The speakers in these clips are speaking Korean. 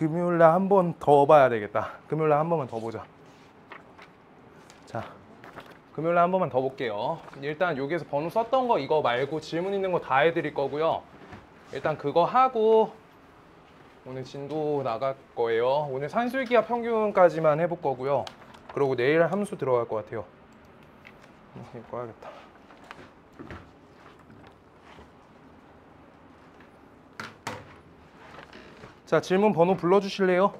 금요일날 한 번 더 봐야 되겠다. 금요일날 한 번만 더 보자. 자, 금요일날 한 번만 더 볼게요. 일단 여기에서 번호 썼던 거 이거 말고 질문 있는 거 다 해드릴 거고요. 일단 그거 하고 오늘 진도 나갈 거예요. 오늘 산술기압 평균까지만 해볼 거고요. 그리고 내일 함수 들어갈 것 같아요. 이거 꺼야겠다. 자, 질문 번호 불러주실래요?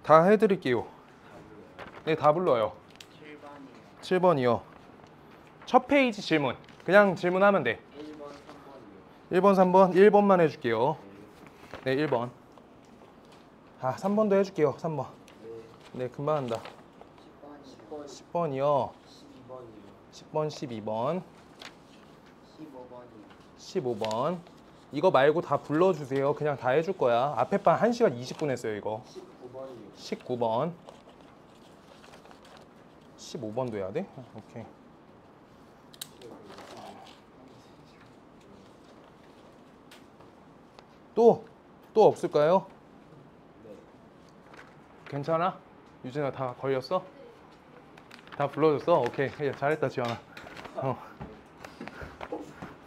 다 해드릴게요. 네, 다 불러요. 7번이요. 첫 페이지 질문. 그냥 질문하면 돼. 1번, 3번. 1번만 해줄게요. 네, 1번. 아, 3번도 해줄게요. 3번. 네, 금방 한다. 10번이요. 10번, 12번. 15번. 이거 말고 다 불러주세요. 그냥 다 해줄 거야. 앞에 반 1시간 20분 했어요, 이거. 19번. 15번도 해야 돼? 오케이. 또 없을까요? 괜찮아? 유진아 다 걸렸어? 다 불러줬어? 오케이. 잘했다, 지원아.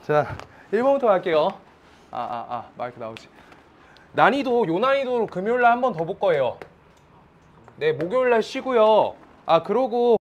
자, 1번부터 갈게요. 마이크 나오지. 난이도, 요 난이도로 금요일날 한 번 더 볼 거예요. 네, 목요일날 쉬고요. 그러고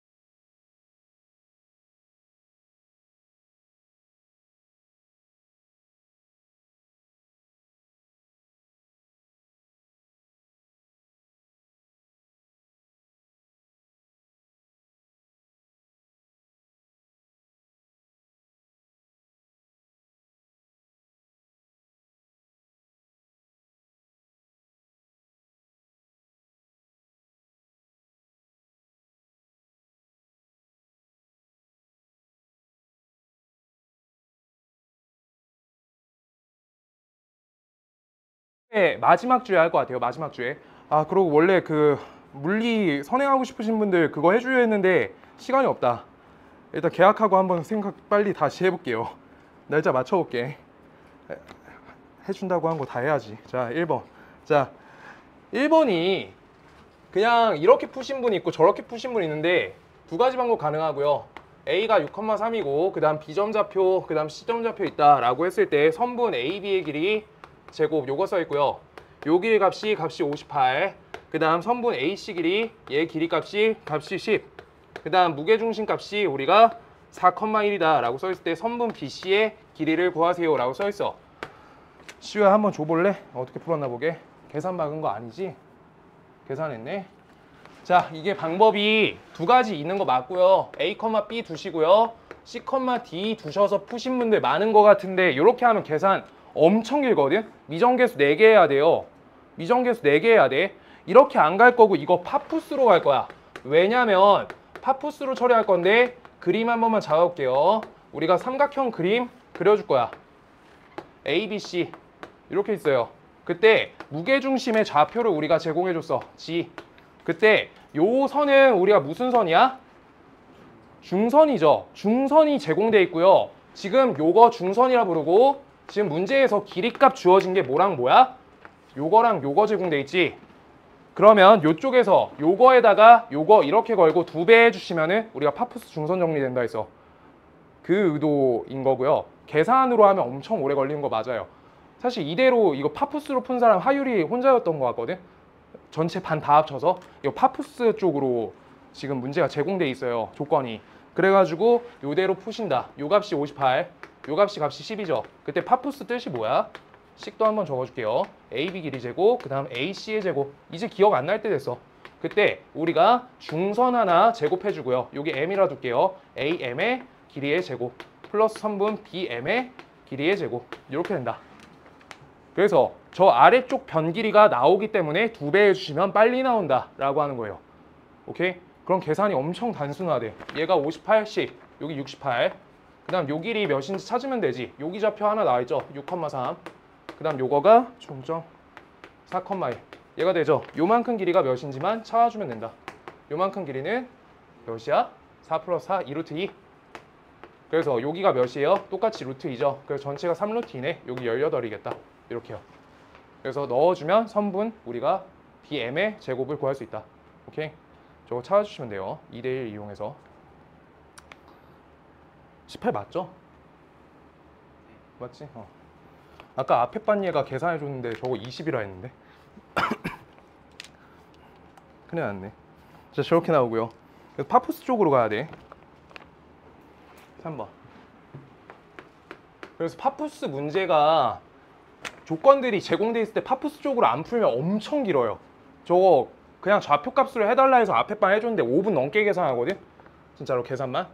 네, 마지막 주에 할 것 같아요. 마지막 주에. 그리고 원래 그 물리 선행하고 싶으신 분들 그거 해줘야 했는데 시간이 없다. 일단 계약하고 한번 생각 빨리 다시 해볼게요. 날짜 맞춰볼게. 해준다고 한 거 다 해야지. 자, 1번. 자, 1번이 그냥 이렇게 푸신 분이 있고 저렇게 푸신 분이 있는데 두 가지 방법 가능하고요. A가 6,3이고 그 다음 B점좌표, 그 다음 C점좌표 있다라고 했을 때 선분 AB의 길이 제곱 요거 써 있고요. 요 길이 값이 58. 그 다음 선분 AC 길이 얘 길이 값이 10. 그 다음 무게중심 값이 우리가 4,1이다 라고 써 있을 때 선분 BC의 길이를 구하세요 라고 써 있어. 시우야 한번 줘볼래? 어떻게 풀었나 보게. 계산 박은 거 아니지? 계산했네. 자, 이게 방법이 두 가지 있는 거 맞고요. A, B 두시고요. C, D 두셔서 푸신 분들 많은 거 같은데 이렇게 하면 계산 엄청 길거든? 미정계수 4개 해야 돼요. 미정계수 4개 해야 돼. 이렇게 안 갈 거고 이거 파푸스로 갈 거야. 왜냐면 파푸스로 처리할 건데 그림 한 번만 잡아볼게요. 우리가 삼각형 그림 그려줄 거야. A, B, C 이렇게 있어요. 그때 무게중심의 좌표를 우리가 제공해줬어. G. 그때 요 선은 우리가 무슨 선이야? 중선이죠. 중선이 제공돼 있고요. 지금 요거 중선이라 부르고 지금 문제에서 길이값 주어진 게 뭐랑 뭐야? 요거랑 요거 제공돼 있지. 그러면 요쪽에서 요거에다가 요거 이렇게 걸고 2배 해주시면은 우리가 파푸스 중선 정리된다 했어. 그 의도인 거고요. 계산으로 하면 엄청 오래 걸리는 거 맞아요. 사실 이대로 이거 파푸스로 푼 사람 하율이 혼자였던 것 같거든. 전체 반 다 합쳐서 이 파푸스 쪽으로 지금 문제가 제공돼 있어요. 조건이. 그래가지고 요대로 푸신다. 요 값이 58, 요 값이 10이죠. 그때 파푸스 뜻이 뭐야? 식도 한번 적어줄게요. AB 길이 제곱, 그 다음 AC의 제곱. 이제 기억 안 날 때 됐어. 그때 우리가 중선 하나 제곱해주고요. 여기 M이라 둘게요. AM의 길이의 제곱 플러스 선분 BM의 길이의 제곱. 이렇게 된다. 그래서 저 아래쪽 변 길이가 나오기 때문에 2배 해주시면 빨리 나온다 라고 하는 거예요. 오케이? 그럼 계산이 엄청 단순하대. 얘가 58, 10, 여기 68. 그 다음 요 길이 몇인지 찾으면 되지. 여기 좌표 하나 나와있죠. 6,3. 그 다음 요거가 총점 4,1. 얘가 되죠. 요만큼 길이가 몇인지만 찾아주면 된다. 요만큼 길이는 몇이야? 4 플러스 4, 2루트 2. 그래서 여기가 몇이에요? 똑같이 루트 2죠. 그래서 전체가 3루트 2네. 여기 18이겠다. 이렇게요. 그래서 넣어주면 선분 우리가 bm의 제곱을 구할 수 있다. 오케이? 저거 찾아주시면 돼요. 2대1 이용해서. 18 맞죠? 맞지? 아까 앞에 반 얘가 계산해줬는데 저거 20이라 했는데. 큰일 났네. 자, 저렇게 나오고요. 그래서 파푸스 쪽으로 가야 돼. 3번. 그래서 파푸스 문제가 조건들이 제공돼 있을 때 파푸스 쪽으로 안 풀면 엄청 길어요. 저거 그냥 좌표값으로 해달라 해서 앞에 반 해줬는데 5분 넘게 계산하거든? 진짜로 계산만.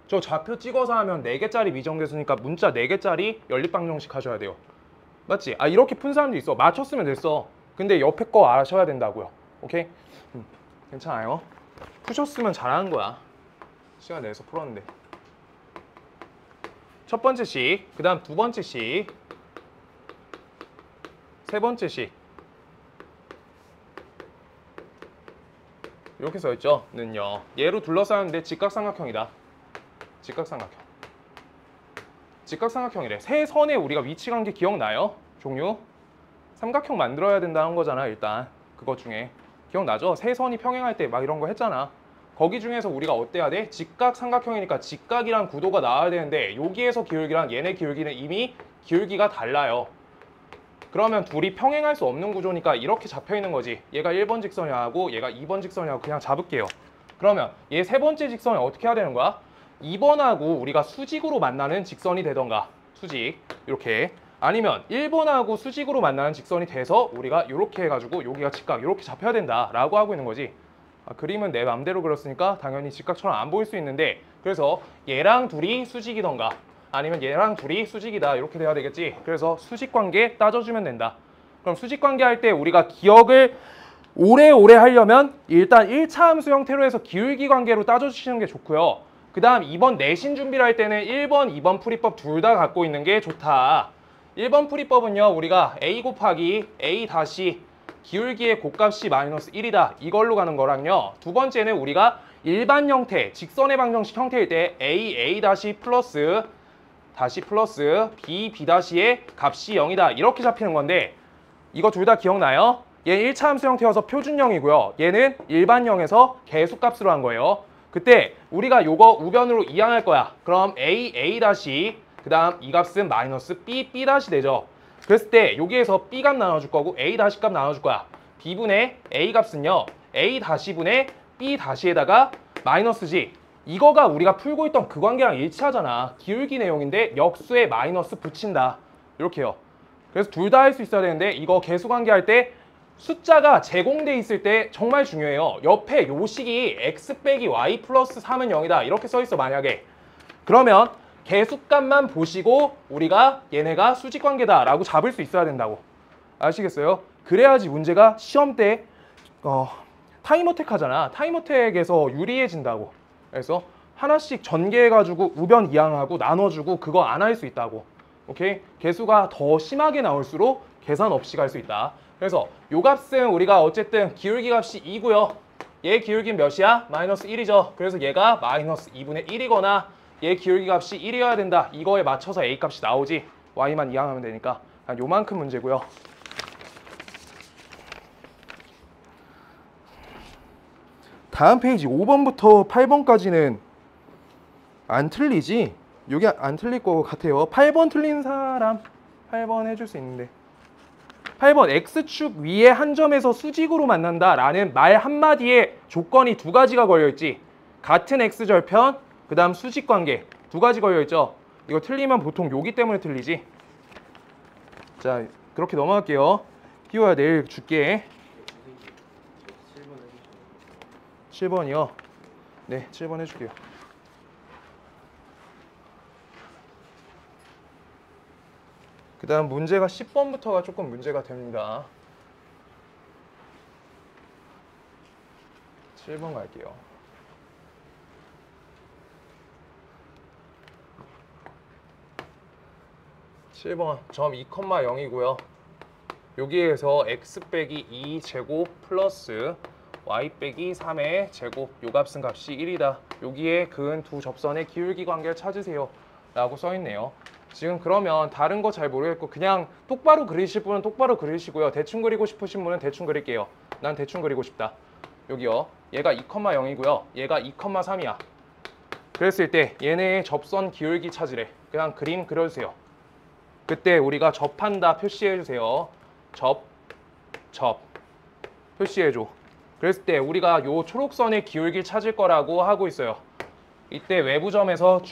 저 좌표 찍어서 하면 4개짜리 미정계수니까 문자 4개짜리 연립방정식 하셔야 돼요. 맞지? 아, 이렇게 푼 사람도 있어. 맞췄으면 됐어. 근데 옆에 거 아셔야 된다고요. 오케이? 괜찮아요. 푸셨으면 잘하는 거야. 시간 내서 풀었는데. 첫 번째 식, 그 다음 두 번째 식, 세 번째 식. 이렇게 써있죠? 는요. 얘로 둘러싸였는데 직각삼각형이다. 직각삼각형. 직각삼각형이래. 세 선에 우리가 위치 관계 기억나요? 종류? 삼각형 만들어야 된다는 거잖아, 일단. 그것 중에. 기억나죠? 세 선이 평행할 때 막 이런 거 했잖아. 거기 중에서 우리가 어때야 돼? 직각삼각형이니까 직각이란 구도가 나와야 되는데 여기에서 기울기랑 얘네 기울기는 이미 기울기가 달라요. 그러면 둘이 평행할 수 없는 구조니까 이렇게 잡혀 있는 거지. 얘가 1번 직선이하고 얘가 2번 직선이하고 그냥 잡을게요. 그러면 얘 세 번째 직선을 어떻게 해야 되는 거야? 2번하고 우리가 수직으로 만나는 직선이 되던가, 수직 이렇게, 아니면 1번하고 수직으로 만나는 직선이 돼서 우리가 이렇게 해가지고 여기가 직각 이렇게 잡혀야 된다라고 하고 있는 거지. 그림은 내 맘대로 그렸으니까 당연히 직각처럼 안 보일 수 있는데, 그래서 얘랑 둘이 수직이던가 아니면 얘랑 둘이 수직이다 이렇게 돼야 되겠지. 그래서 수직관계 따져주면 된다. 그럼 수직관계 할 때 우리가 기억을 오래오래 하려면 일단 1차 함수 형태로 해서 기울기 관계로 따져주시는 게 좋고요. 그 다음 2번 내신 준비를 할 때는 1번, 2번 풀이법 둘 다 갖고 있는 게 좋다. 1번 풀이법은요, 우리가 a 곱하기 a 다시 기울기의 곱값이 마이너스 1이다 이걸로 가는 거랑요, 두 번째는 우리가 일반 형태, 직선의 방정식 형태일 때 a 다시 플러스 b 다시의 값이 0이다 이렇게 잡히는 건데, 이거 둘 다 기억나요? 얘는 1차 함수 형태여서 표준형이고요. 얘는 일반형에서 개수값으로 한 거예요. 그때 우리가 요거 우변으로 이항할 거야. 그럼 a 다시 그 다음 이 값은 마이너스 b 다시 되죠. 그랬을 때 여기에서 b 값 나눠줄 거고 a 다시 값 나눠줄 거야. b분의 a 값은요, a 다시분의 b 다시에다가 마이너스지. 이거가 우리가 풀고 있던 그 관계랑 일치하잖아. 기울기 내용인데 역수에 마이너스 붙인다. 이렇게요. 그래서 둘 다 할 수 있어야 되는데, 이거 개수 관계 할 때 숫자가 제공돼 있을 때 정말 중요해요. 옆에 요 식이 x 빼기 y 플러스 3은 0이다 이렇게 써 있어 만약에. 그러면 개수값만 보시고 우리가 얘네가 수직관계다 라고 잡을 수 있어야 된다고. 아시겠어요? 그래야지 문제가 시험 때 타임어택 하잖아. 타임어택에서 유리해진다고. 그래서 하나씩 전개해가지고 우변 이항하고 나눠주고 그거 안 할 수 있다고. 오케이? 개수가 더 심하게 나올수록 계산 없이 갈 수 있다. 그래서 요 값은 우리가 어쨌든 기울기 값이 2고요. 얘 기울기는 몇이야? 마이너스 1이죠. 그래서 얘가 마이너스 2분의 1이거나 얘 기울기 값이 1이어야 된다. 이거에 맞춰서 a 값이 나오지. y만 이항하면 되니까. 요만큼 문제고요. 다음 페이지 5번부터 8번까지는 안 틀리지? 요게 안 틀릴 것 같아요. 8번 틀린 사람 8번 해줄 수 있는데, 8번 x축 위에 한 점에서 수직으로 만난다 라는 말 한마디에 조건이 두 가지가 걸려있지. 같은 x절편, 그 다음 수직관계 두 가지 걸려있죠. 이거 틀리면 보통 여기 때문에 틀리지. 자, 그렇게 넘어갈게요. 희호야, 내일 줄게. 7번이요? 네, 7번 해줄게요. 그 다음 문제가 10번부터가 조금 문제가 됩니다. 7번 갈게요. 점 2,0이고요. 여기에서 x 빼기 2 제곱 플러스 y 빼기 3의 제곱, 요 값은 값이 1이다. 여기에 그은 두 접선의 기울기 관계를 찾으세요 라고 써있네요. 지금 그러면 다른 거 잘 모르겠고 그냥 똑바로 그리실 분은 똑바로 그리시고요. 대충 그리고 싶으신 분은 대충 그릴게요. 난 대충 그리고 싶다. 여기요. 얘가 2,0이고요. 얘가 2,3이야. 그랬을 때 얘네의 접선 기울기 찾으래. 그냥 그림 그려주세요. 그때 우리가 접한다 표시해주세요. 접 표시해줘. 그랬을 때 우리가 요 초록선의 기울기를 찾을 거라고 하고 있어요. 이때 외부점에서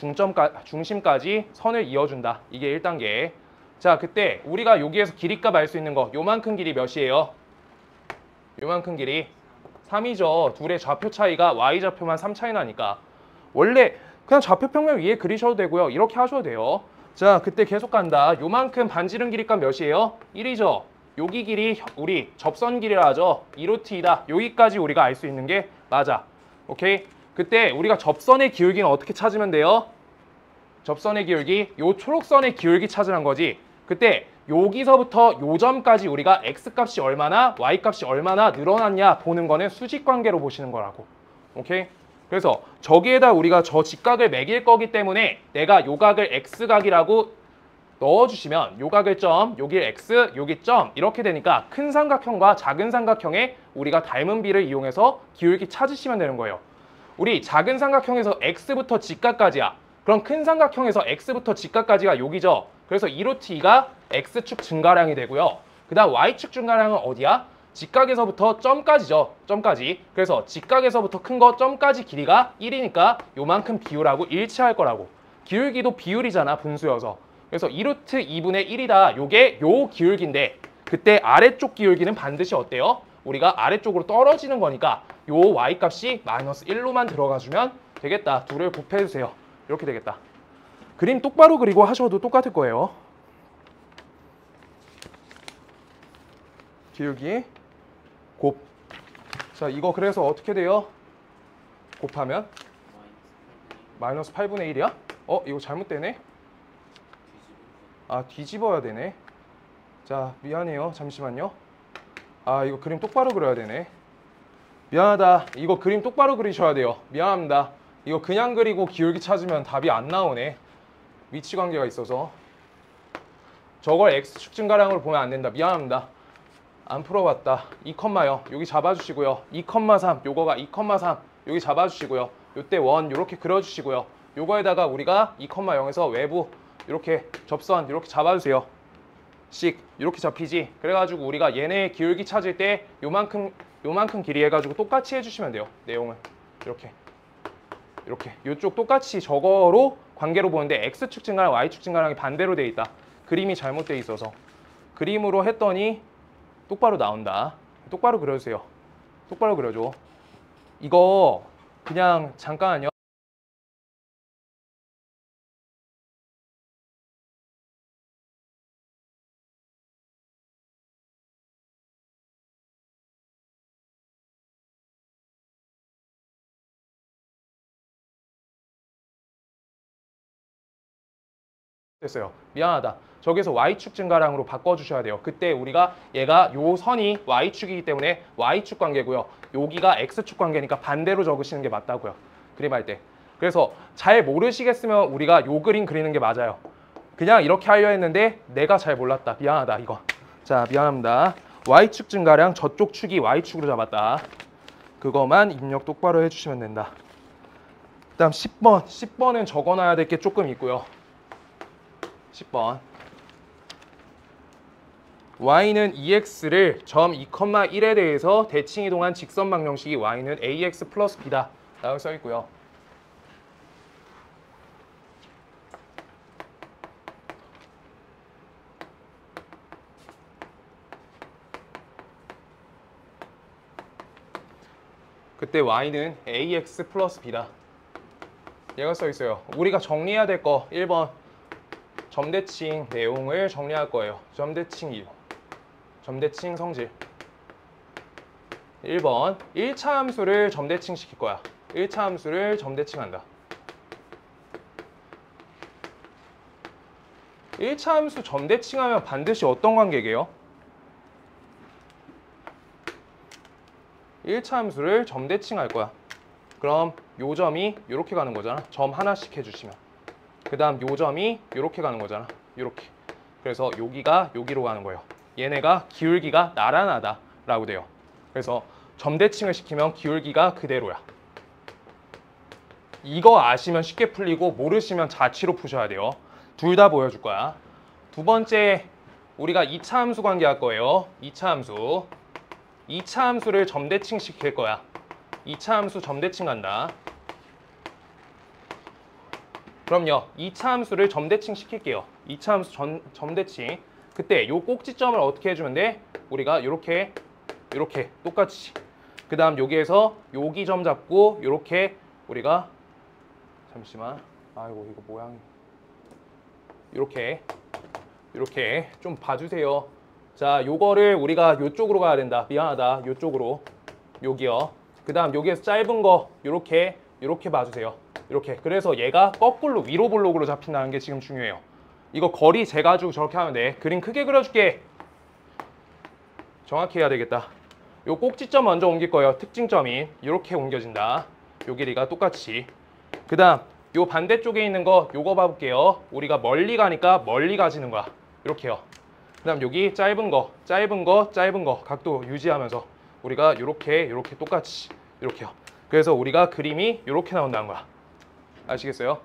중심까지 선을 이어준다. 이게 1단계. 자, 그때 우리가 여기에서 길이값 알 수 있는 거 요만큼 길이 몇이에요? 요만큼 길이 3이죠. 둘의 좌표 차이가 y좌표만 3 차이 나니까 원래 그냥 좌표 평면 위에 그리셔도 되고요. 이렇게 하셔도 돼요. 자, 그때 계속 간다. 요만큼 반지름 길이값 몇이에요? 1이죠. 여기 길이 우리 접선 길이라 하죠. 2루트2다. 여기까지 우리가 알 수 있는 게 맞아. 오케이? 그때 우리가 접선의 기울기는 어떻게 찾으면 돼요? 접선의 기울기, 요 초록선의 기울기 찾으란 거지. 그때 여기서부터 요 점까지 우리가 x값이 얼마나 y값이 얼마나 늘어났냐 보는 거는 수직관계로 보시는 거라고. 오케이? 그래서 저기에다 우리가 저 직각을 매길 거기 때문에 내가 요 각을 x각이라고 넣어주시면 요 각을 점, 여길 x, 여기 점 이렇게 되니까 큰 삼각형과 작은 삼각형에 우리가 닮은 비를 이용해서 기울기 찾으시면 되는 거예요. 우리 작은 삼각형에서 x부터 직각까지야. 그럼 큰 삼각형에서 x부터 직각까지가 여기죠. 그래서 2루트2가 x축 증가량이 되고요. 그 다음 y축 증가량은 어디야? 직각에서부터 점까지죠. 점까지. 그래서 직각에서부터 큰 거 점까지 길이가 1이니까 요만큼 비율하고 일치할 거라고. 기울기도 비율이잖아, 분수여서. 그래서 2루트 2분의 1이다. 요게 요 기울기인데 그때 아래쪽 기울기는 반드시 어때요? 우리가 아래쪽으로 떨어지는 거니까 요 y값이 마이너스 1로만 들어가주면 되겠다. 둘을 곱해주세요. 이렇게 되겠다. 그림 똑바로 그리고 하셔도 똑같을 거예요. 기울기 곱. 자, 이거 그래서 어떻게 돼요? 곱하면 마이너스 8분의 1이야? 이거 잘못되네. 아, 뒤집어야 되네. 자, 미안해요. 잠시만요. 아, 이거 그림 똑바로 그려야 되네. 미안하다. 이거 그림 똑바로 그리셔야 돼요. 미안합니다. 이거 그냥 그리고 기울기 찾으면 답이 안 나오네. 위치관계가 있어서. 저걸 x축 증가량으로 보면 안 된다. 미안합니다. 안 풀어봤다. 2,0 여기 잡아주시고요. 2,3 요거가 2,3 여기 잡아주시고요. 요때 원 요렇게 그려주시고요. 요거에다가 우리가 2,0에서 외부 이렇게 접선 이렇게 잡아주세요. 씩 이렇게 잡히지. 그래가지고 우리가 얘네 기울기 찾을 때 요만큼 길이 해가지고 똑같이 해주시면 돼요. 내용을 이렇게 요쪽 똑같이 저거로 관계로 보는데 x축 증가랑 y축 증가랑이 반대로 돼 있다. 그림이 잘못돼 있어서 그림으로 했더니 똑바로 나온다. 똑바로 그려주세요. 똑바로 그려줘. 이거 그냥 잠깐만요. 됐어요. 미안하다. 저기서 y축 증가량으로 바꿔주셔야 돼요. 그때 우리가 얘가 요 선이 y축이기 때문에 y축 관계고요. 여기가 x축 관계니까 반대로 적으시는 게 맞다고요. 그림할 때. 그래서 잘 모르시겠으면 우리가 요 그림 그리는 게 맞아요. 그냥 이렇게 하려 했는데 내가 잘 몰랐다. 미안하다 이거. 자, 미안합니다. y축 증가량 저쪽 축이 y축으로 잡았다. 그거만 입력 똑바로 해주시면 된다. 그 다음 10번. 10번은 적어놔야 될 게 조금 있고요. 10번. y는 2x를 점 2,1에 대해서 대칭 이동한 직선 방정식이 y는 ax 플러스 b다 라고 써 있고요. 그때 y는 ax 플러스 b다. 얘가 써 있어요. 우리가 정리해야 될 거 1번. 점대칭 내용을 정리할 거예요. 점대칭 이유. 점대칭 성질. 1번. 1차 함수를 점대칭 시킬 거야. 1차 함수를 점대칭한다. 1차 함수 점대칭하면 반드시 어떤 관계게요? 1차 함수를 점대칭할 거야. 그럼 요 점이 이렇게 가는 거잖아. 점 하나씩 해주시면. 그 다음 요 점이 이렇게 가는 거잖아. 이렇게. 그래서 여기가 여기로 가는 거예요. 얘네가 기울기가 나란하다 라고 돼요. 그래서 점대칭을 시키면 기울기가 그대로야. 이거 아시면 쉽게 풀리고 모르시면 자취로 푸셔야 돼요. 둘 다 보여줄 거야. 두 번째, 우리가 2차 함수 관계할 거예요. 2차 함수. 2차 함수를 점대칭 시킬 거야. 2차 함수 점대칭 간다. 그럼요. 2차 함수를 점대칭 시킬게요. 2차 함수 점대칭. 그때 요 꼭지점을 어떻게 해주면 돼? 우리가 이렇게 똑같이. 그 다음 여기에서 여기 점 잡고 이렇게 우리가 잠시만. 아이고 이거 모양이 이렇게 좀 봐주세요. 자, 요거를 우리가 요쪽으로 가야 된다. 미안하다. 요쪽으로. 여기요. 그 다음 여기에서 짧은 거 이렇게 봐주세요. 이렇게. 그래서 얘가 거꾸로 위로 볼록으로 잡힌다는 게 지금 중요해요. 이거 거리 재가지고 저렇게 하면 돼. 그림 크게 그려줄게. 정확히 해야 되겠다. 요 꼭지점 먼저 옮길 거예요. 특징점이 이렇게 옮겨진다. 요 길이가 똑같이. 그 다음 요 반대쪽에 있는 거 요거 봐볼게요. 우리가 멀리 가니까 멀리 가지는 거야. 이렇게요. 그 다음 여기 짧은 거 각도 유지하면서 우리가 요렇게 똑같이 이렇게요. 그래서 우리가 그림이 요렇게 나온다는 거야. 아시겠어요?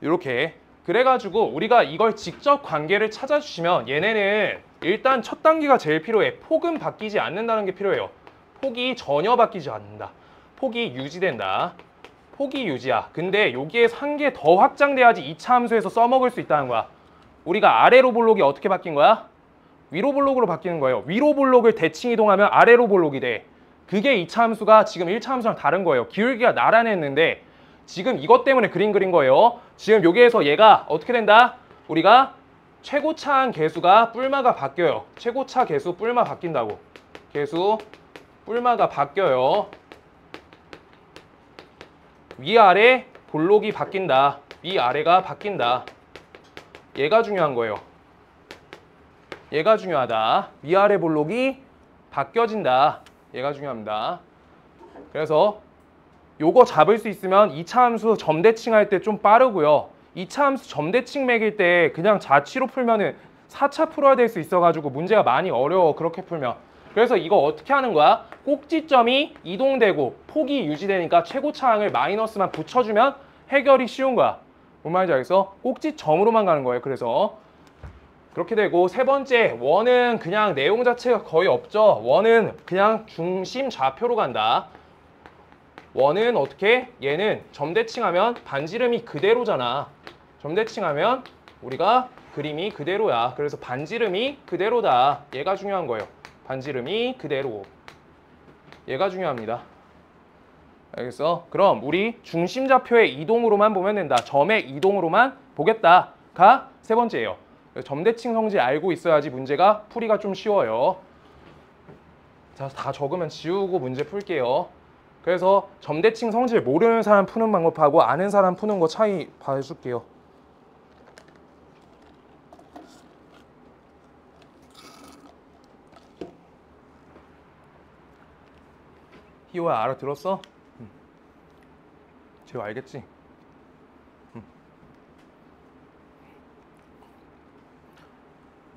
요렇게. 그래가지고 우리가 이걸 직접 관계를 찾아주시면 얘네는 일단 첫 단계가 제일 필요해. 폭은 바뀌지 않는다는 게 필요해요. 폭이 전혀 바뀌지 않는다. 폭이 유지된다. 폭이 유지야. 근데 여기에서 한 개 더 확장돼야지 2차 함수에서 써먹을 수 있다는 거야. 우리가 아래로 볼록이 어떻게 바뀐 거야? 위로 볼록으로 바뀌는 거예요. 위로 볼록을 대칭 이동하면 아래로 볼록이 돼. 그게 2차 함수가 지금 1차 함수랑 다른 거예요. 기울기가 나란히 했는데 지금 이것 때문에 그린 거예요. 지금 여기에서 얘가 어떻게 된다? 우리가 최고차항 계수가 뿔마가 바뀌어요. 최고차 계수 뿔마 바뀐다고. 계수 뿔마가 바뀌어요. 위아래 볼록이 바뀐다. 위아래가 바뀐다. 얘가 중요한 거예요. 얘가 중요하다. 위아래 볼록이 바뀌어진다. 얘가 중요합니다. 그래서 요거 잡을 수 있으면 2차 함수 점대칭 할 때 좀 빠르고요. 2차 함수 점대칭 매길 때 그냥 자취로 풀면은 4차 풀어야 될 수 있어가지고 문제가 많이 어려워. 그렇게 풀면. 그래서 이거 어떻게 하는 거야? 꼭지점이 이동되고 폭이 유지되니까 최고차항을 마이너스만 붙여주면 해결이 쉬운 거야. 뭔 말인지 알겠어? 꼭지점으로만 가는 거예요. 그래서 그렇게 되고, 세 번째, 원은 그냥 내용 자체가 거의 없죠. 원은 그냥 중심 좌표로 간다. 원은 어떻게? 얘는 점대칭하면 반지름이 그대로잖아. 점대칭하면 우리가 그림이 그대로야. 그래서 반지름이 그대로다. 얘가 중요한 거예요. 반지름이 그대로. 얘가 중요합니다. 알겠어? 그럼 우리 중심 좌표의 이동으로만 보면 된다. 점의 이동으로만 보겠다가 세 번째예요. 점대칭 성질 알고 있어야지 문제가 풀이가 좀 쉬워요. 자, 다 적으면 지우고 문제 풀게요. 그래서 점대칭 성질 모르는 사람 푸는 방법하고 아는 사람 푸는 거 차이 봐줄게요. 희호야, 알아들었어? 지호 알겠지?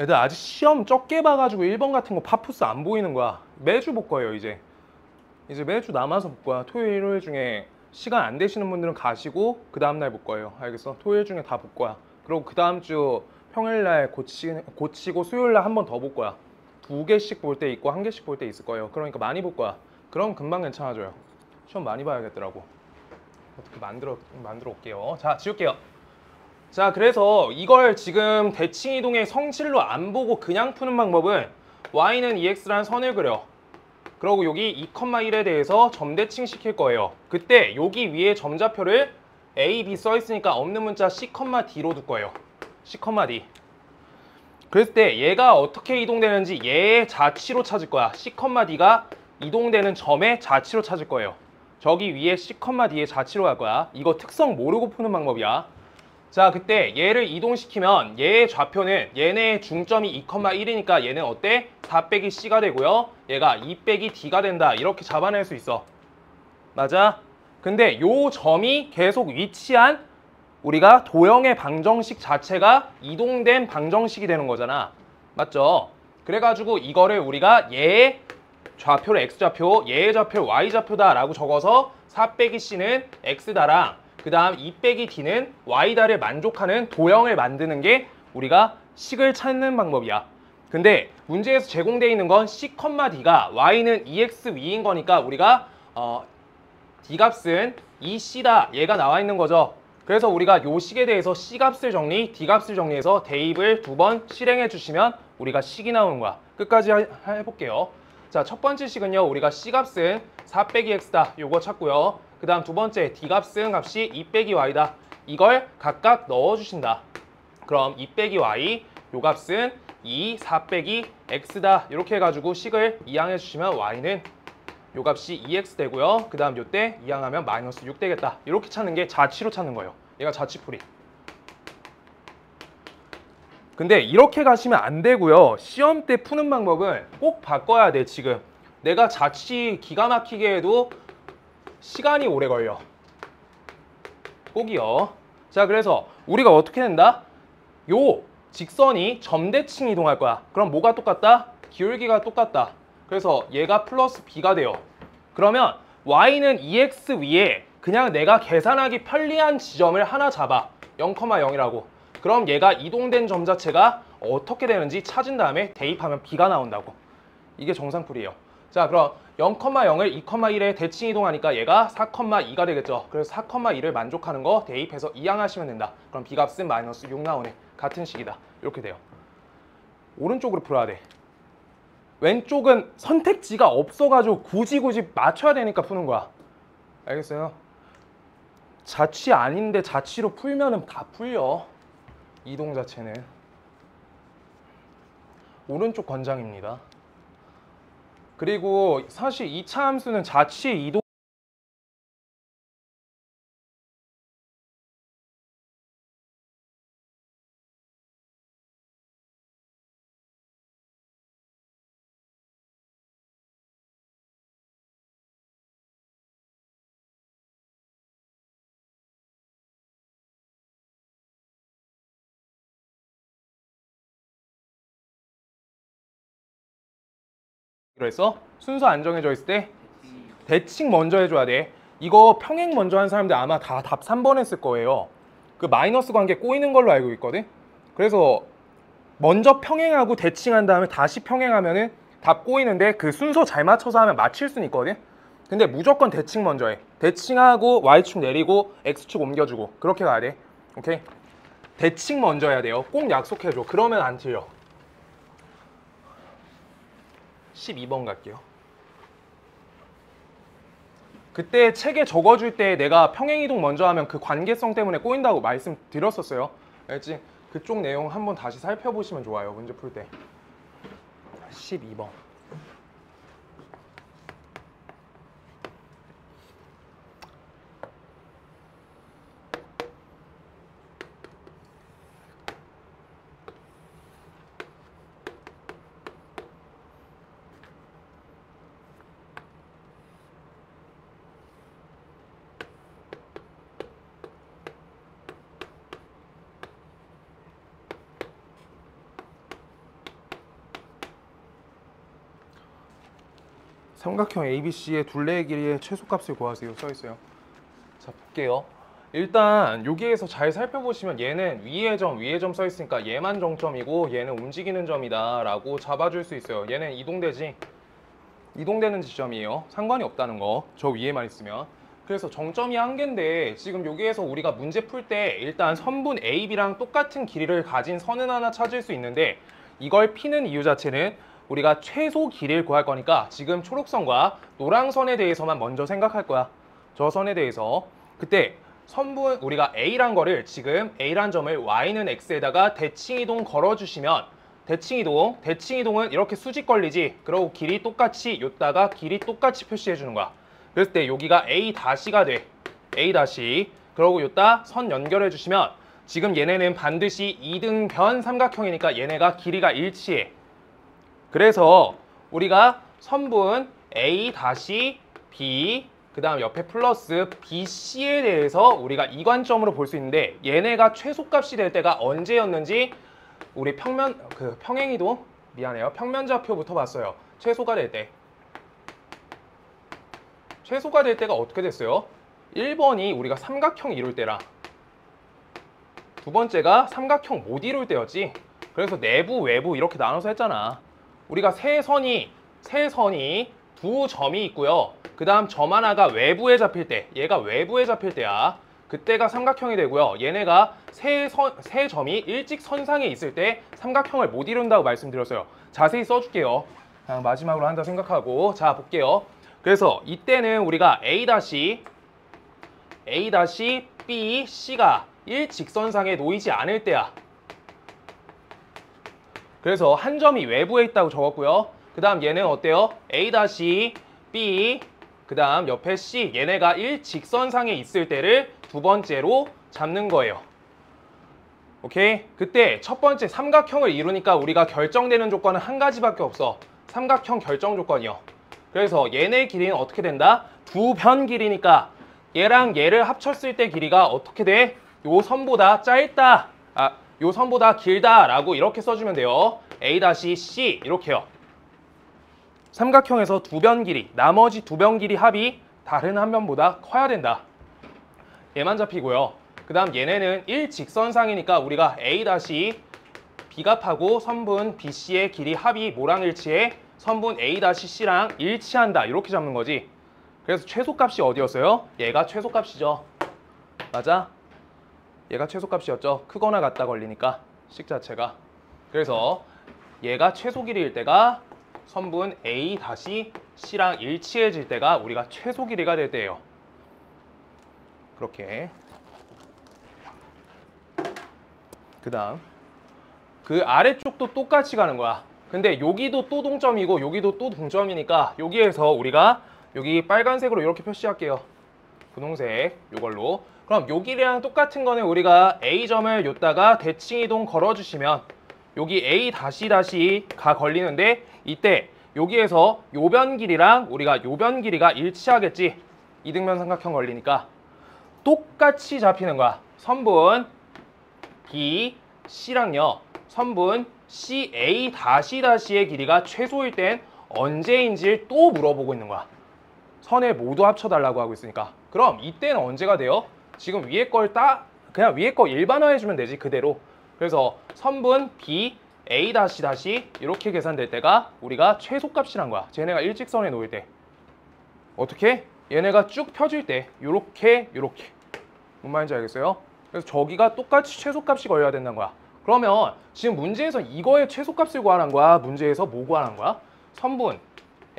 애들 아직 시험 적게 봐가지고 1번 같은 거 파푸스 안 보이는 거야. 매주 볼 거예요. 이제 매주 남아서 볼 거야. 토요일, 일요일 중에 시간 안 되시는 분들은 가시고 그 다음날 볼 거예요. 알겠어? 토요일 중에 다 볼 거야. 그리고 그 다음 주 평일날 고치고 수요일날 한 번 더 볼 거야. 2개씩 볼 때 있고 1개씩 볼 때 있을 거예요. 그러니까 많이 볼 거야. 그럼 금방 괜찮아져요. 시험 많이 봐야겠더라고. 어떻게 만들어 올게요. 자, 지울게요. 자, 그래서 이걸 지금 대칭 이동의 성질로 안 보고 그냥 푸는 방법은 y는 2x라는 선을 그려. 그리고 여기 2,1에 대해서 점대칭 시킬 거예요. 그때 여기 위에 점좌표를 a, b 써 있으니까 없는 문자 c,d로 둘 거예요. c,d. 그랬을 때 얘가 어떻게 이동되는지 얘의 자치로 찾을 거야. c,d가 이동되는 점의 자치로 찾을 거예요. 저기 위에 c,d의 자치로 갈 거야. 이거 특성 모르고 푸는 방법이야. 자, 그때 얘를 이동시키면 얘의 좌표는 얘네 중점이 2,1이니까 얘는 어때? 4 빼기 c가 되고요. 얘가 2 빼기 d가 된다. 이렇게 잡아낼 수 있어. 맞아? 근데 요 점이 계속 위치한 우리가 도형의 방정식 자체가 이동된 방정식이 되는 거잖아. 맞죠? 그래가지고 이거를 우리가 얘의 좌표를 x좌표, 얘의 좌표를 y좌표다 라고 적어서 4 빼기 c는 x다랑 그 다음 2 빼기 d는 y다를 만족하는 도형을 만드는 게 우리가 식을 찾는 방법이야. 근데 문제에서 제공되어 있는 건 c, d가 y는 2x 위인 거니까 우리가 d 값은 2c다 얘가 나와 있는 거죠. 그래서 우리가 요 식에 대해서 c 값을 정리, d 값을 정리해서 대입을 2번 실행해 주시면 우리가 식이 나오는 거야. 끝까지 해볼게요. 자, 첫 번째 식은요, 우리가 c 값은 4 빼기 x다 요거 찾고요. 그 다음 두 번째 d 값은 값이 2 빼기 y다. 이걸 각각 넣어주신다. 그럼 2 빼기 y 요 값은 2, 4 빼기 x다. 이렇게 해가지고 식을 이항해 주시면 y는 요 값이 2x 되고요. 그 다음 요때 이항하면 마이너스 6 되겠다. 이렇게 찾는 게 자취로 찾는 거예요. 얘가 자취풀이. 근데 이렇게 가시면 안 되고요. 시험 때 푸는 방법은 꼭 바꿔야 돼. 지금 내가 자취 기가 막히게 해도 시간이 오래 걸려. 꼭이요. 자, 그래서 우리가 어떻게 된다? 요 직선이 점대칭 이동할 거야. 그럼 뭐가 똑같다? 기울기가 똑같다. 그래서 얘가 플러스 b가 돼요. 그러면 y는 2x 위에 그냥 내가 계산하기 편리한 지점을 하나 잡아. 0,0이라고. 그럼 얘가 이동된 점 자체가 어떻게 되는지 찾은 다음에 대입하면 b가 나온다고. 이게 정상풀이에요. 자, 그럼 0,0을 2,1에 대칭 이동하니까 얘가 4,2가 되겠죠. 그래서 4,2를 만족하는 거 대입해서 이항하시면 된다. 그럼 b값은 마이너스 6 나오네. 같은 식이다. 이렇게 돼요. 오른쪽으로 풀어야 돼. 왼쪽은 선택지가 없어가지고 굳이 맞춰야 되니까 푸는 거야. 알겠어요? 자취 아닌데 자취로 풀면은 다 풀려. 이동 자체는. 오른쪽 권장입니다. 그리고 사실 2차 함수는 자취 이동 그래서 순서 안 정해져 있을 때 대칭 먼저 해줘야 돼. 이거 평행 먼저 한 사람들 아마 다 답 3번 했을 거예요. 그 마이너스 관계 꼬이는 걸로 알고 있거든. 그래서 먼저 평행하고 대칭한 다음에 다시 평행하면은 답 꼬이는데 그 순서 잘 맞춰서 하면 맞힐 수는 있거든. 근데 무조건 대칭 먼저 해. 대칭하고 y축 내리고 x축 옮겨주고 그렇게 가야 돼. 오케이? 대칭 먼저 해야 돼요. 꼭 약속해줘. 그러면 안 틀려. 12번 갈게요. 그때 책에 적어줄 때 내가 평행이동 먼저 하면 그 관계성 때문에 꼬인다고 말씀드렸었어요. 알지? 그쪽 내용 한번 다시 살펴보시면 좋아요. 문제 풀 때. 12번. 삼각형 ABC의 둘레의 길이의 최소값을 구하세요. 써있어요. 자, 볼게요. 일단 여기에서 잘 살펴보시면 얘는 위의 점 써있으니까 얘만 정점이고 얘는 움직이는 점이다 라고 잡아줄 수 있어요. 얘는 이동되지. 이동되는 지점이에요. 상관이 없다는 거. 저 위에만 있으면. 그래서 정점이 한 개인데 지금 여기에서 우리가 문제 풀 때 일단 선분 AB랑 똑같은 길이를 가진 선은 하나 찾을 수 있는데 이걸 피는 이유 자체는 우리가 최소 길이를 구할 거니까 지금 초록선과 노랑선에 대해서만 먼저 생각할 거야. 저 선에 대해서. 그때 선분 우리가 A란 거를 지금 A란 점을 Y는 X에다가 대칭이동 걸어주시면 대칭이동은 이렇게 수직 걸리지. 그리고 길이 똑같이 요다가 길이 똑같이 표시해 주는 거야. 그랬을 때 여기가 A-가 돼. A-. 그리고 요다 선 연결해 주시면 지금 얘네는 반드시 이등변 삼각형이니까 얘네가 길이가 일치해. 그래서 우리가 선분 A-B 그 다음 옆에 플러스 BC에 대해서 우리가 이관점으로 볼 수 있는데 얘네가 최소값이 될 때가 언제였는지 우리 평행이동 평면좌표부터 봤어요. 최소가 될 때. 최소가 될 때가 어떻게 됐어요? 1번이 우리가 삼각형 이룰 때랑 두 번째가 삼각형 못 이룰 때였지. 그래서 내부, 외부 이렇게 나눠서 했잖아. 우리가 세 선이 두 점이 있고요. 그 다음 점 하나가 외부에 잡힐 때, 얘가 외부에 잡힐 때야. 그때가 삼각형이 되고요. 얘네가 세 점이 일직선상에 있을 때 삼각형을 못 이룬다고 말씀드렸어요. 자세히 써줄게요. 그냥 마지막으로 한다 생각하고. 자, 볼게요. 그래서 이때는 우리가 A-, B, C가 일직선상에 놓이지 않을 때야. 그래서 한 점이 외부에 있다고 적었고요. 그 다음 얘는 어때요? A-, B, 그 다음 옆에 C, 얘네가 일직선상에 있을 때를 두 번째로 잡는 거예요. 오케이? 그때 첫 번째 삼각형을 이루니까 우리가 결정되는 조건은 한 가지밖에 없어. 삼각형 결정 조건이요. 그래서 얘네 길이는 어떻게 된다? 두 변 길이니까 얘랑 얘를 합쳤을 때 길이가 어떻게 돼? 요 선보다 짧다. 요 선보다 길다라고 이렇게 써주면 돼요. A-C 이렇게요. 삼각형에서 두 변 길이, 나머지 두 변 길이 합이 다른 한 변보다 커야 된다. 얘만 잡히고요. 그 다음 얘네는 일직선상이니까 우리가 A-B값하고 선분 BC의 길이 합이 뭐랑 일치해? 선분 A-C랑 일치한다. 이렇게 잡는 거지. 그래서 최소값이 어디였어요? 얘가 최소값이죠. 맞아? 얘가 최소값이었죠. 크거나 같다 걸리니까 식 자체가. 그래서 얘가 최소 길이일 때가 선분 A-C랑 일치해질 때가 우리가 최소 길이가 될 때예요. 그렇게. 그 다음 그 아래쪽도 똑같이 가는 거야. 근데 여기도 또 동점이고 여기도 또 동점이니까 여기에서 우리가 여기 빨간색으로 이렇게 표시할게요. 분홍색 이걸로. 그럼 요 길이랑 똑같은 거는 우리가 A점을 요다가 대칭이동 걸어주시면 여기 A-가 걸리는데 이때 여기에서 요변 길이랑 우리가 요변 길이가 일치하겠지. 이등변 삼각형 걸리니까 똑같이 잡히는 거야. 선분 B, C랑요. 선분 C, A-의 길이가 최소일 땐 언제인지를 또 물어보고 있는 거야. 선을 모두 합쳐달라고 하고 있으니까. 그럼 이때는 언제가 돼요? 지금 위에 걸 그냥 위에 거 일반화해주면 되지, 그대로. 그래서 선분 B, A-, 이렇게 계산될 때가 우리가 최소값이란 거야. 쟤네가 일직선에 놓일 때. 어떻게? 얘네가 쭉 펴질 때 요렇게. 뭔 말인지 알겠어요? 그래서 저기가 똑같이 최소값이 걸려야 된다는 거야. 그러면 지금 문제에서 이거의 최소값을 구하는 거야? 문제에서 뭐 구하는 거야? 선분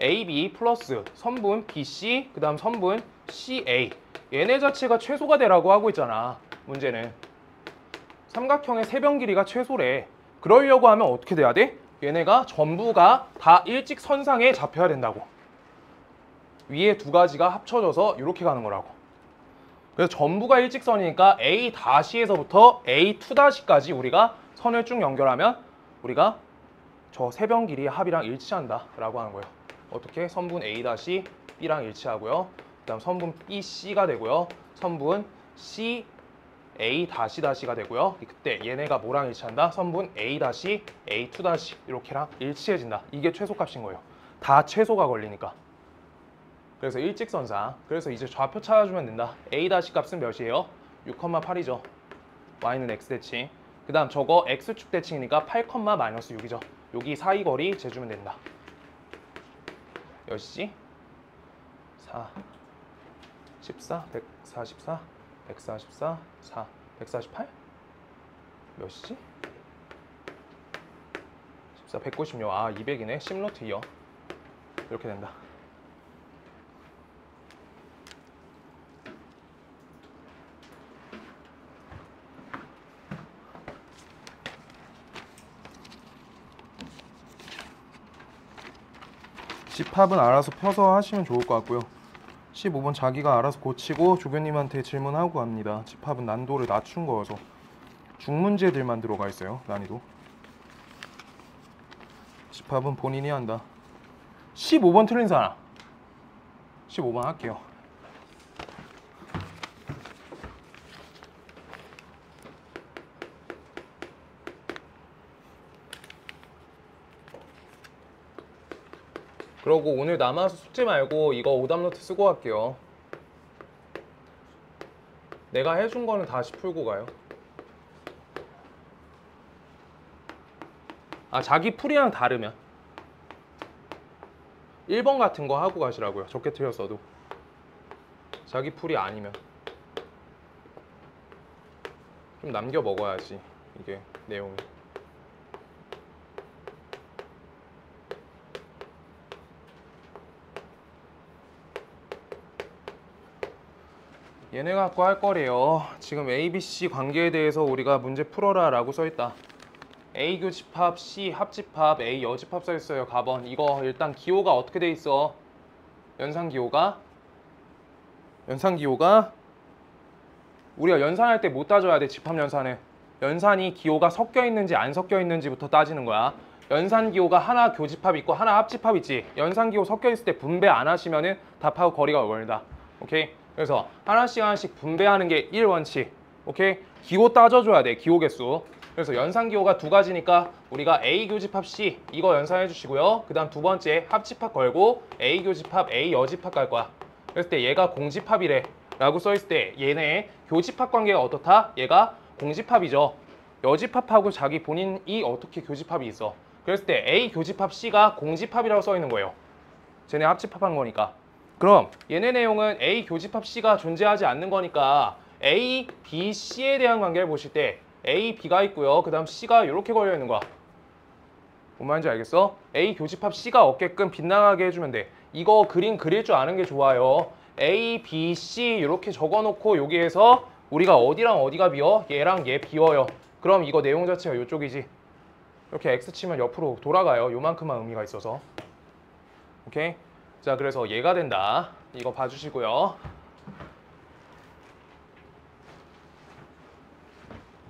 AB 플러스 선분 BC, 그 다음 선분 CA. 얘네 자체가 최소가 되라고 하고 있잖아. 문제는 삼각형의 세변 길이가 최소래. 그러려고 하면 어떻게 돼야 돼? 얘네가 전부가 다 일직선상에 잡혀야 된다고. 위에 두 가지가 합쳐져서 이렇게 가는 거라고. 그래서 전부가 일직선이니까 A-에서부터 A2-까지 우리가 선을 쭉 연결하면 우리가 저 세변 길이의 합이랑 일치한다 라고 하는 거예요. 어떻게? 선분 A-, B랑 일치하고요. 그 다음 선분 BC가 되고요. 선분 C, A-가 되고요. 그때 얘네가 뭐랑 일치한다? 선분 A-, A2- 이렇게랑 일치해진다. 이게 최소값인 거예요. 다 최소가 걸리니까. 그래서 일직선상. 그래서 이제 좌표 찾아주면 된다. A- 값은 몇이에요? 6,8이죠. Y는 X 대칭. 그 다음 저거 X축 대칭이니까 8,-6이죠. 여기 사이 거리 재주면 된다. 몇이지? 4, 14, 144, 144, 4, 148? 몇이지? 14, 196. 200이네. 10루트 2요. 이렇게 된다. 집합은 알아서 펴서 하시면 좋을 것 같고요. 15번 자기가 알아서 고치고 조교님한테 질문하고 합니다. 집합은 난도를 낮춘 거여서 중문제들만 들어가 있어요. 난이도. 집합은 본인이 한다. 15번 틀린 사람. 15번 할게요. 그러고 오늘 남아서 숙제 말고 이거 오답노트 쓰고 갈게요. 내가 해준 거는 다시 풀고 가요. 아, 자기 풀이랑 다르면 1번 같은 거 하고 가시라고요. 적게 틀렸어도. 자기 풀이 아니면 좀 남겨 먹어야지 이게 내용이. 얘네 갖고 할 거래요. 지금 ABC 관계에 대해서 우리가 문제 풀어라 라고 써있다. A 교집합, C 합집합, A 여집합 써있어요. 가번. 이거 일단 기호가 어떻게 돼 있어? 연산기호가 우리가 연산할 때 못 따져야 돼. 집합연산은 연산이 기호가 섞여 있는지 안 섞여 있는지부터 따지는 거야. 연산기호가 하나 교집합 있고 하나 합집합 있지. 연산기호 섞여 있을 때 분배 안 하시면은 답하고 거리가 멀다. 오케이? 그래서 하나씩 분배하는 게 1원칙. 오케이? 기호 따져줘야 돼. 기호 개수. 그래서 연산기호가 두 가지니까 우리가 A 교집합 C 이거 연산해 주시고요. 그 다음 두 번째 합집합 걸고 A 교집합 A 여집합 갈 거야. 그랬을 때 얘가 공집합이래 라고 써있을 때 얘네 교집합 관계가 어떻다? 얘가 공집합이죠. 여집합하고 자기 본인이 어떻게 교집합이 있어. 그랬을 때 A 교집합 C가 공집합이라고 써있는 거예요. 쟤네 합집합한 거니까. 그럼 얘네 내용은 A 교집합 C가 존재하지 않는 거니까 A, B, C에 대한 관계를 보실 때 A, B가 있고요. 그 다음 C가 이렇게 걸려 있는 거야. 뭔 말인지 알겠어? A 교집합 C가 없게끔 빗나가게 해주면 돼. 이거 그림 그릴 줄 아는 게 좋아요. A, B, C 이렇게 적어놓고 여기에서 우리가 어디랑 어디가 비어? 얘랑 얘 비워요. 그럼 이거 내용 자체가 이쪽이지. 이렇게 X 치면 옆으로 돌아가요. 요만큼만 의미가 있어서. 오케이? 자, 그래서 얘가 된다. 이거 봐주시고요.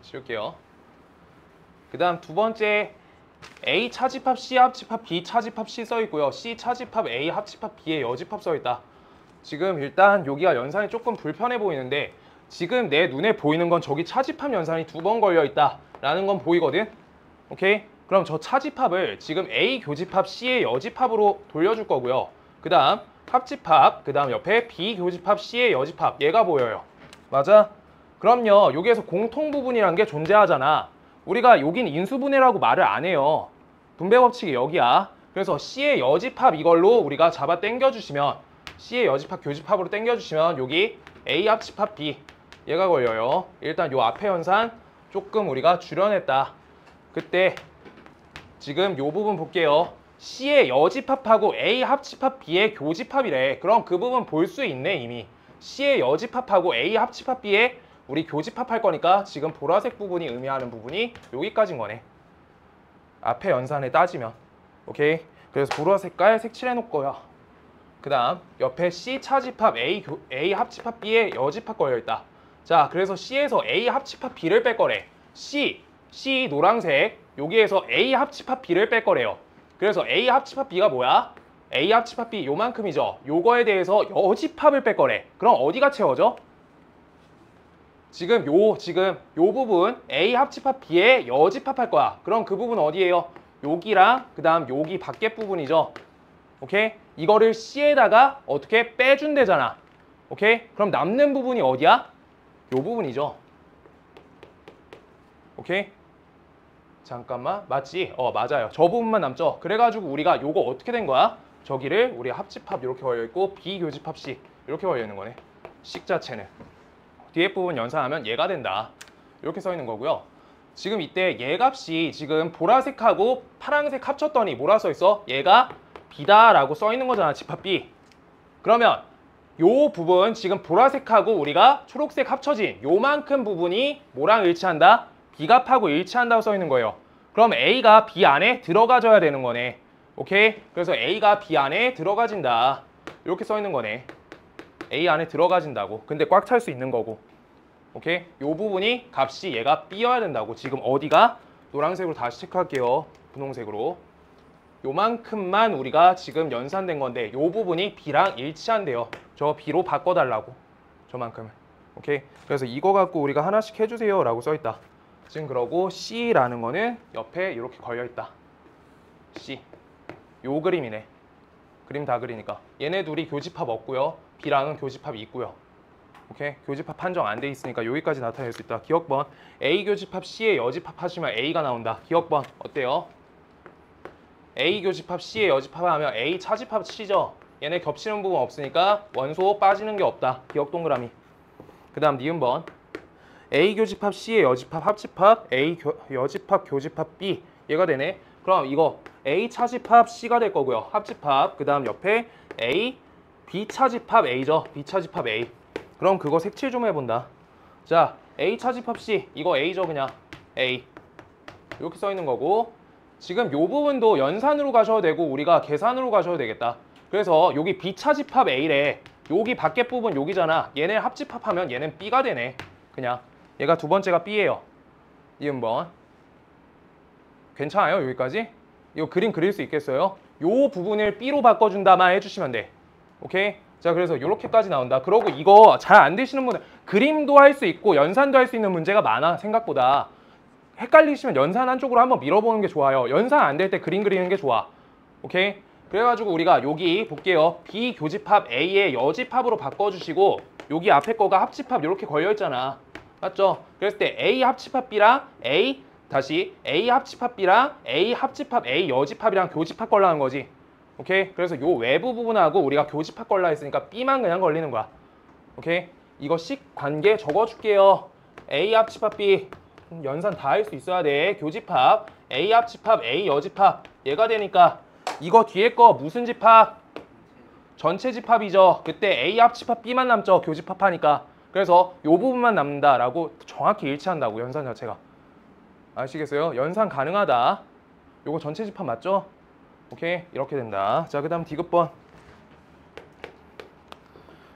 지울게요. 그 다음 두 번째 A 차집합 C 합집합 B 차집합 C 써있고요. C 차집합 A 합집합 B의 여집합 써있다. 지금 일단 여기가 연산이 조금 불편해 보이는데 지금 내 눈에 보이는 건 저기 차집합 연산이 두 번 걸려있다 라는 건 보이거든. 오케이? 그럼 저 차집합을 지금 A 교집합 C의 여집합으로 돌려줄 거고요. 그 다음 합집합, 그 다음 옆에 B 교집합 C의 여집합 얘가 보여요. 맞아? 그럼요. 여기에서 공통부분이라는 게 존재하잖아. 우리가 여긴 인수분해라고 말을 안 해요. 분배법칙이 여기야. 그래서 C의 여집합 이걸로 우리가 잡아 당겨주시면 C의 여집합 교집합으로 당겨주시면 여기 A 합집합 B 얘가 걸려요. 일단 요 앞에 연산 조금 우리가 줄여냈다. 그때 지금 요 부분 볼게요. C의 여집합하고 A 합집합 B의 교집합이래. 그럼 그 부분 볼 수 있네 이미. C의 여집합하고 A 합집합 B의 우리 교집합할 거니까 지금 보라색 부분이 의미하는 부분이 여기까지인 거네. 앞에 연산에 따지면. 오케이? 그래서 보라색 깔 색칠해 놓을 거야. 그 다음 옆에 C 차집합 A 합집합 B의 여집합 걸려있다. 자, 그래서 C에서 A 합집합 B를 뺄 거래. C 노란색 여기에서 A 합집합 B를 뺄 거래요. 그래서 A 합집합 B가 뭐야? A 합집합 B 요만큼이죠. 요거에 대해서 여집합을 뺄 거래. 그럼 어디가 채워져? 지금 요 부분 A 합집합 B에 여집합할 거야. 그럼 그 부분 어디예요? 여기랑 그 다음 여기 밖에 부분이죠. 오케이? 이거를 C에다가 어떻게 빼준대잖아. 오케이? 그럼 남는 부분이 어디야? 요 부분이죠. 오케이? 잠깐만. 맞지? 맞아요. 저 부분만 남죠. 그래가지고 우리가 요거 어떻게 된 거야? 저기를 우리 합집합 이렇게 걸려있고 비교집합 C 이렇게 걸려있는 거네. 식 자체는. 뒤에 부분 연산하면 얘가 된다. 이렇게 써 있는 거고요. 지금 이때 얘 값이 지금 보라색하고 파란색 합쳤더니 뭐라 써 있어? 얘가 B다라고 써 있는 거잖아. 집합 B. 그러면 요 부분 지금 보라색하고 우리가 초록색 합쳐진 요만큼 부분이 뭐랑 일치한다? B값하고 일치한다고 써 있는 거예요. 그럼 A가 B 안에 들어가줘야 되는 거네. 오케이? 그래서 A가 B 안에 들어가진다. 이렇게 써 있는 거네. A 안에 들어가진다고. 근데 꽉 찰 수 있는 거고. 오케이? 요 부분이 값이 얘가 B여야 된다고. 지금 어디가? 노란색으로 다시 체크할게요. 분홍색으로. 요만큼만 우리가 지금 연산된 건데 요 부분이 B랑 일치한대요. 저 B로 바꿔달라고. 저만큼은. 오케이? 그래서 이거 갖고 우리가 하나씩 해주세요 라고 써있다. 지금 그러고 C라는 거는 옆에 이렇게 걸려있다. C. 요 그림이네. 그림 다 그리니까. 얘네 둘이 교집합 없고요. B랑은 교집합이 있고요. 오케이? 교집합 판정 안 돼 있으니까 여기까지 나타낼 수 있다. 기억번. A 교집합 C의 여집합 하시면 A가 나온다. 기억번. 어때요? A 교집합 C의 여집합 하면 A 차집합 C죠. 얘네 겹치는 부분 없으니까 원소 빠지는 게 없다. 기억 동그라미. 그 다음 니은번. A 교집합 C의 여집합 합집합 A 여집합 교집합 B 얘가 되네. 그럼 이거 A 차집합 C가 될 거고요. 합집합. 그 다음 옆에 A B 차집합 A죠. B 차집합 A. 그럼 그거 색칠 좀 해본다. 자, A 차집합 C 이거 A죠. 그냥 A 이렇게 써 있는 거고, 지금 요 부분도 연산으로 가셔도 되고 우리가 계산으로 가셔도 되겠다. 그래서 여기 B 차집합 A래. 여기 밖에 부분 여기잖아. 얘네 합집합하면 얘는 B가 되네. 그냥 얘가 두 번째가 B예요. 이음번. 괜찮아요? 여기까지? 이거 그림 그릴 수 있겠어요? 요 부분을 B로 바꿔준다만 해주시면 돼. 오케이? 자, 그래서 이렇게까지 나온다. 그러고 이거 잘 안 되시는 분들 그림도 할 수 있고 연산도 할 수 있는 문제가 많아. 생각보다. 헷갈리시면 연산 한쪽으로 한번 밀어보는 게 좋아요. 연산 안 될 때 그림 그리는 게 좋아. 오케이? 그래가지고 우리가 여기 볼게요. B 교집합 A의 여집합으로 바꿔주시고 여기 앞에 거가 합집합 이렇게 걸려있잖아. 맞죠? 그랬을 때 A 합집합 B랑 A 다시 A 합집합 B랑 A 합집합 A 여집합이랑 교집합 걸라는 거지. 오케이? 그래서 요 외부 부분하고 우리가 교집합 걸라 했으니까 B만 그냥 걸리는 거야. 오케이? 이거 식 관계 적어줄게요. A 합집합 B 연산 다 할 수 있어야 돼. 교집합 A 합집합 A 여집합 얘가 되니까 이거 뒤에 거 무슨 집합? 전체 집합이죠. 그때 A 합집합 B만 남죠. 교집합하니까. 그래서 요 부분만 남는다라고 정확히 일치한다고 연산 자체가. 아시겠어요? 연산 가능하다. 요거 전체 집합 맞죠? 오케이, 이렇게 된다. 자, 그 다음 디귿번.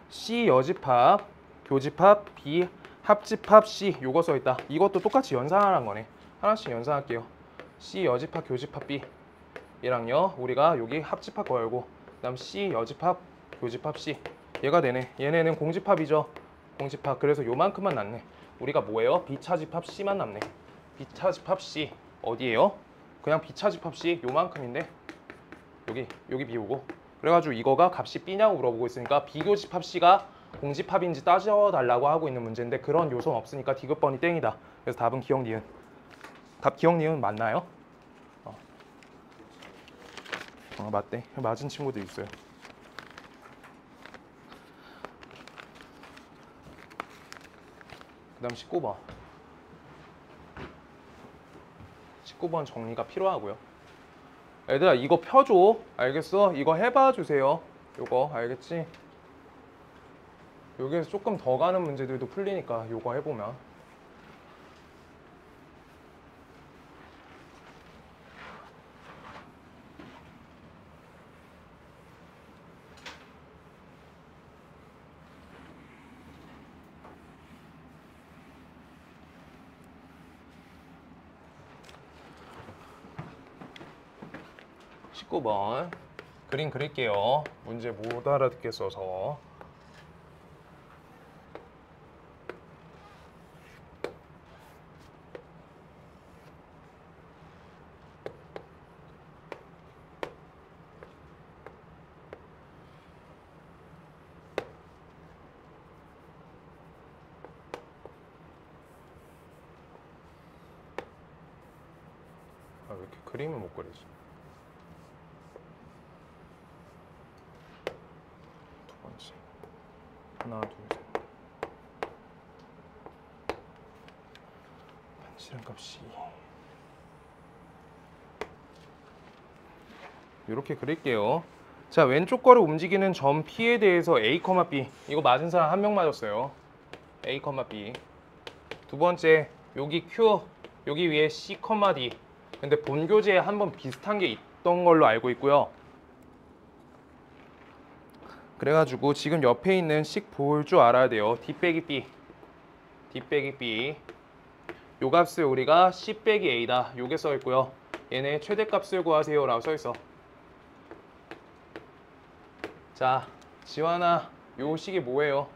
C 여집합, 교집합, B 합집합 C 요거 써있다. 이것도 똑같이 연산하라는 거네. 하나씩 연산할게요. C 여집합, 교집합 B 얘랑요 우리가 여기 합집합 걸고, 그 다음 C 여집합, 교집합 C 얘가 되네. 얘네는 공집합이죠. 공집합. 그래서 요만큼만 남네. 우리가 뭐예요? B차집합 C만 남네. B차집합 C 어디예요? 그냥 B차집합 C 요만큼인데 여기 비우고. 그래가지고 이거가 값이 B냐고 물어보고 있으니까 비교집합 C가 공집합인지 따져달라고 하고 있는 문제인데 그런 요소는 없으니까 디귿번이 땡이다. 그래서 답은 기억 니은. 답 기억 니은 맞나요? 맞대. 맞은 친구들 있어요. 그 다음 19번. 19번 정리가 필요하고요. 얘들아 이거 펴줘. 알겠어? 이거 해봐 주세요. 요거 알겠지? 여기에서 조금 더 가는 문제들도 풀리니까 요거 해보면. (19번) 그림 그릴게요. 문제 못 알아듣겠어서. 왜 이렇게 그림을 못 그리지? 두 번째. 하나, 둘, 셋. 반지름 값이 이렇게 그릴게요. 자, 왼쪽 거를 움직이는 점 P에 대해서 A, B 이거 맞은 사람 한 명 맞았어요. A, B. 두 번째, 여기 Q, 여기 위에 C, D. 근데 본 교재에 한번 비슷한 게 있던 걸로 알고 있고요. 그래가지고 지금 옆에 있는 식 볼 줄 알아야 돼요. D 빼기 B, D 빼기 B. 요 값을 우리가 C 빼기 A다. 요게 써 있고요. 얘네 최대값을 구하세요 라고 써 있어. 자, 지환아, 요 식이 뭐예요?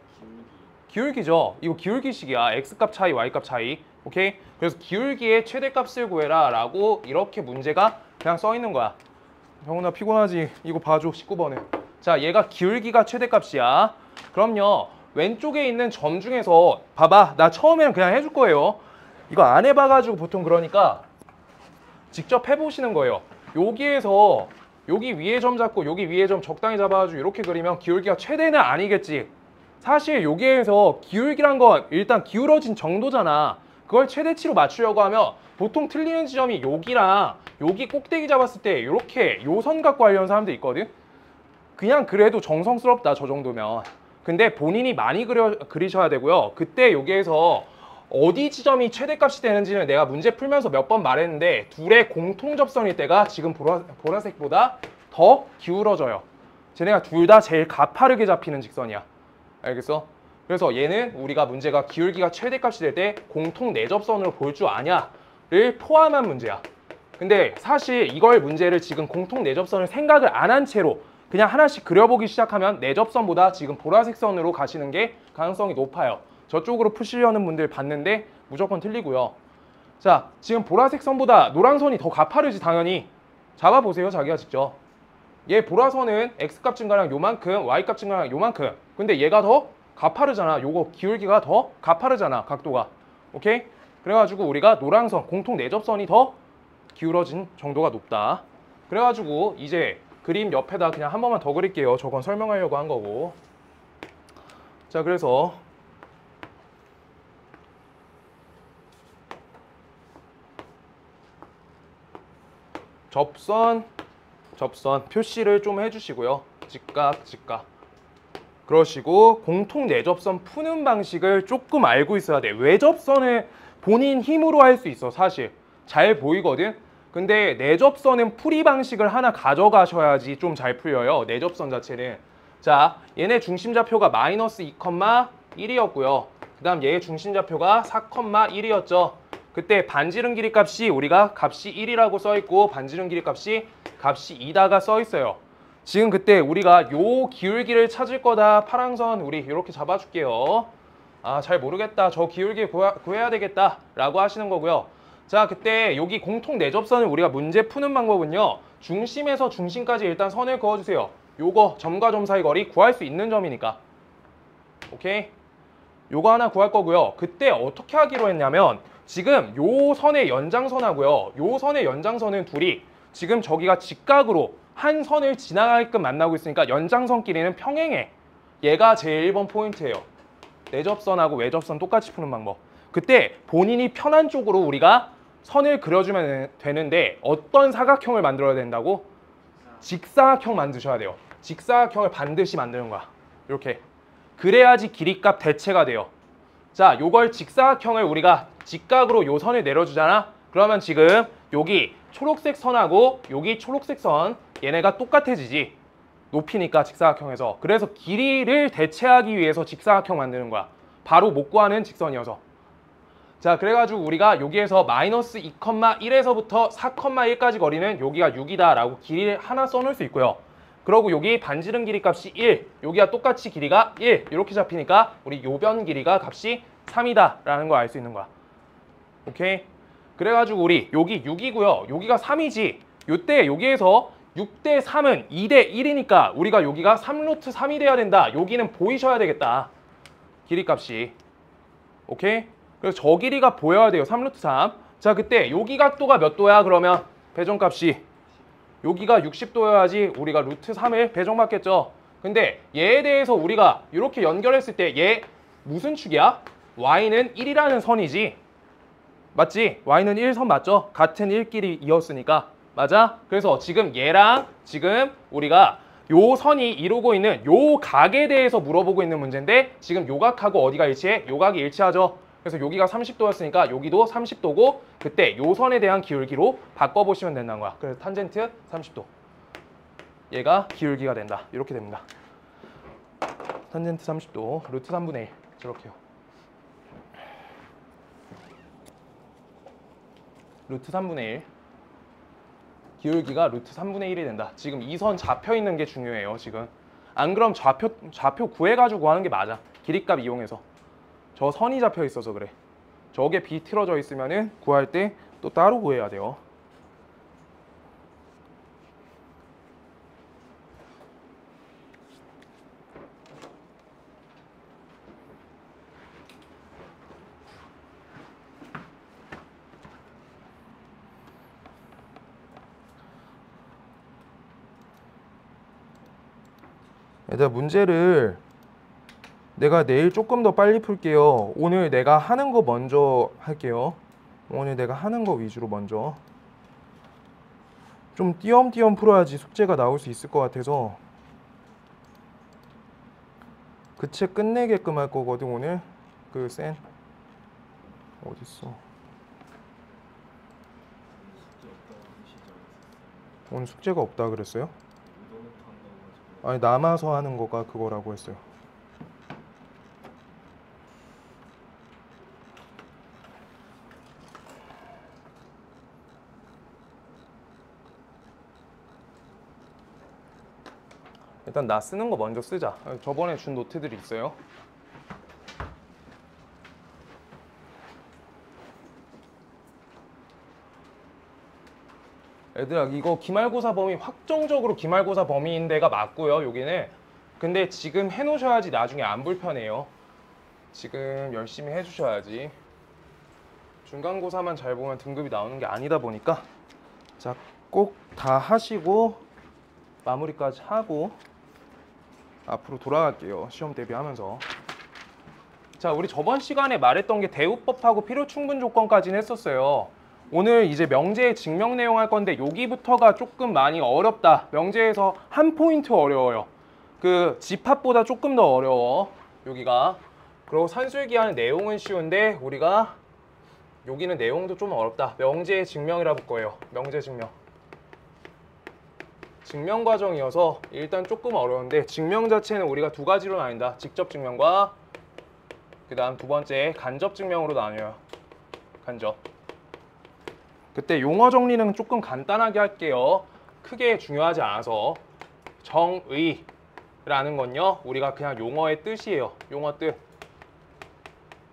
기울기죠. 이거 기울기식이야. X값 차이, Y값 차이. 오케이? 그래서 기울기의 최대값을 구해라 라고 이렇게 문제가 그냥 써 있는 거야. 형훈아 피곤하지? 이거 봐줘. 19번에. 자, 얘가 기울기가 최대값이야. 그럼요. 왼쪽에 있는 점 중에서 봐봐. 나 처음에는 그냥 해줄 거예요. 이거 안 해봐가지고 보통 그러니까 직접 해보시는 거예요. 여기에서 여기 위에 점 잡고 여기 위에 점 적당히 잡아가지고 이렇게 그리면 기울기가 최대는 아니겠지. 사실 여기에서 기울기란 건 일단 기울어진 정도잖아. 그걸 최대치로 맞추려고 하면 보통 틀리는 지점이 여기랑 여기 꼭대기 잡았을 때 이렇게 요 선 갖고 하려는 사람도 있거든. 그냥 그래도 정성스럽다 저 정도면. 근데 본인이 많이 그리셔야 되고요. 그때 여기에서 어디 지점이 최대값이 되는지는 내가 문제 풀면서 몇 번 말했는데 둘의 공통 접선일 때가 지금 보라색보다 더 기울어져요. 쟤네가 둘 다 제일 가파르게 잡히는 직선이야. 알겠어? 그래서 얘는 우리가 문제가 기울기가 최대값이 될 때 공통 내접선으로 볼 줄 아냐를 포함한 문제야. 근데 사실 이걸 문제를 지금 공통 내접선을 생각을 안 한 채로 그냥 하나씩 그려보기 시작하면 내접선보다 지금 보라색 선으로 가시는 게 가능성이 높아요. 저쪽으로 푸시려는 분들 봤는데 무조건 틀리고요. 자, 지금 보라색 선보다 노란 선이 더 가파르지 당연히. 잡아보세요, 자기가 직접. 얘 보라선은 X값 증가량 요만큼, Y값 증가량 요만큼. 근데 얘가 더 가파르잖아. 요거 기울기가 더 가파르잖아, 각도가. 오케이? 그래가지고 우리가 노란선, 공통 내접선이 더 기울어진 정도가 높다. 그래가지고 이제 그림 옆에다 그냥 한 번만 더 그릴게요. 저건 설명하려고 한 거고. 자, 그래서 접선 표시를 좀 해주시고요. 직각. 그러시고 공통 내접선 푸는 방식을 조금 알고 있어야 돼. 외접선을 본인 힘으로 할 수 있어. 사실 잘 보이거든. 근데 내접선은 풀이 방식을 하나 가져가셔야지 좀 잘 풀려요. 내접선 자체는. 자, 얘네 중심좌표가 마이너스 2,1이었고요. 그 다음 얘의 중심좌표가 4,1이었죠. 그때 반지름 길이 값이 우리가 값이 1이라고 써있고 반지름 길이 값이 2다가 써있어요. 지금 그때 우리가 요 기울기를 찾을 거다. 파랑선 우리 이렇게 잡아줄게요. 아, 잘 모르겠다. 저 기울기 구해야 되겠다 라고 하시는 거고요. 자, 그때 여기 공통 내접선을 우리가 문제 푸는 방법은요. 중심에서 중심까지 일단 선을 그어주세요. 요거 점과 점 사이 거리 구할 수 있는 점이니까. 오케이? 요거 하나 구할 거고요. 그때 어떻게 하기로 했냐면 지금 요 선의 연장선하고요. 요 선의 연장선은 둘이 지금 저기가 직각으로 한 선을 지나가게끔 만나고 있으니까 연장선 끼리는 평행해. 얘가 제 1번 포인트예요. 내접선하고 외접선 똑같이 푸는 방법. 그때 본인이 편한 쪽으로 우리가 선을 그려주면 되는데 어떤 사각형을 만들어야 된다고? 직사각형 만드셔야 돼요. 직사각형을 반드시 만드는 거야. 이렇게. 그래야지 길이값 대체가 돼요. 자, 요걸 직사각형을 우리가 직각으로 요 선을 내려주잖아. 그러면 지금 여기 초록색 선하고 여기 초록색 선 얘네가 똑같아지지. 높이니까 직사각형에서. 그래서 길이를 대체하기 위해서 직사각형 만드는 거야. 바로 못 구하는 직선이어서. 자, 그래가지고 우리가 여기에서 마이너스 2,1에서부터 4,1까지 거리는 여기가 6이다 라고 길이를 하나 써놓을 수 있고요. 그러고 여기 반지름 길이 값이 1, 여기가 똑같이 길이가 1 이렇게 잡히니까 우리 요변 길이가 값이 3이다 라는 걸 알 수 있는 거야. 오케이? 그래가지고 우리 여기 6이고요. 여기가 3이지. 요때 여기에서 6대 3은 2대 1이니까 우리가 여기가 3루트 3이 돼야 된다. 여기는 보이셔야 되겠다. 길이 값이. 오케이? 그래서 저 길이가 보여야 돼요. 3루트 3. 자, 그때 여기 각도가 몇 도야? 그러면 배정값이 여기가 60도여야지 우리가 루트 3을 배정받겠죠. 근데 얘에 대해서 우리가 이렇게 연결했을 때 얘 무슨 축이야? y는 1이라는 선이지. 맞지? y는 1선 맞죠? 같은 1끼리 이었으니까. 맞아? 그래서 지금 얘랑 지금 우리가 요 선이 이루고 있는 요 각에 대해서 물어보고 있는 문제인데 지금 요 각하고 어디가 일치해? 요 각이 일치하죠. 그래서 여기가 30도였으니까 여기도 30도고 그때 요 선에 대한 기울기로 바꿔보시면 된다는 거야. 그래서 탄젠트 30도. 얘가 기울기가 된다. 이렇게 됩니다. 탄젠트 30도, 루트 3분의 1. 저렇게요. 루트 3분의 1. 기울기가 루트 3분의 1이 된다. 지금 이 선 잡혀 있는 게 중요해요. 지금. 안 그럼 좌표 구해가지고 하는 게 맞아. 길이값 이용해서. 저 선이 잡혀 있어서 그래. 저게 비틀어져 있으면은 구할 때 또 따로 구해야 돼요. 얘들아, 문제를 내가 내일 조금 더 빨리 풀게요. 오늘 내가 하는 거 먼저 할게요. 오늘 내가 하는 거 위주로 먼저. 좀 띄엄띄엄 풀어야지 숙제가 나올 수 있을 것 같아서 그 책 끝내게끔 할 거거든. 오늘 그 센 어딨어? 오늘 숙제가 없다 그랬어요? 아니, 남아서 하는 거가 그거라고 했어요. 일단 나 쓰는 거 먼저 쓰자. 저번에 준 노트들이 있어요. 얘들아, 이거 기말고사 범위 확정적으로 기말고사 범위인 데가 맞고요. 여기는. 근데 지금 해놓으셔야지 나중에 안 불편해요. 지금 열심히 해주셔야지. 중간고사만 잘 보면 등급이 나오는 게 아니다 보니까 자, 꼭 다 하시고 마무리까지 하고 앞으로 돌아갈게요. 시험 대비하면서. 자, 우리 저번 시간에 말했던 게 대우법하고 필요충분 조건까지는 했었어요. 오늘 이제 명제의 증명 내용 할 건데 여기부터가 조금 많이 어렵다. 명제에서 한 포인트 어려워요. 그 집합보다 조금 더 어려워. 여기가. 그리고 산술기하는 내용은 쉬운데 우리가 여기는 내용도 좀 어렵다. 명제의 증명이라 볼 거예요. 명제 증명. 증명 과정이어서 일단 조금 어려운데 증명 자체는 우리가 두 가지로 나뉜다. 직접 증명과 그 다음 두 번째 간접 증명으로 나뉘어요. 간접. 그때 용어 정리는 조금 간단하게 할게요. 크게 중요하지 않아서. 정의라는 건요, 우리가 그냥 용어의 뜻이에요. 용어 뜻.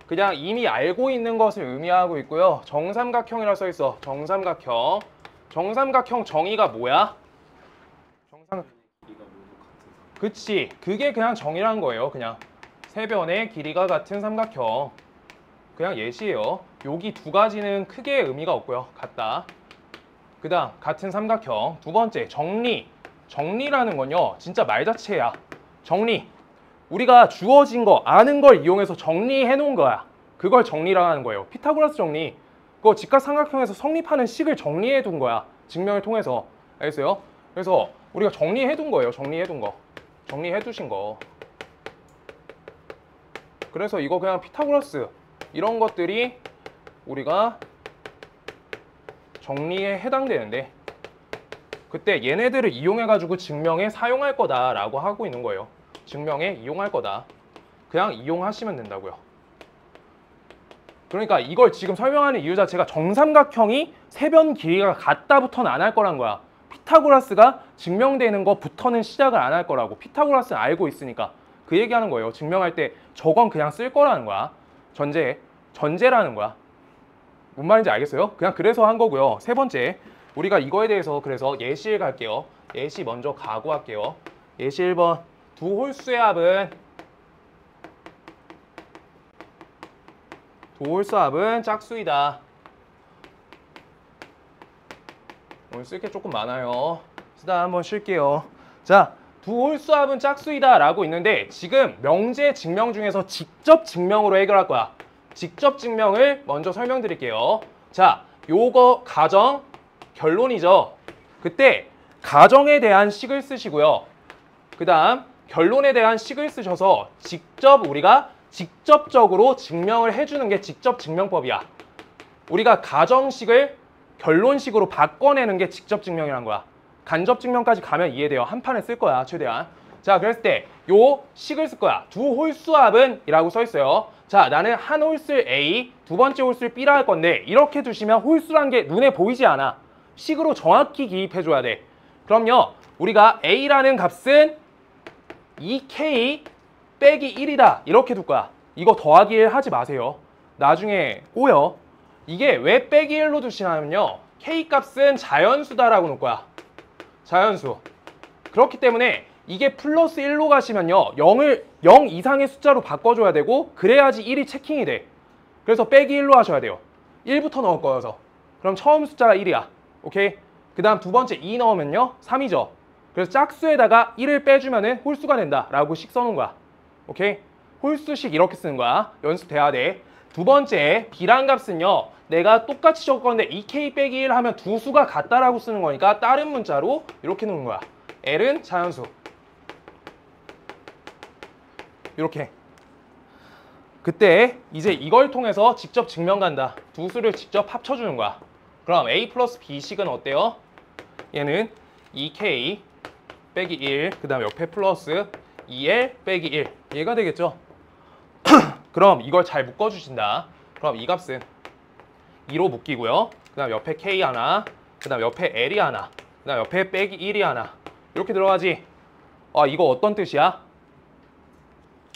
그냥 이미 알고 있는 것을 의미하고 있고요. 정삼각형이라 써 있어. 정삼각형. 정삼각형 정의가 뭐야? 그치. 그게 그냥 정의라는 거예요. 그냥 세 변의 길이가 같은 삼각형. 그냥 예시예요. 여기 두 가지는 크게 의미가 없고요. 같다. 그 다음 같은 삼각형. 두 번째 정리. 정리라는 건요, 진짜 말 자체야. 정리. 우리가 주어진 거, 아는 걸 이용해서 정리해 놓은 거야. 그걸 정리라고 하는 거예요. 피타고라스 정리. 그거 직각삼각형에서 성립하는 식을 정리해 둔 거야. 증명을 통해서. 알겠어요? 그래서 우리가 정리해 둔 거예요. 정리해 둔 거. 정리해 두신 거. 그래서 이거 그냥 피타고라스 이런 것들이 우리가 정리에 해당되는데 그때 얘네들을 이용해 가지고 증명에 사용할 거다라고 하고 있는 거예요. 증명에 이용할 거다. 그냥 이용하시면 된다고요. 그러니까 이걸 지금 설명하는 이유 자체가 정삼각형이 세 변 길이가 같다부터는 안 할 거란 거야. 피타고라스가 증명되는 거부터는 시작을 안 할 거라고. 피타고라스는 알고 있으니까. 그 얘기하는 거예요. 증명할 때 저건 그냥 쓸 거라는 거야. 전제라는 거야. 뭔 말인지 알겠어요? 그냥 그래서 한 거고요. 세 번째, 우리가 이거에 대해서 그래서 예시를 갈게요. 예시 먼저 가고 할게요. 예시 1번. 두 홀수의 합은 짝수이다. 오늘 쓸 게 조금 많아요. 쓰다 한번 쉴게요. 자, 두 홀수합은 짝수이다 라고 있는데 지금 명제 증명 중에서 직접 증명으로 해결할 거야. 직접 증명을 먼저 설명드릴게요. 자, 요거 가정, 결론이죠. 그때 가정에 대한 식을 쓰시고요. 그 다음 결론에 대한 식을 쓰셔서 우리가 직접적으로 증명을 해주는 게 직접 증명법이야. 우리가 가정식을 결론식으로 바꿔내는 게 직접 증명이란 거야. 간접 증명까지 가면 이해돼요. 한 판에 쓸 거야, 최대한. 자, 그랬을 때 요 식을 쓸 거야. 두 홀수합은 이라고 써 있어요. 자, 나는 한 홀수를 A, 두 번째 홀수를 B라 할 건데 이렇게 두시면 홀수란 게 눈에 보이지 않아. 식으로 정확히 기입해 줘야 돼. 그럼요, 우리가 A라는 값은 2K 빼기 1이다 이렇게 둘 거야. 이거 더하기 1 하지 마세요. 나중에 꼬여. 이게 왜 빼기 1로 두시냐면요, K값은 자연수다라고 놓을 거야. 자연수. 그렇기 때문에 이게 플러스 1로 가시면요, 0 이상의 숫자로 바꿔줘야 되고 그래야지 1이 체킹이 돼. 그래서 빼기 1로 하셔야 돼요. 1부터 넣을 거여서. 그럼 처음 숫자가 1이야. 오케이? 그 다음 두 번째 2 넣으면요 3이죠. 그래서 짝수에다가 1을 빼주면은 홀수가 된다라고 식 써놓은 거야. 오케이? 홀수식 이렇게 쓰는 거야. 연습돼야 돼. 두 번째, B란 값은요. 내가 똑같이 적었는데 2K 빼기 1 하면 두 수가 같다라고 쓰는 거니까 다른 문자로 이렇게 놓는 거야. L은 자연수. 이렇게. 그때 이제 이걸 통해서 직접 증명 간다. 두 수를 직접 합쳐주는 거야. 그럼 A 플러스 B식은 어때요? 얘는 2K 빼기 1, 그 다음 옆에 플러스 2L 빼기 1. 얘가 되겠죠? 그럼 이걸 잘 묶어주신다. 그럼 이 값은 2로 묶이고요. 그 다음 옆에 K 하나, 그 다음 옆에 L이 하나, 그 다음 옆에 빼기 1이 하나. 이렇게 들어가지. 이거 어떤 뜻이야?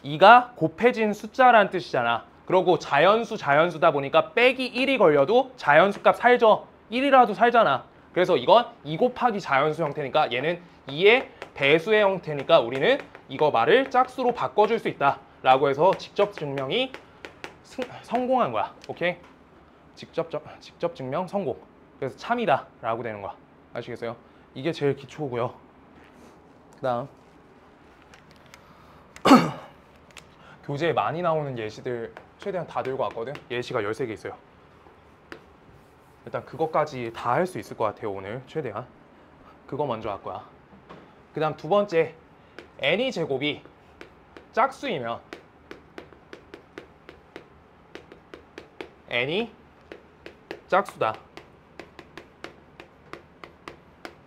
2가 곱해진 숫자라는 뜻이잖아. 그러고 자연수다 보니까 빼기 1이 걸려도 자연수 값 살죠. 1이라도 살잖아. 그래서 이건 2 곱하기 자연수 형태니까 얘는 2의 배수의 형태니까 우리는 이거 말을 짝수로 바꿔줄 수 있다 라고 해서 직접 증명이 성공한 거야. 오케이? 직접 증명 성공. 그래서 참이다 라고 되는 거야. 아시겠어요? 이게 제일 기초고요. 그 다음 교재에 많이 나오는 예시들 최대한 다 들고 왔거든. 예시가 13개 있어요. 일단 그것까지 다 할 수 있을 것 같아요. 오늘 최대한 그거 먼저 할 거야. 그 다음 두 번째, n이 제곱이 짝수이면 n이 짝수다.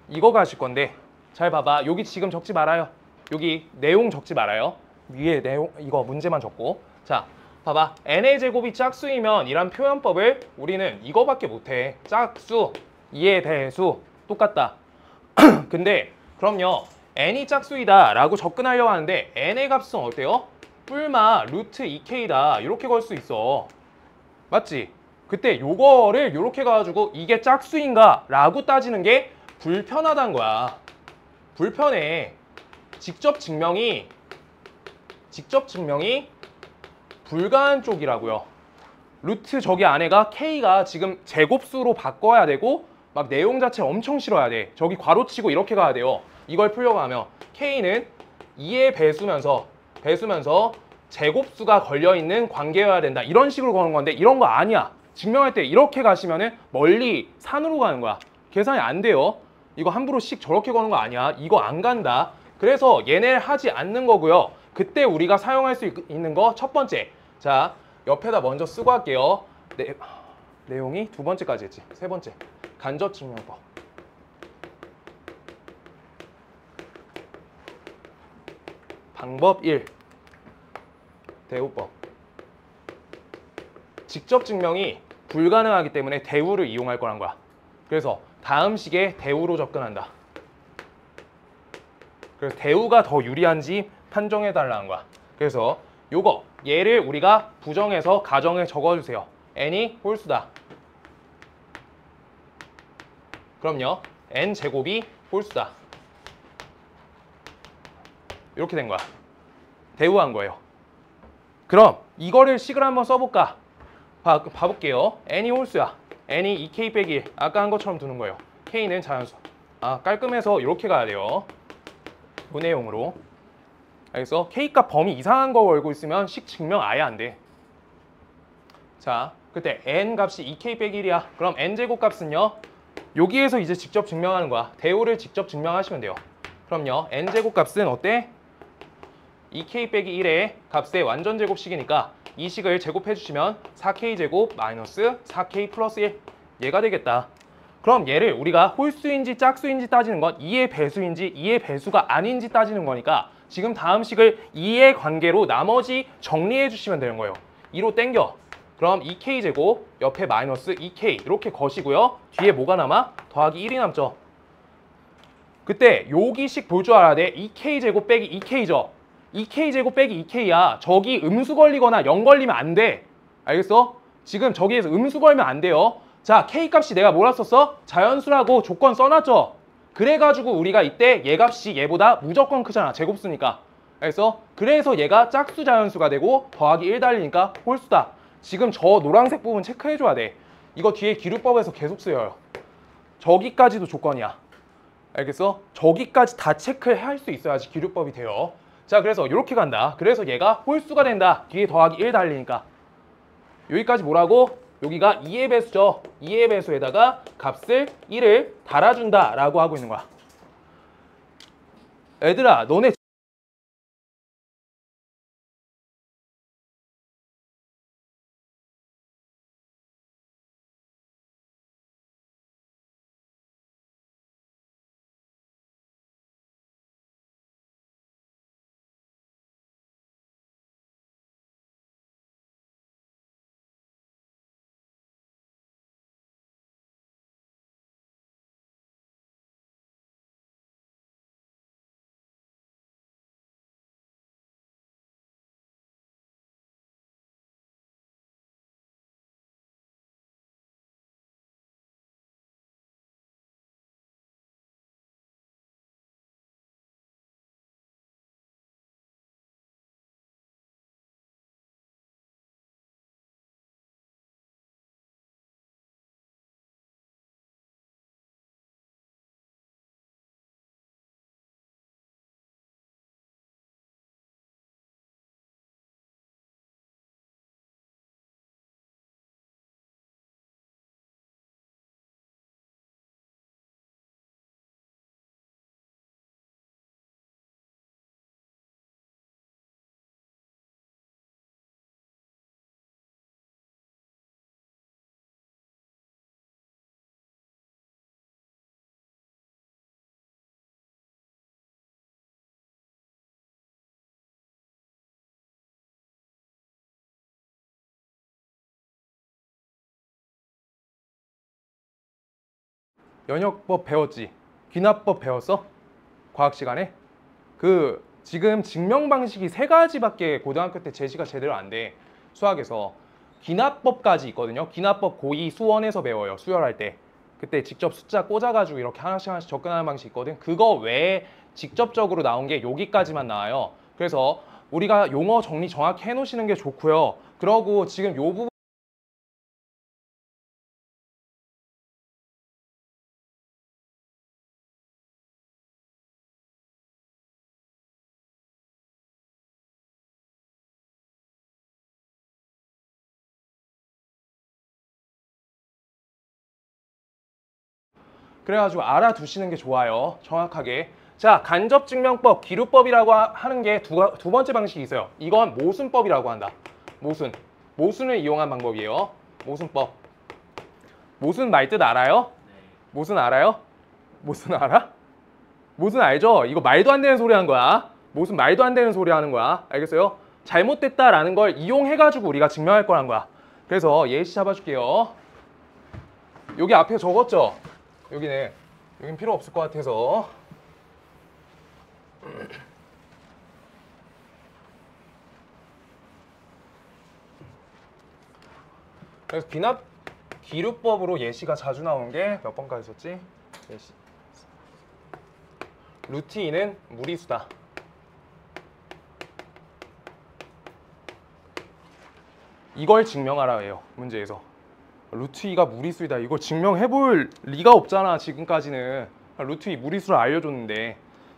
이거 가실 건데 잘 봐봐. 여기 지금 적지 말아요. 여기 내용 적지 말아요. 위에 내용 이거 문제만 적고. 자, 봐봐. n의 제곱이 짝수이면 이란 표현법을 우리는 이거밖에 못해. 짝수, 2의 배수 똑같다. 근데 그럼요. n이 짝수이다 라고 접근하려고 하는데 n의 값은 어때요? 뿔마 루트 2k다 이렇게 걸 수 있어. 맞지? 그때 요거를 이렇게 가지고 이게 짝수인가 라고 따지는 게 불편하다는 거야. 불편해. 직접 증명이 불가한 쪽이라고요. 루트 저기 안에가 k가 지금 제곱수로 바꿔야 되고 막 내용 자체 엄청 싫어야 돼. 저기 괄호치고 이렇게 가야 돼요. 이걸 풀려고 하면 k는 2의 배수면서 제곱수가 걸려있는 관계여야 된다. 이런 식으로 거는 건데 이런 거 아니야. 증명할 때 이렇게 가시면은 멀리 산으로 가는 거야. 계산이 안 돼요. 이거 함부로 식 저렇게 거는 거 아니야. 이거 안 간다. 그래서 얘네를 하지 않는 거고요. 그때 우리가 사용할 수 있는 거 첫 번째. 자, 옆에다 먼저 쓰고 할게요. 내용이 두 번째까지 했지. 세 번째. 간접 증명법. 방법 1. 대우법. 직접 증명이 불가능하기 때문에 대우를 이용할 거란 거야. 그래서 다음 식에 대우로 접근한다. 그래서 대우가 더 유리한지 판정해 달라는 거야. 그래서 요거 얘를 우리가 부정해서 가정에 적어주세요. n이 홀수다. 그럼요. n 제곱이 홀수다. 이렇게 된 거야. 대우한 거예요. 그럼 이거를 식을 한번 써볼까? 봐볼게요. n이 홀수야. n이 2k 빼기 1. 아까 한 것처럼 두는 거예요. k는 자연수. 깔끔해서 이렇게 가야 돼요. 그 내용으로. 알겠어? k값 범위 이상한 거 걸고 있으면 식 증명 아예 안 돼. 자, 그때 n 값이 2k 빼기 1이야. 그럼 n제곱 값은요. 여기에서 이제 직접 증명하는 거야. 대우를 직접 증명하시면 돼요. 그럼요. n제곱 값은 어때? 2k 빼기 1의 값의 완전 제곱식이니까 이 식을 제곱해 주시면 4k 제곱 마이너스 4k 플러스 1. 얘가 되겠다. 그럼 얘를 우리가 홀수인지 짝수인지 따지는 건 2의 배수인지 2의 배수가 아닌지 따지는 거니까 지금 다음 식을 2의 관계로 나머지 정리해 주시면 되는 거예요. 2로 땡겨. 그럼 2k 제곱 옆에 마이너스 2k 이렇게 거시고요. 뒤에 뭐가 남아? 더하기 1이 남죠. 그때 여기식 볼 줄 알아야 돼. 2k 제곱 빼기 2k죠. 2k 제곱 빼기 2k야. 저기 음수 걸리거나 0 걸리면 안 돼. 알겠어? 지금 저기에서 음수 걸면 안 돼요. 자, k 값이 내가 뭐라 썼어? 자연수라고 조건 써놨죠? 그래가지고 우리가 이때 얘 값이 얘보다 무조건 크잖아. 제곱수니까. 알겠어? 그래서 얘가 짝수 자연수가 되고 더하기 1 달리니까 홀수다. 지금 저 노란색 부분 체크해줘야 돼. 이거 뒤에 기류법에서 계속 쓰여요. 저기까지도 조건이야. 알겠어? 저기까지 다 체크를 할 수 있어야지 기류법이 돼요. 자, 그래서 이렇게 간다. 그래서 얘가 홀수가 된다. 뒤에 더하기 1 달리니까. 여기까지 뭐라고? 여기가 2의 배수죠. 2의 배수에다가 값을 1을 달아준다 라고 하고 있는 거야. 얘들아, 너네 연역법 배웠지? 귀납법 배웠어? 과학 시간에? 지금 증명 방식이 3가지밖에 고등학교 때 제시가 제대로 안 돼. 수학에서. 귀납법까지 있거든요. 귀납법 고2 수원에서 배워요. 수열할 때. 그때 직접 숫자 꽂아가지고 이렇게 하나씩 하나씩 접근하는 방식이 있거든. 그거 외에 직접적으로 나온 게 여기까지만 나와요. 그래서 우리가 용어 정리 정확히 해놓으시는 게 좋고요. 그러고 지금 요 부분 그래가지고 알아두시는 게 좋아요. 정확하게. 자, 간접증명법, 기류법이라고 하는 게 두 번째 방식이 있어요. 이건 모순법이라고 한다. 모순을 이용한 방법이에요. 모순법. 모순 말 뜻 알아요? 모순 알아요? 모순 알아? 모순 알죠? 이거 말도 안 되는 소리 하는 거야. 모순 말도 안 되는 소리 하는 거야. 알겠어요? 잘못됐다라는 걸 이용해가지고 우리가 증명할 거란 거야. 그래서 예시 잡아줄게요. 여기 앞에 적었죠? 여긴 필요 없을 것 같아서. 그래서 기류법으로 예시가 자주 나오는 게 몇 번까지 썼지? 예시. 루트 2는 무리수다. 이걸 증명하라 해요. 문제에서. 루트 2가 무리수이다. 이걸 증명해볼 리가 없잖아. 지금까지는. 루트 2 무리수를 알려줬는데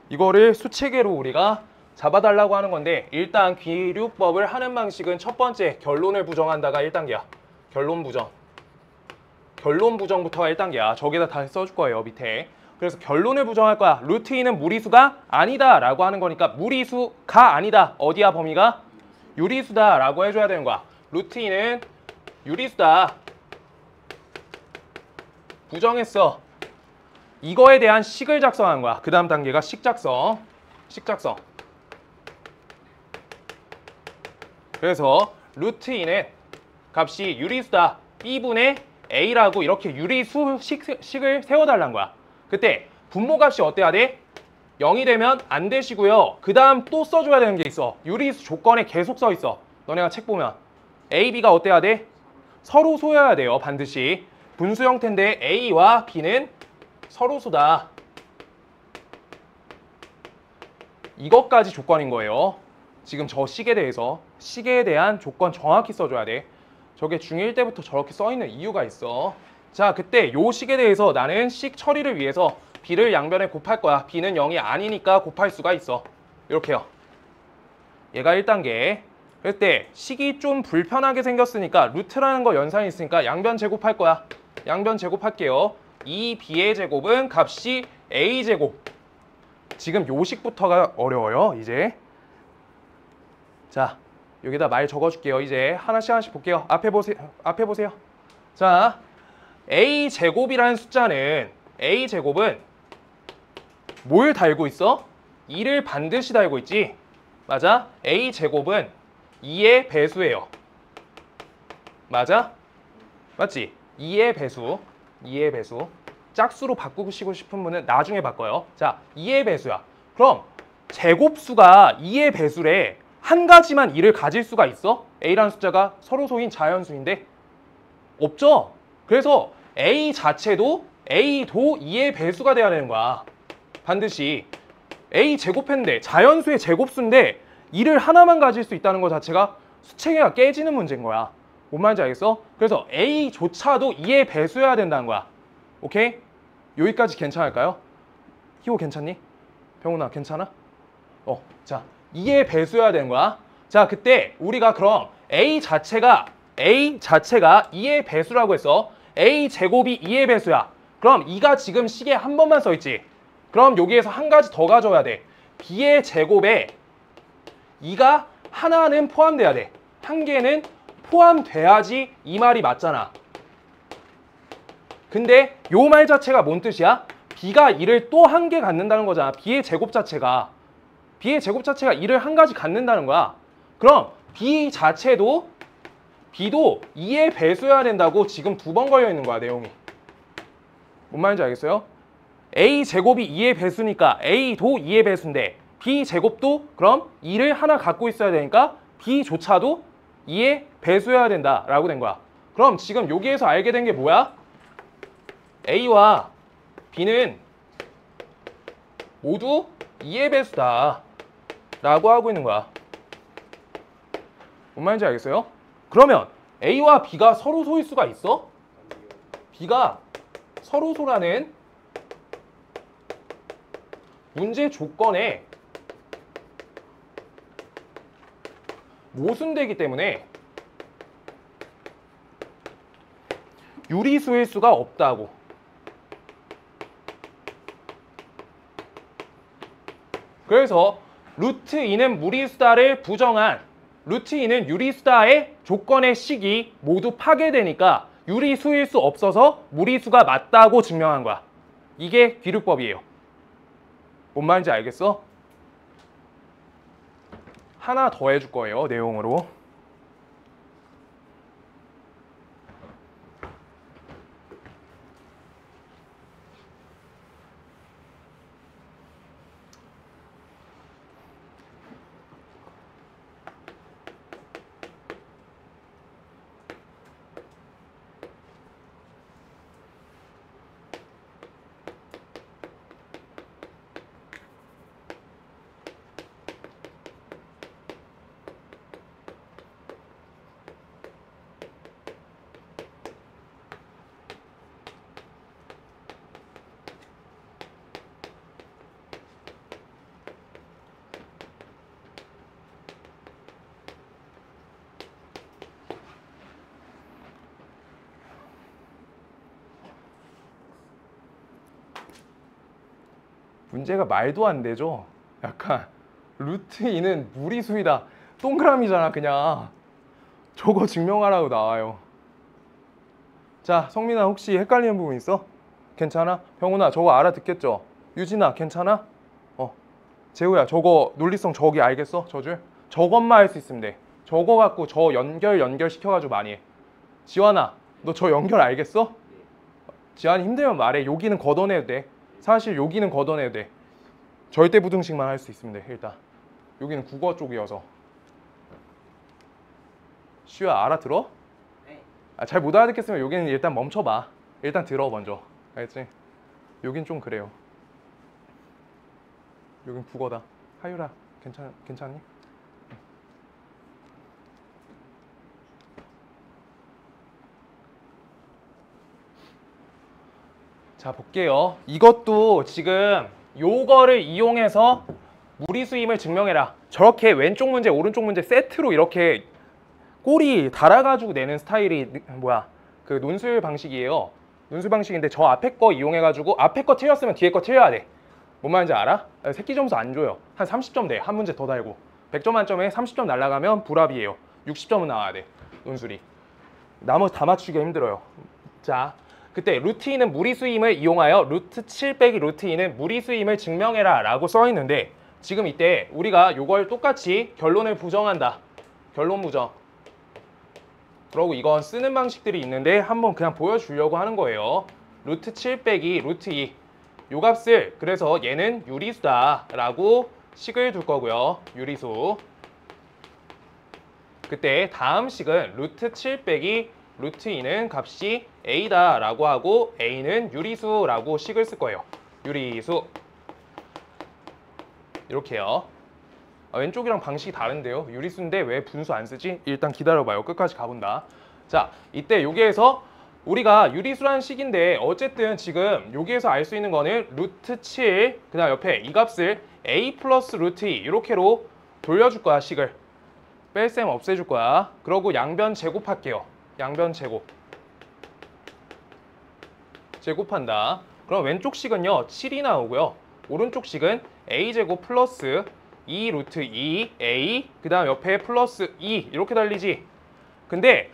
이거를 수체계로 우리가 잡아달라고 하는 건데, 일단 기류법을 하는 방식은 첫 번째 결론을 부정한다가 1단계야. 결론 부정부터가 1단계야. 저기다 다시 써줄 거예요. 밑에. 그래서 결론을 부정할 거야. 루트 2는 무리수가 아니다 라고 하는 거니까 무리수가 아니다. 어디야 범위가? 유리수다 라고 해줘야 되는 거야. 루트 2는 유리수다. 부정했어. 이거에 대한 식을 작성한 거야. 그 다음 단계가 식 작성. 그래서 루트 2는 값이 유리수다. B분의 A라고 이렇게 유리수 식을 세워달라는 거야. 그때 분모값이 어때야 돼? 0이 되면 안 되시고요. 그 다음 또 써줘야 되는 게 있어. 유리수 조건에 계속 써 있어. 너네가 책 보면. A, B가 어때야 돼? 서로 소여야 돼요. 반드시. 분수 형태인데 A와 B는 서로수다. 이것까지 조건인 거예요. 지금 저 식에 대해서. 식에 대한 조건 정확히 써줘야 돼. 저게 중1 때부터 저렇게 써있는 이유가 있어. 자, 그때 요 식에 대해서 나는 식 처리를 위해서 b를 양변에 곱할 거야. b는 0이 아니니까 곱할 수가 있어. 이렇게요. 얘가 1단계. 그럴 때 식이 좀 불편하게 생겼으니까 루트라는 거 연산이 있으니까 양변 제곱할 거야. 양변 제곱할게요. 2b의 제곱은 값이 a제곱. 지금 요식부터가 어려워요. 이제 자, 여기다 말 적어줄게요. 이제 하나씩 하나씩 볼게요. 앞에 보세요. 자, a제곱이라는 숫자는 a제곱은 뭘 달고 있어? 2를 반드시 달고 있지. 맞아? a제곱은 2의 배수예요. 맞아? 맞지? 2의 배수. 2의 배수. 짝수로 바꾸시고 싶은 분은 나중에 바꿔요. 자, 2의 배수야. 그럼 제곱수가 2의 배수래. 한 가지만 2를 가질 수가 있어? a라는 숫자가 서로소인 자연수인데? 없죠? 그래서 a 자체도 a도 2의 배수가 돼야 되는 거야. 반드시. a 제곱했는데 자연수의 제곱수인데 2를 하나만 가질 수 있다는 것 자체가 수체계가 깨지는 문제인 거야. 뭔 말인지 알겠어? 그래서 a조차도 2의 배수여야 된다는 거야. 오케이? 여기까지 괜찮을까요? 희호 괜찮니? 병훈아 괜찮아? 자, 2의 배수여야 되는 거야. 자, 그때 우리가 그럼 a 자체가 2의 배수라고 했어. a 제곱이 2의 배수야. 그럼 2가 지금 식에 한 번만 써 있지. 그럼 여기에서 한 가지 더 가져야 돼. b의 제곱에 2가 하나는 포함돼야 돼. 한 개는 포함돼야지 이 말이 맞잖아. 근데 요 말 자체가 뭔 뜻이야? b가 2를 또 한 개 갖는다는 거잖아. b의 제곱 자체가 2를 한 가지 갖는다는 거야. 그럼 b 자체도 b도 2의 배수여야 된다고 지금 두 번 걸려 있는 거야, 내용이. 뭔 말인지 알겠어요? a 제곱이 2의 배수니까 a도 2의 배수인데 b 제곱도 그럼 2를 하나 갖고 있어야 되니까 b조차도 2의 배수여야 된다라고 된 거야. 그럼 지금 여기에서 알게 된 게 뭐야? a와 b는 모두 2의 배수다 라고 하고 있는 거야. 뭔 말인지 알겠어요? 그러면 a와 b가 서로 소일 수가 있어? b가 서로 소라는 문제 조건에 모순되기 때문에 유리수일 수가 없다고. 그래서 루트 2는 무리수다를 부정한 루트 2는 유리수다의 조건의 식이 모두 파괴되니까 유리수일 수 없어서 무리수가 맞다고 증명한 거야. 이게 귀luc법이에요. 뭔 말인지 알겠어? 하나 더 해줄 거예요, 내용으로. 문제가 말도 안 되죠? 약간 루트 2는 무리수이다. 동그라미잖아 그냥. 저거 증명하라고 나와요. 자, 성민아 혹시 헷갈리는 부분 있어? 괜찮아? 병훈아 저거 알아듣겠죠? 유진아 괜찮아? 재우야 저거 논리성 저기 알겠어? 저줄? 저것만 할 수 있으면 돼. 저거 갖고 저 연결 시켜가지고 많이 해. 지환아 너 저 연결 알겠어? 지환이 힘들면 말해. 여기는 걷어내도 돼. 사실 여기는 걷어내도 돼. 절대 부등식만 할 수 있으면 돼. 일단 여기는 국어 쪽이어서. 시우야 알아들어? 네. 잘 못 알아듣겠으면 여기는 일단 멈춰봐. 일단 들어 먼저. 알겠지? 여긴 좀 그래요. 여긴 국어다. 하유라 괜찮니? 자, 볼게요. 이것도 지금 요거를 이용해서 무리수임을 증명해라. 저렇게 왼쪽 문제, 오른쪽 문제 세트로 이렇게 꼬리 달아가지고 내는 스타일이 그 논술 방식이에요. 논술 방식인데 저 앞에 거 이용해가지고 앞에 거 틀렸으면 뒤에 거 틀려야 돼. 뭔 말인지 알아? 새끼 점수 안 줘요. 한 30점 돼. 한 문제 더 달고. 100점 만점에 30점 날라가면 불합이에요. 60점은 나와야 돼. 논술이. 나머지 다 맞추기가 힘들어요. 자, 그때 루트 2는 무리수임을 이용하여 루트 7 빼기 루트 2는 무리수임을 증명해라 라고 써 있는데 지금 이때 우리가 요걸 똑같이 결론을 부정한다. 결론 부정. 그러고 이건 쓰는 방식들이 있는데 한번 그냥 보여주려고 하는 거예요. 루트 7 빼기 루트 2. 요 값을 그래서 얘는 유리수다 라고 식을 둘 거고요. 유리수. 그때 다음 식은 루트 7 빼기 루트 2는 값이 a다 라고 하고 a는 유리수라고 식을 쓸 거예요. 유리수. 이렇게요. 왼쪽이랑 방식이 다른데요. 유리수인데 왜 분수 안 쓰지? 일단 기다려봐요. 끝까지 가본다. 자, 이때 여기에서 우리가 유리수라는 식인데 어쨌든 지금 여기에서 알 수 있는 거는 루트 7, 그 다음 옆에 이 값을 a 플러스 루트 2 이렇게로 돌려줄 거야, 식을. 뺄셈 없애줄 거야. 그러고 양변 제곱할게요. 양변 제곱. 제곱한다. 그럼 왼쪽 식은요, 7이 나오고요. 오른쪽 식은 a제곱 플러스 2 루트 2 a 그 다음 옆에 플러스 2 이렇게 달리지. 근데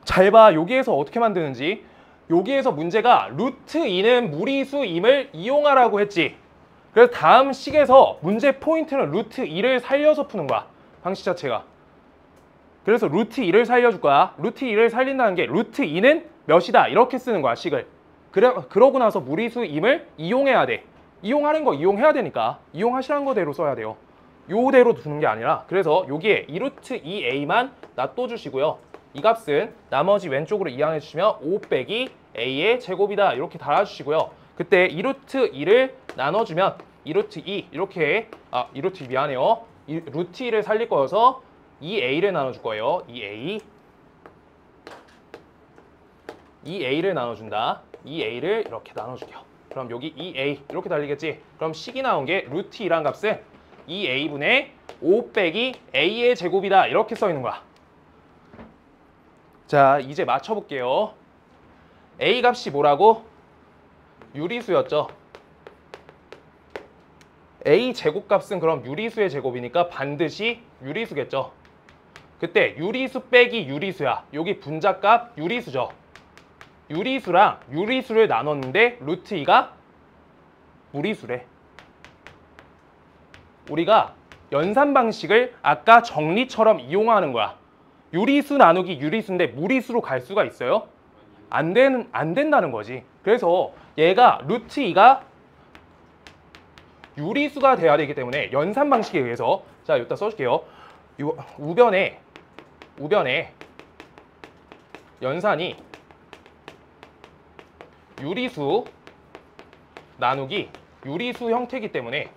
잘 봐. 여기에서 어떻게 만드는지. 여기에서 문제가 루트 2는 무리수임을 이용하라고 했지. 그래서 다음 식에서 문제 포인트는 루트 2를 살려서 푸는 거야. 방식 자체가. 그래서 루트 2를 살려줄 거야. 루트 2를 살린다는 게 루트 2는 몇이다 이렇게 쓰는 거야, 식을. 그러고 나서 무리수임을 이용해야 돼. 이용하는 거 이용해야 되니까 이용하시라는 거대로 써야 돼요. 요대로 두는 게 아니라. 그래서 여기에 2루트 2a만 놔둬주시고요. 이 값은 나머지 왼쪽으로 이항해 주시면 5 빼기 a의 제곱이다 이렇게 달아주시고요. 그때 2루트 2를 나눠주면 2루트 2 이렇게 2루트 2 미안해요. 루트 2를 살릴 거여서 2a를 나눠줄 거예요. 2a를 나눠준다. 2a를 이렇게 나눠줄게요. 그럼 여기 2a 이렇게 달리겠지. 그럼 식이 나온 게 루트 2란 값은 2a분의 5 빼기 a의 제곱이다 이렇게 써 있는 거야. 자, 이제 맞춰볼게요. a 값이 뭐라고? 유리수였죠. a 제곱값은 그럼 유리수의 제곱이니까 반드시 유리수겠죠. 그때 유리수 빼기 유리수야. 여기 분자값 유리수죠. 유리수랑 유리수를 나눴는데 루트 2가 무리수래. 우리가 연산 방식을 아까 정리처럼 이용하는 거야. 유리수 나누기 유리수인데 무리수로 갈 수가 있어요? 안 된다는 거지. 그래서 얘가 루트 2가 유리수가 돼야 되기 때문에 연산 방식에 의해서 자, 여기다 써줄게요. 우변에 연산이 유리수 나누기 유리수 형태이기 때문에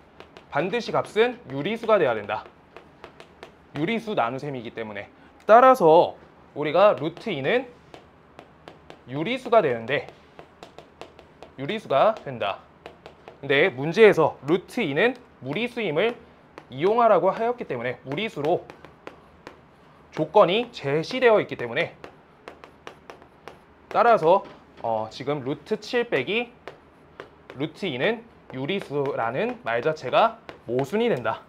반드시 값은 유리수가 돼야 된다. 유리수 나누셈이기 때문에. 따라서 우리가 루트 2는 유리수가 되는데 유리수가 된다. 근데 문제에서 루트 2는 무리수임을 이용하라고 하였기 때문에 무리수로 조건이 제시되어 있기 때문에 따라서 지금 루트 7 빼기 루트 2는 유리수라는 말 자체가 모순이 된다.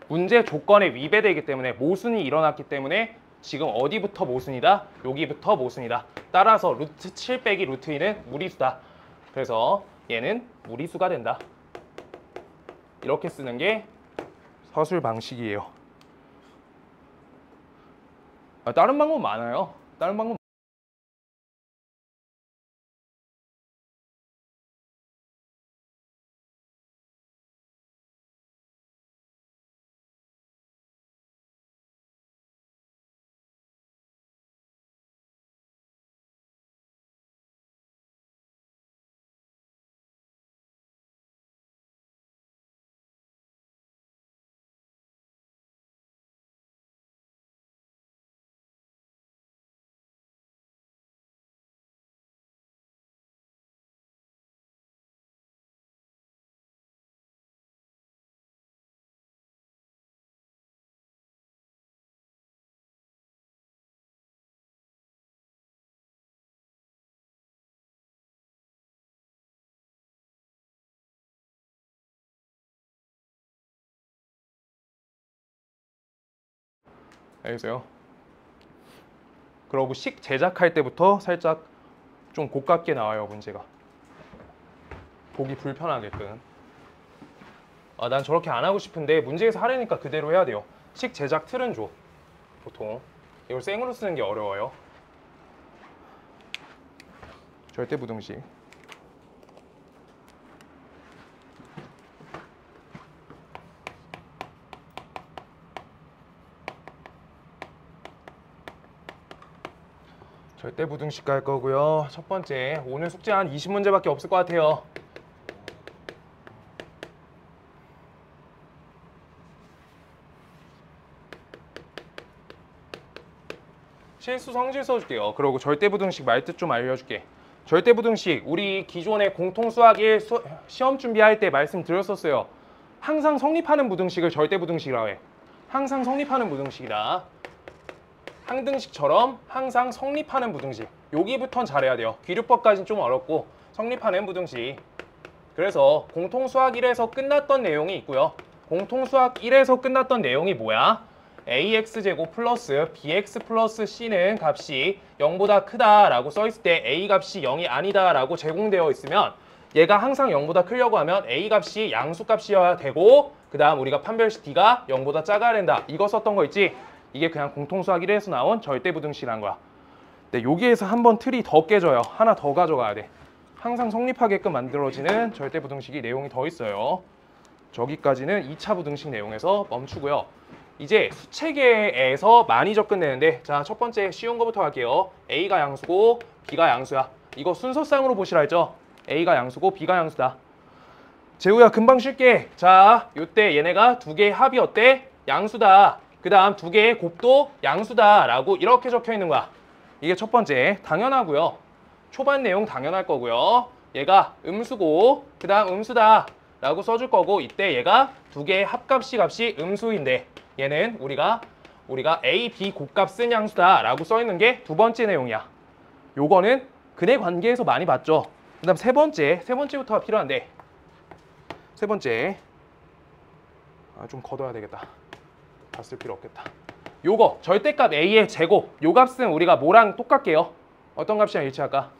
문제 조건에 위배되기 때문에 모순이 일어났기 때문에 지금 어디부터 모순이다? 여기부터 모순이다. 따라서 루트 7 빼기 루트 2는 무리수다. 그래서 얘는 무리수가 된다. 이렇게 쓰는 게 서술 방식이에요. 다른 방법 많아요. 다른 방법 알겠어요? 그러고 식 제작할 때부터 살짝 좀 고깝게 나와요, 문제가. 보기 불편하게끔. 난 저렇게 안 하고 싶은데 문제에서 하려니까 그대로 해야 돼요. 식 제작 틀은 줘. 보통 이걸 생으로 쓰는 게 어려워요. 절대 부등식. 절대 부등식 갈 거고요. 첫 번째, 오늘 숙제 한 20문제밖에 없을 것 같아요. 실수 성질 써줄게요. 그리고 절대 부등식 말뜻 좀 알려줄게. 절대 부등식, 우리 기존에 공통 수학 1 시험 준비할 때 말씀드렸었어요. 항상 성립하는 부등식을 절대 부등식이라고 해. 항상 성립하는 부등식이다. 항등식처럼 항상 성립하는 부등식. 여기부터는 잘해야 돼요. 귀류법까지는 좀 어렵고 성립하는 부등식. 그래서 공통수학 1에서 끝났던 내용이 있고요. 공통수학 1에서 끝났던 내용이 뭐야? ax제곱 플러스 bx 플러스 c는 값이 0보다 크다라고 써있을 때 a 값이 0이 아니다라고 제공되어 있으면 얘가 항상 0보다 크려고 하면 a 값이 양수값이어야 되고 그 다음 우리가 판별식 d가 0보다 작아야 된다. 이거 썼던 거 있지? 이게 그냥 공통수학 1에서 나온 절대부등식이란 거야. 근데 여기에서 한번 틀이 더 깨져요. 하나 더 가져가야 돼. 항상 성립하게끔 만들어지는 절대부등식이 내용이 더 있어요. 저기까지는 2차 부등식 내용에서 멈추고요. 이제 수체계에서 많이 접근되는데 자, 첫 번째 쉬운 거부터 할게요. A가 양수고 B가 양수야. 이거 순서상으로 보시라 했죠? A가 양수고 B가 양수다. 재우야 금방 쉴게. 자, 요때 얘네가 두 개의 합이 어때? 양수다. 그 다음 두 개의 곱도 양수다 라고 이렇게 적혀 있는 거야. 이게 첫 번째. 당연하고요. 초반 내용 당연할 거고요. 얘가 음수고 그 다음 음수다 라고 써줄 거고 이때 얘가 두 개의 합값이 값이 음수인데 얘는 우리가 A, B 곱값은 양수다 라고 써있는 게 두 번째 내용이야. 요거는 근의 관계에서 많이 봤죠. 그 다음 세 번째부터가 필요한데 세 번째 좀 걷어야 되겠다. 다 쓸 필요 없겠다. 요거 절대값 A의 제곱 요 값은 우리가 뭐랑 똑같게요? 어떤 값이랑 일치할까?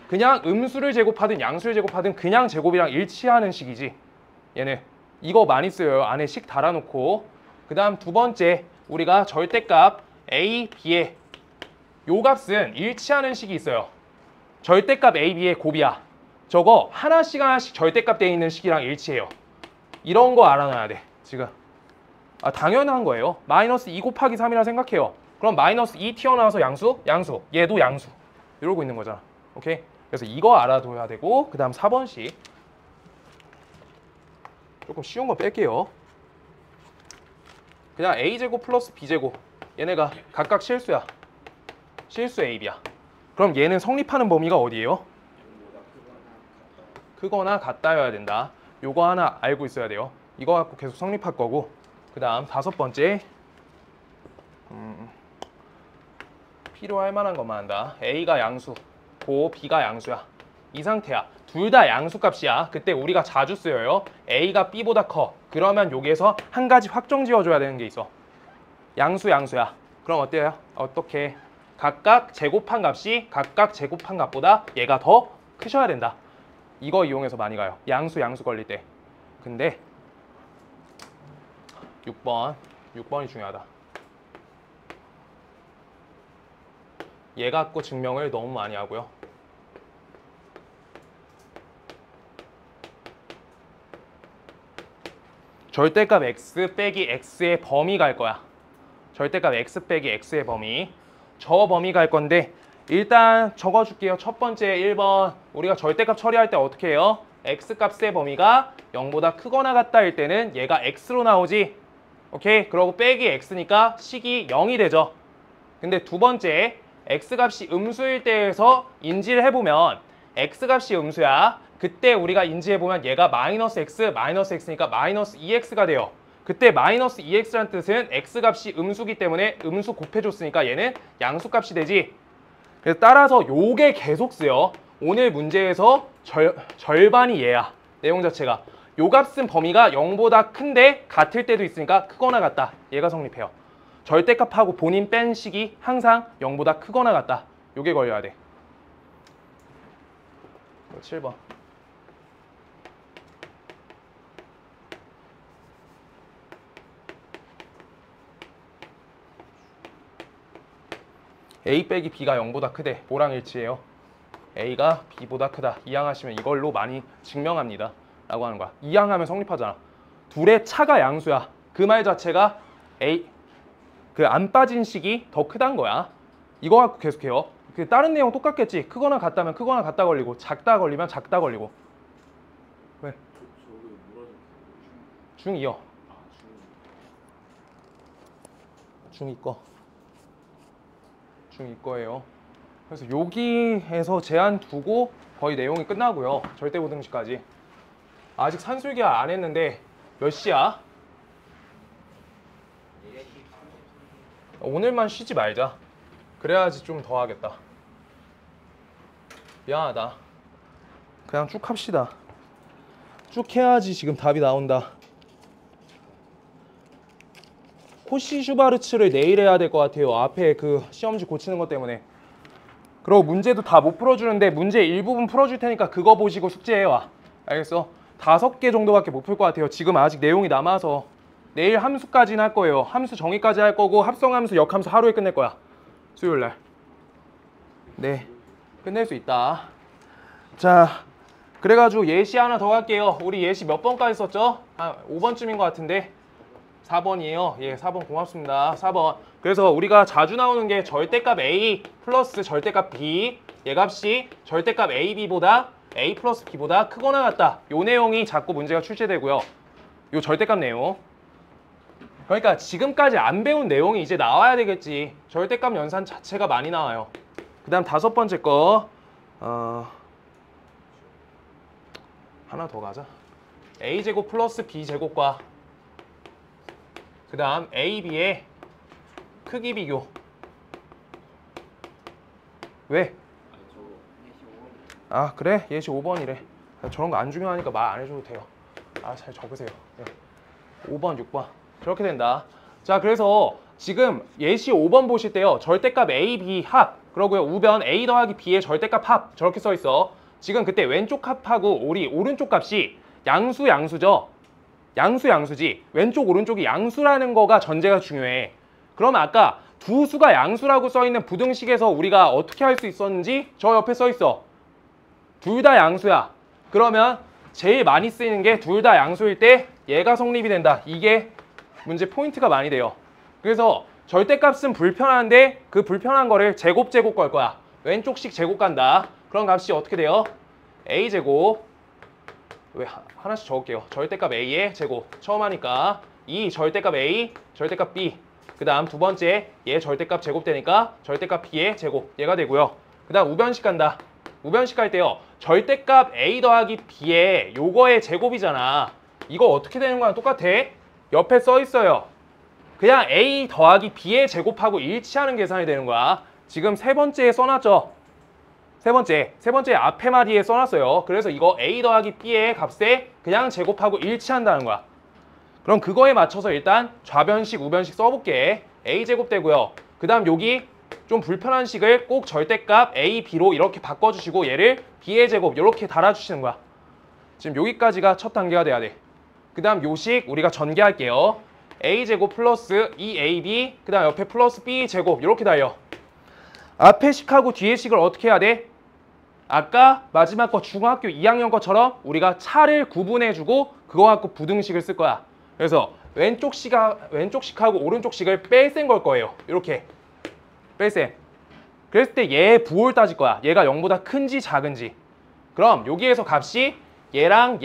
그냥 음수를 제곱하든 양수를 제곱하든 그냥 제곱이랑 일치하는 식이지. 얘는 이거 많이 쓰여요. 안에 식 달아놓고. 그 다음 두 번째 우리가 절대값 A, B의 요 값은 일치하는 식이 있어요. 절대값 A, B의 곱이야. 저거 하나씩 절대값 돼 있는 식이랑 일치해요. 이런 거 알아놔야 돼. 지금 당연한 거예요. 마이너스 2 곱하기 3이라 생각해요. 그럼 마이너스 2 튀어나와서 양수? 양수. 얘도 양수. 이러고 있는 거잖아. 오케이? 그래서 이거 알아둬야 되고 그 다음 4번씩 조금 쉬운 거 뺄게요. 그냥 A제곱 플러스 B제곱 얘네가 각각 실수야. 실수 AB야. 그럼 얘는 성립하는 범위가 어디예요? 크거나 같다여야 된다. 요거 하나 알고 있어야 돼요. 이거 갖고 계속 성립할 거고 그 다음 5번째 필요할 만한 것만 한다. A가 양수 고 B가 양수야. 이 상태야. 둘 다 양수값이야. 그때 우리가 자주 쓰여요. A가 B보다 커. 그러면 여기에서 한 가지 확정 지어줘야 되는 게 있어. 양수야. 그럼 어때요? 어떻게? 각각 제곱한 값이 각각 제곱한 값보다 얘가 더 크셔야 된다. 이거 이용해서 많이 가요. 양수 걸릴 때. 근데 6번이 중요하다. 얘 갖고 증명을 너무 많이 하고요. 절대값 x 빼기 x의 범위 갈 거야. 절대값 x 빼기 x의 범위. 저 범위 갈 건데 일단 적어줄게요. 첫 번째 1번 우리가 절대값 처리할 때 어떻게 해요? x값의 범위가 0보다 크거나 같다일 때는 얘가 x로 나오지. 오케이? 그러고 빼기 x니까 식이 0이 되죠. 근데 두 번째 x값이 음수일 때에서 인지를 해보면 x값이 음수야. 그때 우리가 인지해보면 얘가 마이너스 x니까 마이너스 2x가 돼요. 그때 마이너스 2x란 뜻은 x값이 음수기 때문에 음수 곱해줬으니까 얘는 양수값이 되지. 그래서 따라서 요게 계속 쓰여. 오늘 문제에서 절반이 얘야. 내용 자체가. 요 값은 범위가 0보다 큰데 같을 때도 있으니까 크거나 같다. 얘가 성립해요. 절대값하고 본인 뺀 식이 항상 0보다 크거나 같다. 요게 걸려야 돼. 7번. A 빼기 B가 0보다 크대. 뭐랑 일치해요? A가 B보다 크다. 이항하시면 이걸로 많이 증명합니다. 라고 하는 거야. 이항하면 성립하잖아. 둘의 차가 양수야. 그 말 자체가 A, 그 안 빠진 식이 더 크다는 거야. 이거 갖고 계속해요. 그 다른 내용 똑같겠지. 크거나 같다면 크거나 같다 걸리고, 작다 걸리면 작다 걸리고. 왜? 중2요. 중2 거. 중2 거예요. 그래서 여기에서 제한 두고 거의 내용이 끝나고요. 절대부등식까지. 아직 산술기화 안 했는데 몇 시야? 오늘만 쉬지 말자. 그래야지 좀 더 하겠다. 미안하다. 그냥 쭉 합시다. 쭉 해야지 지금 답이 나온다. 코시 슈바르츠를 내일 해야 될 것 같아요. 앞에 그 시험지 고치는 것 때문에. 그리고 문제도 다 못 풀어주는데 문제 일부분 풀어줄 테니까 그거 보시고 숙제해와. 알겠어? 5개 정도밖에 못 풀 것 같아요. 지금 아직 내용이 남아서. 내일 함수까지는 할 거예요. 함수 정의까지 할 거고 합성함수, 역함수 하루에 끝낼 거야. 수요일날. 네, 끝낼 수 있다. 자, 그래가지고 예시 하나 더 갈게요. 우리 예시 몇 번까지 썼죠? 한 5번쯤인 것 같은데 4번이에요. 예, 4번 고맙습니다. 4번. 그래서 우리가 자주 나오는 게 절대값 A 플러스 절대값 B, 얘값이 절대값 AB보다 A 플러스 B보다 크거나 같다. 요 내용이 자꾸 문제가 출제되고요. 요 절대값 내용. 그러니까 지금까지 안 배운 내용이 이제 나와야 되겠지. 절대값 연산 자체가 많이 나와요. 그 다음 5번째 거. 하나 더 가자. A제곱 플러스 B제곱과 그 다음 AB의 크기 비교. 왜? 아, 그래? 예시 5번이래. 저런 거 안 중요하니까 말 안 해줘도 돼요. 아, 잘 적으세요. 네. 5번, 6번. 저렇게 된다. 자, 그래서 지금 예시 5번 보실 때요. 절대값 A, B 합. 그러고요. 우변 A 더하기 B의 절대값 합. 저렇게 써 있어. 지금 그때 왼쪽 합하고 우리 오른쪽 값이 양수, 양수죠. 양수, 양수지. 왼쪽, 오른쪽이 양수라는 거가 전제가 중요해. 그러면 아까 두 수가 양수라고 써 있는 부등식에서 우리가 어떻게 할 수 있었는지 저 옆에 써 있어. 둘 다 양수야. 그러면 제일 많이 쓰이는 게 둘 다 양수일 때 얘가 성립이 된다. 이게 문제 포인트가 많이 돼요. 그래서 절대값은 불편한데 그 불편한 거를 제곱 걸 거야. 왼쪽씩 제곱 간다. 그럼 값이 어떻게 돼요? A제곱. 왜 하나씩 적을게요. 절대값 A의 제곱. 처음 하니까 2 절대값 A, 절대값 B. 그 다음 두 번째 얘 절대값 제곱되니까 절대값 B의 제곱. 얘가 되고요. 그 다음 우변식 간다. 우변식 할 때요. 절대값 A 더하기 B의 요거의 제곱이잖아. 이거 어떻게 되는 거랑 똑같아? 옆에 써 있어요. 그냥 A 더하기 B의 제곱하고 일치하는 계산이 되는 거야. 지금 세 번째에 써놨죠? 세 번째 앞에 마디에 써놨어요. 그래서 이거 A 더하기 B의 값에 그냥 제곱하고 일치한다는 거야. 그럼 그거에 맞춰서 일단 좌변식, 우변식 써볼게. A제곱 되고요. 그 다음 여기 좀 불편한 식을 꼭 절대값 A, B로 이렇게 바꿔주시고 얘를 B의 제곱 이렇게 달아주시는 거야. 지금 여기까지가 첫 단계가 돼야 돼. 그 다음 요식 우리가 전개할게요. A제곱 플러스 2AB 그 다음 옆에 플러스 B제곱 이렇게 달려. 앞에 식하고 뒤에 식을 어떻게 해야 돼? 아까 마지막 거 중학교 2학년 것처럼 우리가 차를 구분해주고 그거 갖고 부등식을 쓸 거야. 그래서 왼쪽 식하고 오른쪽 식을 뺄셈 걸 거예요. 이렇게 뺄셈. 그랬을 때 얘의 부호를 따질 거야. 얘가 0보다 큰지 작은지. 그럼 여기에서 값이 얘랑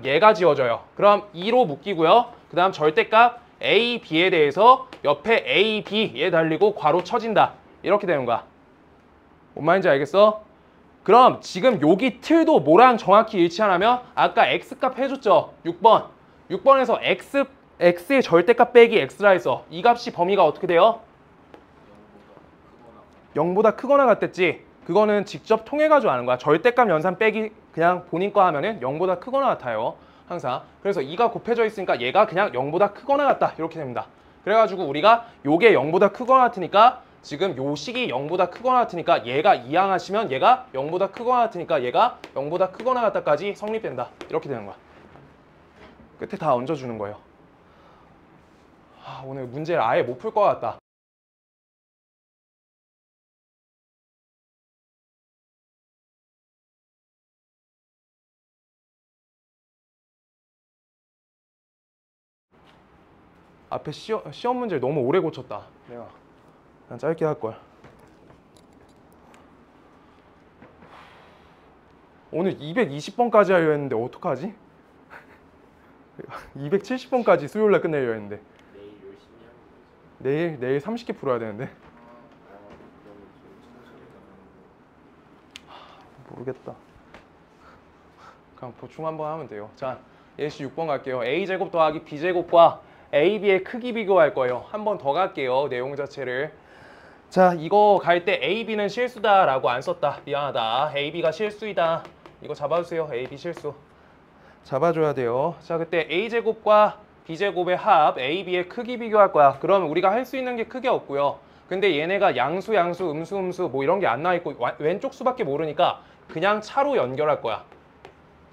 얘가 지워져요. 그럼 2로 묶이고요. 그 다음 절대값 A, B에 대해서 옆에 A, B 얘 달리고 괄호 쳐진다. 이렇게 되는 거야. 뭔 말인지 알겠어? 그럼 지금 여기 틀도 뭐랑 정확히 일치하냐면 아까 X값 해줬죠? 6번. 6번에서 X의 절대값 빼기 X라 했어. 이 값이 범위가 어떻게 돼요? 0보다 크거나 같댔지? 그거는 직접 통해가지고 아는 거야. 절대값 연산 빼기 그냥 본인 거 하면은 0보다 크거나 같아요. 항상. 그래서 2가 곱해져 있으니까 얘가 그냥 0보다 크거나 같다. 이렇게 됩니다. 그래가지고 우리가 요게 0보다 크거나 같으니까 지금 요 식이 0보다 크거나 같으니까 얘가 이항하시면 얘가 0보다 크거나 같으니까 얘가 0보다 크거나 같다까지 성립된다. 이렇게 되는 거야. 끝에 다 얹어주는 거예요. 오늘 문제를 아예 못 풀 것 같다. 앞에 시험 문제를 너무 오래 고쳤다. 내가 그냥 짧게 할걸. 오늘 220번까지 하려 했는데 어떡하지? 270번까지 수요일날 끝내려 했는데 내일 열심히 하는 거죠. 내일 30개 풀어야 되는데 모르겠다. 그냥 보충 한번 하면 돼요. 자, 예시 6번 갈게요. a제곱 더하기 b제곱과 ab의 크기 비교할 거예요. 한 번 더 갈게요. 내용 자체를. 자, 이거 갈 때 ab는 실수다 라고 안 썼다. 미안하다. ab가 실수이다. 이거 잡아주세요. ab 실수. 잡아줘야 돼요. 자, 그때 a제곱과 b제곱의 합 ab의 크기 비교할 거야. 그럼 우리가 할 수 있는 게 크게 없고요. 근데 얘네가 양수, 음수 뭐 이런 게 안 나와 있고 왼쪽 수밖에 모르니까 그냥 차로 연결할 거야.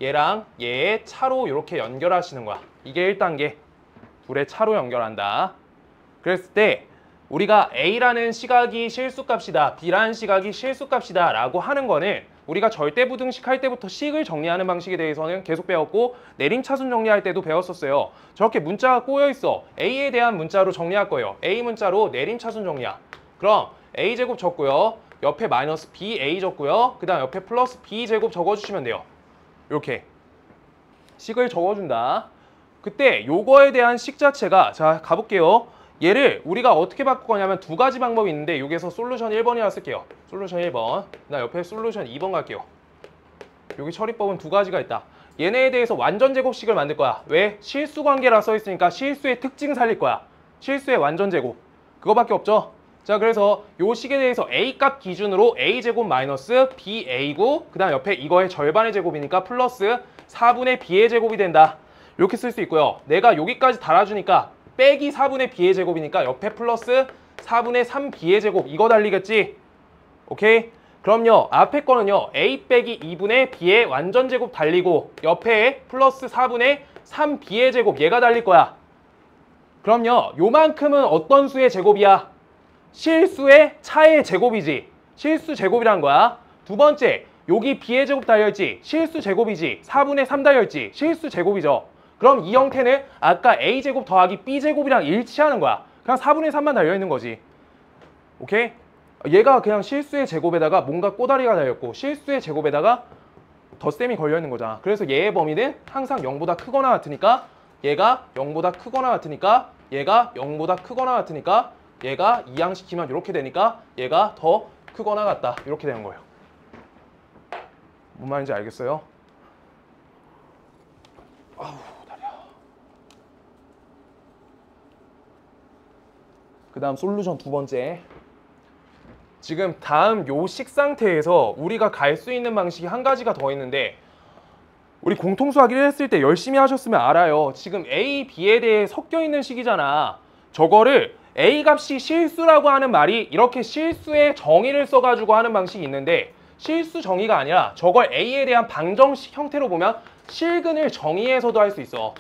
얘랑 얘의 차로 이렇게 연결하시는 거야. 이게 1단계. 둘의 차로 연결한다. 그랬을 때 우리가 A라는 시각이 실수값이다, B라는 시각이 실수값이다 라고 하는 거는 우리가 절대부등식 할 때부터 식을 정리하는 방식에 대해서는 계속 배웠고 내림차순 정리할 때도 배웠었어요. 저렇게 문자가 꼬여있어. A에 대한 문자로 정리할 거예요. A 문자로 내림차순 정리야. 그럼 A제곱 적고요. 옆에 마이너스 BA 적고요. 그 다음 옆에 플러스 B제곱 적어주시면 돼요. 이렇게 식을 적어준다. 그때 요거에 대한 식 자체가, 자 가볼게요. 얘를 우리가 어떻게 바꿀 거냐면 두 가지 방법이 있는데 여기서 솔루션 1번이라 쓸게요. 솔루션 1번. 나 옆에 솔루션 2번 갈게요. 여기 처리법은 두 가지가 있다. 얘네에 대해서 완전 제곱식을 만들 거야. 왜? 실수 관계라 써 있으니까 실수의 특징 살릴 거야. 실수의 완전 제곱. 그거밖에 없죠. 자, 그래서 요 식에 대해서 A 값 기준으로 A제곱 마이너스 BA고 그 다음 옆에 이거의 절반의 제곱이니까 플러스 4분의 B의 제곱이 된다. 이렇게 쓸 수 있고요. 내가 여기까지 달아주니까 빼기 4분의 B의 제곱이니까 옆에 플러스 4분의 3B의 제곱 이거 달리겠지? 오케이? 그럼요. 앞에 거는요. A 빼기 2분의 B의 완전 제곱 달리고 옆에 플러스 4분의 3B의 제곱 얘가 달릴 거야. 그럼요. 요만큼은 어떤 수의 제곱이야? 실수의 차의 제곱이지. 실수 제곱이란 거야. 두 번째, 여기 B의 제곱 달려있지. 실수 제곱이지. 4분의 3 달려있지. 실수 제곱이죠. 그럼 이 형태는 아까 A제곱 더하기 B제곱이랑 일치하는 거야. 그냥 4분의 3만 달려있는 거지. 오케이? 얘가 그냥 실수의 제곱에다가 뭔가 꼬다리가 달렸고 실수의 제곱에다가 덧셈이 걸려있는 거잖아. 그래서 얘의 범위는 항상 0보다 크거나 같으니까 얘가 0보다 크거나 같으니까 얘가 0보다 크거나 같으니까 얘가 이항시키면 이렇게 되니까 얘가 더 크거나 같다. 이렇게 되는 거예요. 뭔 말인지 알겠어요? 아우 다리야. 그 다음 솔루션 두 번째. 지금 다음 요 식 상태에서 우리가 갈 수 있는 방식이 한 가지가 더 있는데 우리 공통수학을 했을 때 열심히 하셨으면 알아요. 지금 A, B에 대해 섞여 있는 식이잖아. 저거를 A 값이 실수라고 하는 말이 이렇게 실수의 정의를 써가지고 하는 방식이 있는데 실수 정의가 아니라 저걸 A에 대한 방정식 형태로 보면 실근을 정의해서도 할 수 있어.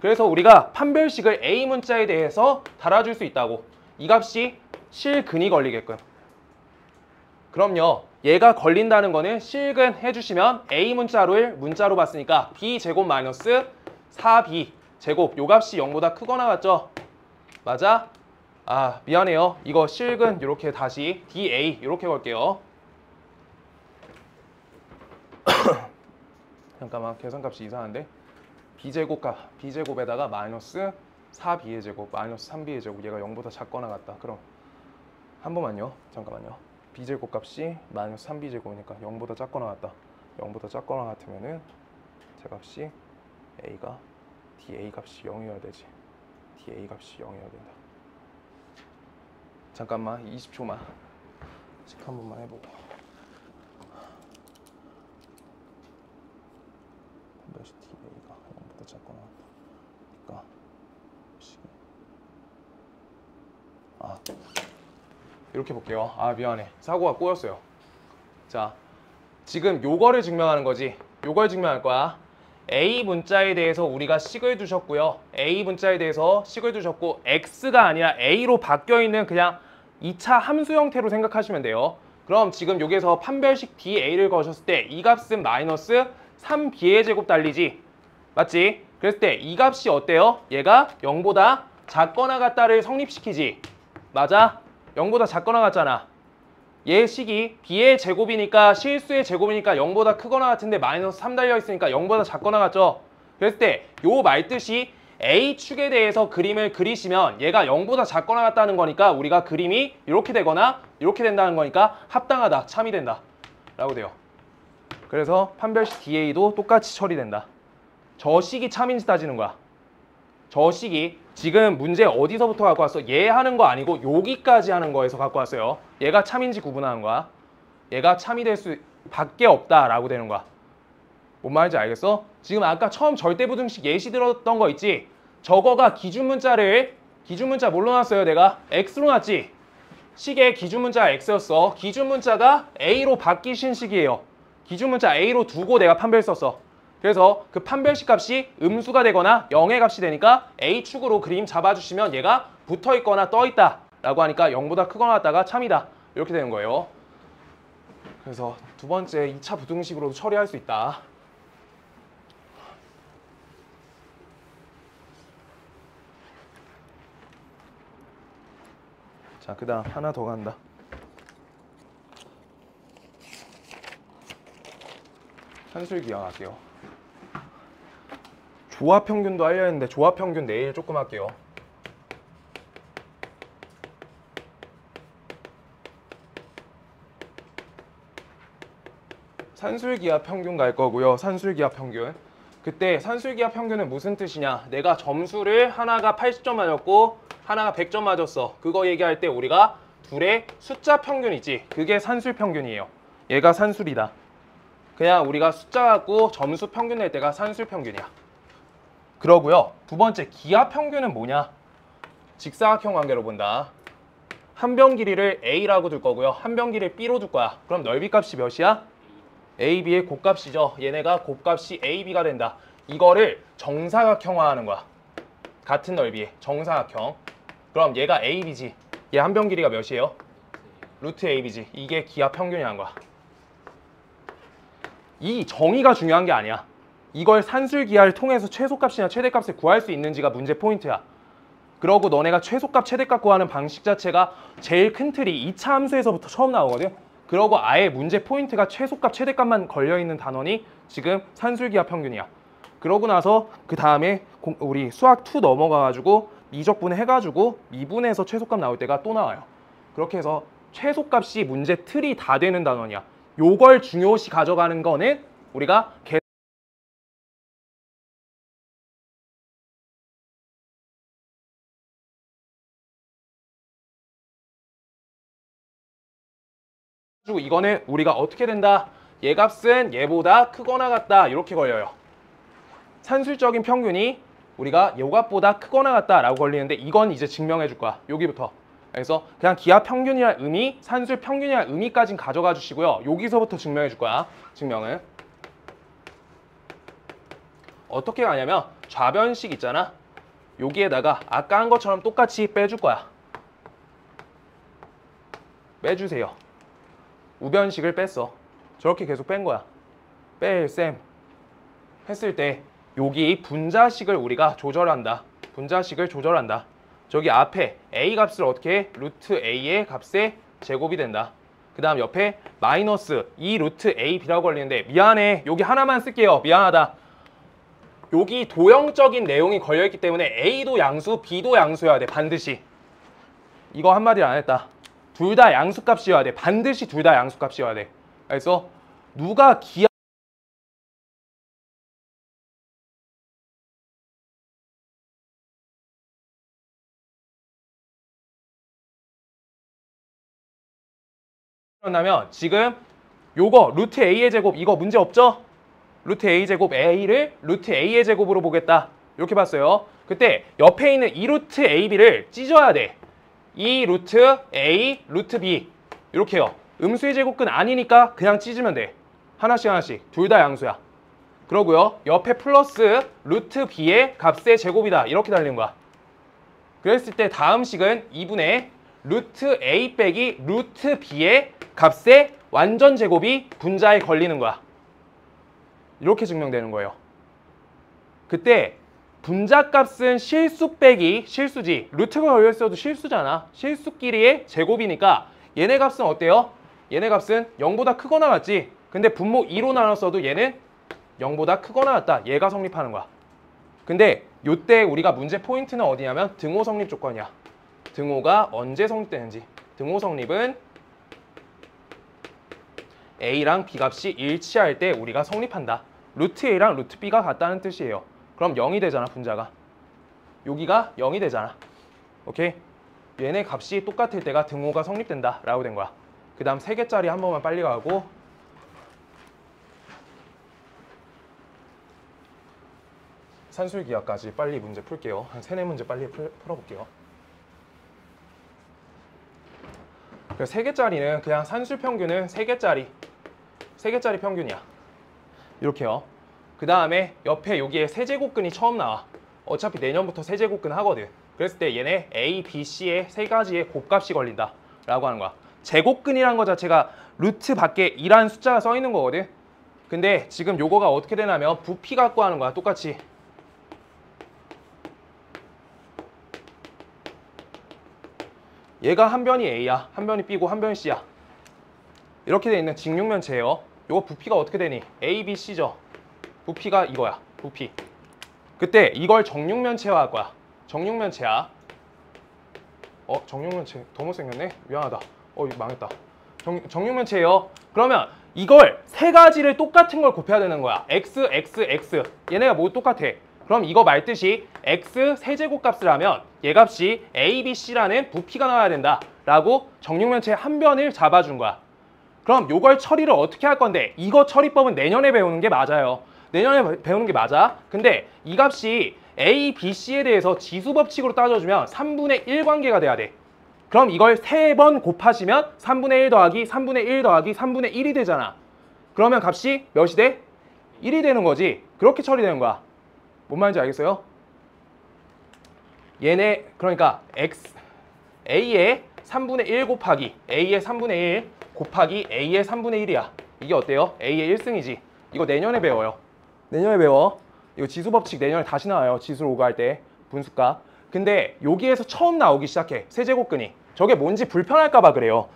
그래서 우리가 판별식을 A 문자에 대해서 달아줄 수 있다고. 이 값이 실근이 걸리게끔. 그럼요. 얘가 걸린다는 거는 실근 해주시면 A 문자로 봤으니까 B제곱 마이너스 4B 제곱 요 값이 0보다 크거나 같죠? 맞아? 아 미안해요. 이거 실근 이렇게 다시 DA 이렇게 걸게요. 잠깐만 계산값이 이상한데 B제곱에다가 마이너스 4B의 제곱 마이너스 3B의 제곱 얘가 0보다 작거나 같다. 그럼 한 번만요. 잠깐만요. B제곱 값이 마이너스 3B 제곱이니까 0보다 작거나 같다. 0보다 작거나 같으면은 제 값이 A가 DA 값이 0이어야 되지. DA 값이 0이어야 된다. 잠깐만 20초만 체크 한 번만 해보고. 몇이 DA가 0보다 작거나 같다. 그러니까 이렇게 볼게요. 미안해. 사고가 꼬였어요. 자, 지금 요거를 증명하는 거지. 요걸 증명할 거야. A 문자에 대해서 우리가 식을 두셨고요. A 문자에 대해서 식을 두셨고 X가 아니라 A로 바뀌어 있는 그냥 2차 함수 형태로 생각하시면 돼요. 그럼 지금 여기에서 판별식 DA를 거셨을 때 이 값은 마이너스 3B의 제곱 달리지. 맞지? 그랬을 때 이 값이 어때요? 얘가 0보다 작거나 같다를 성립시키지. 맞아? 0보다 작거나 같잖아. 얘 식이 B의 제곱이니까 실수의 제곱이니까 0보다 크거나 같은데 마이너스 3 달려있으니까 0보다 작거나 같죠? 그랬을 때 요 말뜻이 A축에 대해서 그림을 그리시면 얘가 0보다 작거나 같다는 거니까 우리가 그림이 이렇게 되거나 이렇게 된다는 거니까 합당하다, 참이 된다 라고 돼요. 그래서 판별식 DA도 똑같이 처리된다. 저 식이 참인지 따지는 거야. 저 식이 지금 문제 어디서부터 갖고 왔어? 얘 하는 거 아니고 여기까지 하는 거에서 갖고 왔어요. 얘가 참인지 구분하는 거야. 얘가 참이 될 수밖에 없다라고 되는 거야. 뭔 말인지 알겠어? 지금 아까 처음 절대부등식 예시 들었던 거 있지? 저거가 기준문자 뭘로 놨어요? 내가 X로 놨지? 식의 기준문자가 X였어. 기준문자가 A로 바뀌신 식이에요. 기준문자 A로 두고 내가 판별 썼어. 그래서 그 판별식 값이 음수가 되거나 0의 값이 되니까 A축으로 그림 잡아주시면 얘가 붙어있거나 떠있다 라고 하니까 0보다 크거나 같다가 참이다 이렇게 되는 거예요. 그래서 두 번째 2차 부등식으로도 처리할 수 있다. 자, 그 다음 하나 더 간다. 산술기하 할게요. 조합평균도 하려 했는데 조합평균 내일 조금 할게요. 산술기하 평균 갈 거고요. 산술기하 평균. 그때 산술기하 평균은 무슨 뜻이냐? 내가 점수를 하나가 80점 맞았고 하나가 100점 맞았어. 그거 얘기할 때 우리가 둘의 숫자 평균 있지? 그게 산술 평균이에요. 얘가 산술이다. 그냥 우리가 숫자 갖고 점수 평균 낼 때가 산술 평균이야. 그러고요. 두 번째 기하 평균은 뭐냐? 직사각형 관계로 본다. 한 변 길이를 A라고 둘 거고요. 한 변 길이를 B로 둘 거야. 그럼 넓이 값이 몇이야? AB의 곱값이죠. 얘네가 곱값이 AB가 된다. 이거를 정사각형화하는 거야. 같은 넓이에 정사각형. 그럼 얘가 AB지. 얘 한 변 길이가 몇이에요? 루트 AB지. 이게 기하 평균이라는 거야. 이 정의가 중요한 게 아니야. 이걸 산술기하를 통해서 최소값이나 최대값을 구할 수 있는지가 문제 포인트야. 그러고 너네가 최소값, 최대값 구하는 방식 자체가 제일 큰 틀이 2차 함수에서부터 처음 나오거든. 그러고 아예 문제 포인트가 최소값, 최대값만 걸려있는 단원이 지금 산술기하 평균이야. 그러고 나서 그 다음에 우리 수학 2 넘어가가지고 미적분 해가지고 미분해서 최소값 나올 때가 또 나와요. 그렇게 해서 최소값이 문제 틀이 다 되는 단원이야. 요걸 중요시 가져가는 거는 우리가 이거는 우리가 어떻게 된다? 얘 값은 얘보다 크거나 같다 이렇게 걸려요. 산술적인 평균이 우리가 요 값보다 크거나 같다 라고 걸리는데 이건 이제 증명해 줄 거야. 여기부터. 그래서 그냥 기하 평균이란 의미, 산술 평균이란 의미까진 가져가 주시고요. 여기서부터 증명해 줄 거야. 증명은 어떻게 가냐면 좌변식 있잖아. 여기에다가 아까 한 것처럼 똑같이 빼줄 거야. 빼주세요. 우변식을 뺐어. 저렇게 계속 뺀 거야. 뺄셈 했을 때 여기 분자식을 우리가 조절한다. 분자식을 조절한다. 저기 앞에 A 값을 어떻게 해? 루트 A의 값의 제곱이 된다. 그 다음 옆에 마이너스 2 루트 AB라고 걸리는데 미안해. 여기 하나만 쓸게요. 미안하다. 여기 도형적인 내용이 걸려있기 때문에 A도 양수, B도 양수여야 돼. 반드시. 이거 한마디 안 했다. 둘 다 양수값이어야 돼. 반드시 둘 다 양수값이어야 돼. 그래서 누가 기하 그런다면 지금 요거 루트 A의 제곱 이거 문제 없죠? 루트 A 제곱 A를 루트 A의 제곱으로 보겠다. 이렇게 봤어요. 그때 옆에 있는 2루트 AB를 찢어야 돼. 2 루트 A 루트 B 이렇게요. 음수의 제곱근 아니니까 그냥 찢으면 돼. 하나씩 하나씩. 둘 다 양수야. 그러고요. 옆에 플러스 루트 B의 값의 제곱이다. 이렇게 달린 거야. 그랬을 때 다음 식은 2분의 루트 A 빼기 루트 B의 값의 완전 제곱이 분자에 걸리는 거야. 이렇게 증명되는 거예요. 그때 분자값은 실수 빼기 실수지. 루트가 걸려있어도 실수잖아. 실수끼리의 제곱이니까 얘네 값은 어때요? 얘네 값은 0보다 크거나 같지. 근데 분모 2로 나눴어도 얘는 0보다 크거나 같다. 얘가 성립하는 거야. 근데 요때 우리가 문제 포인트는 어디냐면 등호 성립 조건이야. 등호가 언제 성립되는지. 등호 성립은 A랑 B 값이 일치할 때 우리가 성립한다. 루트 A랑 루트 B가 같다는 뜻이에요. 그럼 0이 되잖아, 분자가. 여기가 0이 되잖아. 오케이? 얘네 값이 똑같을 때가 등호가 성립된다 라고 된 거야. 그 다음 3개짜리 한 번만 빨리 가고 산술기하까지 빨리 문제 풀게요. 한 3, 4문제 빨리 풀어볼게요. 3개짜리는 그냥 산술 평균은 3개짜리 평균이야. 이렇게요. 그 다음에 옆에 여기에 세제곱근이 처음 나와. 어차피 내년부터 세제곱근 하거든. 그랬을 때 얘네 A, B, C의 3가지의 곱값이 걸린다 라고 하는 거야. 제곱근이란 거 자체가 루트 밖에 2라는 숫자가 써 있는 거거든. 근데 지금 요거가 어떻게 되냐면 부피 갖고 하는 거야. 똑같이. 얘가 한 변이 A야. 한 변이 B고 한 변이 C야. 이렇게 돼 있는 직육면체예요. 요거 부피가 어떻게 되니? A, B, C죠. 부피가 이거야. 부피. 그때 이걸 정육면체화 할 거야. 정육면체야. 정육면체 더 못생겼네? 미안하다. 이거 망했다. 정육면체예요. 그러면 이걸 3가지를 똑같은 걸 곱해야 되는 거야. X, X, X. 얘네가 뭐 똑같아. 그럼 이거 말뜻이 X 세제곱값을 하면 얘 값이 A, B, C라는 부피가 나와야 된다 라고 정육면체 한 변을 잡아준 거야. 그럼 요걸 처리를 어떻게 할 건데 이거 처리법은 내년에 배우는 게 맞아요. 내년에 배우는 게 맞아. 근데 이 값이 A, B, C에 대해서 지수법칙으로 따져주면 3분의 1 관계가 돼야 돼. 그럼 이걸 3번 곱하시면 3분의 1 더하기 3분의 1 더하기 3분의 1이 되잖아. 그러면 값이 몇이 돼? 1이 되는 거지. 그렇게 처리되는 거야. 뭔 말인지 알겠어요? 얘네 그러니까 A의 3분의 1 곱하기 A의 3분의 1 곱하기 A의 3분의 1이야. 이게 어때요? A의 1승이지. 이거 내년에 배워요. 내년에 배워. 이거 지수법칙 내년에 다시 나와요. 지수를 오가할 때 분수값. 근데 여기에서 처음 나오기 시작해. 세제곱근이. 저게 뭔지 불편할까 봐 그래요.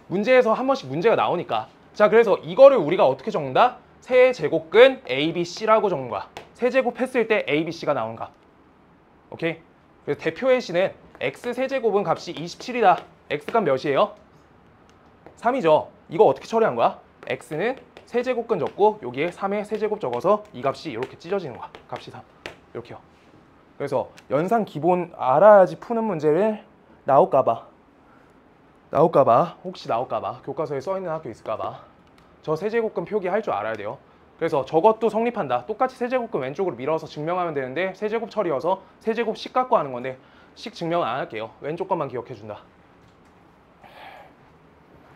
문제에서 한 번씩 문제가 나오니까. 자, 그래서 이거를 우리가 어떻게 적는다? 세제곱근 ABC라고 적는 거야. 세제곱 했을 때 ABC가 나오는 값. 오케이? 그래서 대표의 C는 X 세제곱은 값이 27이다. X값 몇이에요? 3이죠. 이거 어떻게 처리한 거야? X는 세제곱근 적고 여기에 3의 세제곱 적어서 이 값이 이렇게 찢어지는 거야. 값이 3. 이렇게요. 그래서 연산 기본 알아야지 푸는 문제를 나올까봐 혹시 나올까봐 교과서에 써있는 학교 있을까봐 저 세제곱근 표기할 줄 알아야 돼요. 그래서 저것도 성립한다. 똑같이 세제곱근 왼쪽으로 밀어서 증명하면 되는데 세제곱 처리여서 세제곱 식 갖고 하는 건데 식 증명은 안 할게요. 왼쪽 것만 기억해 준다.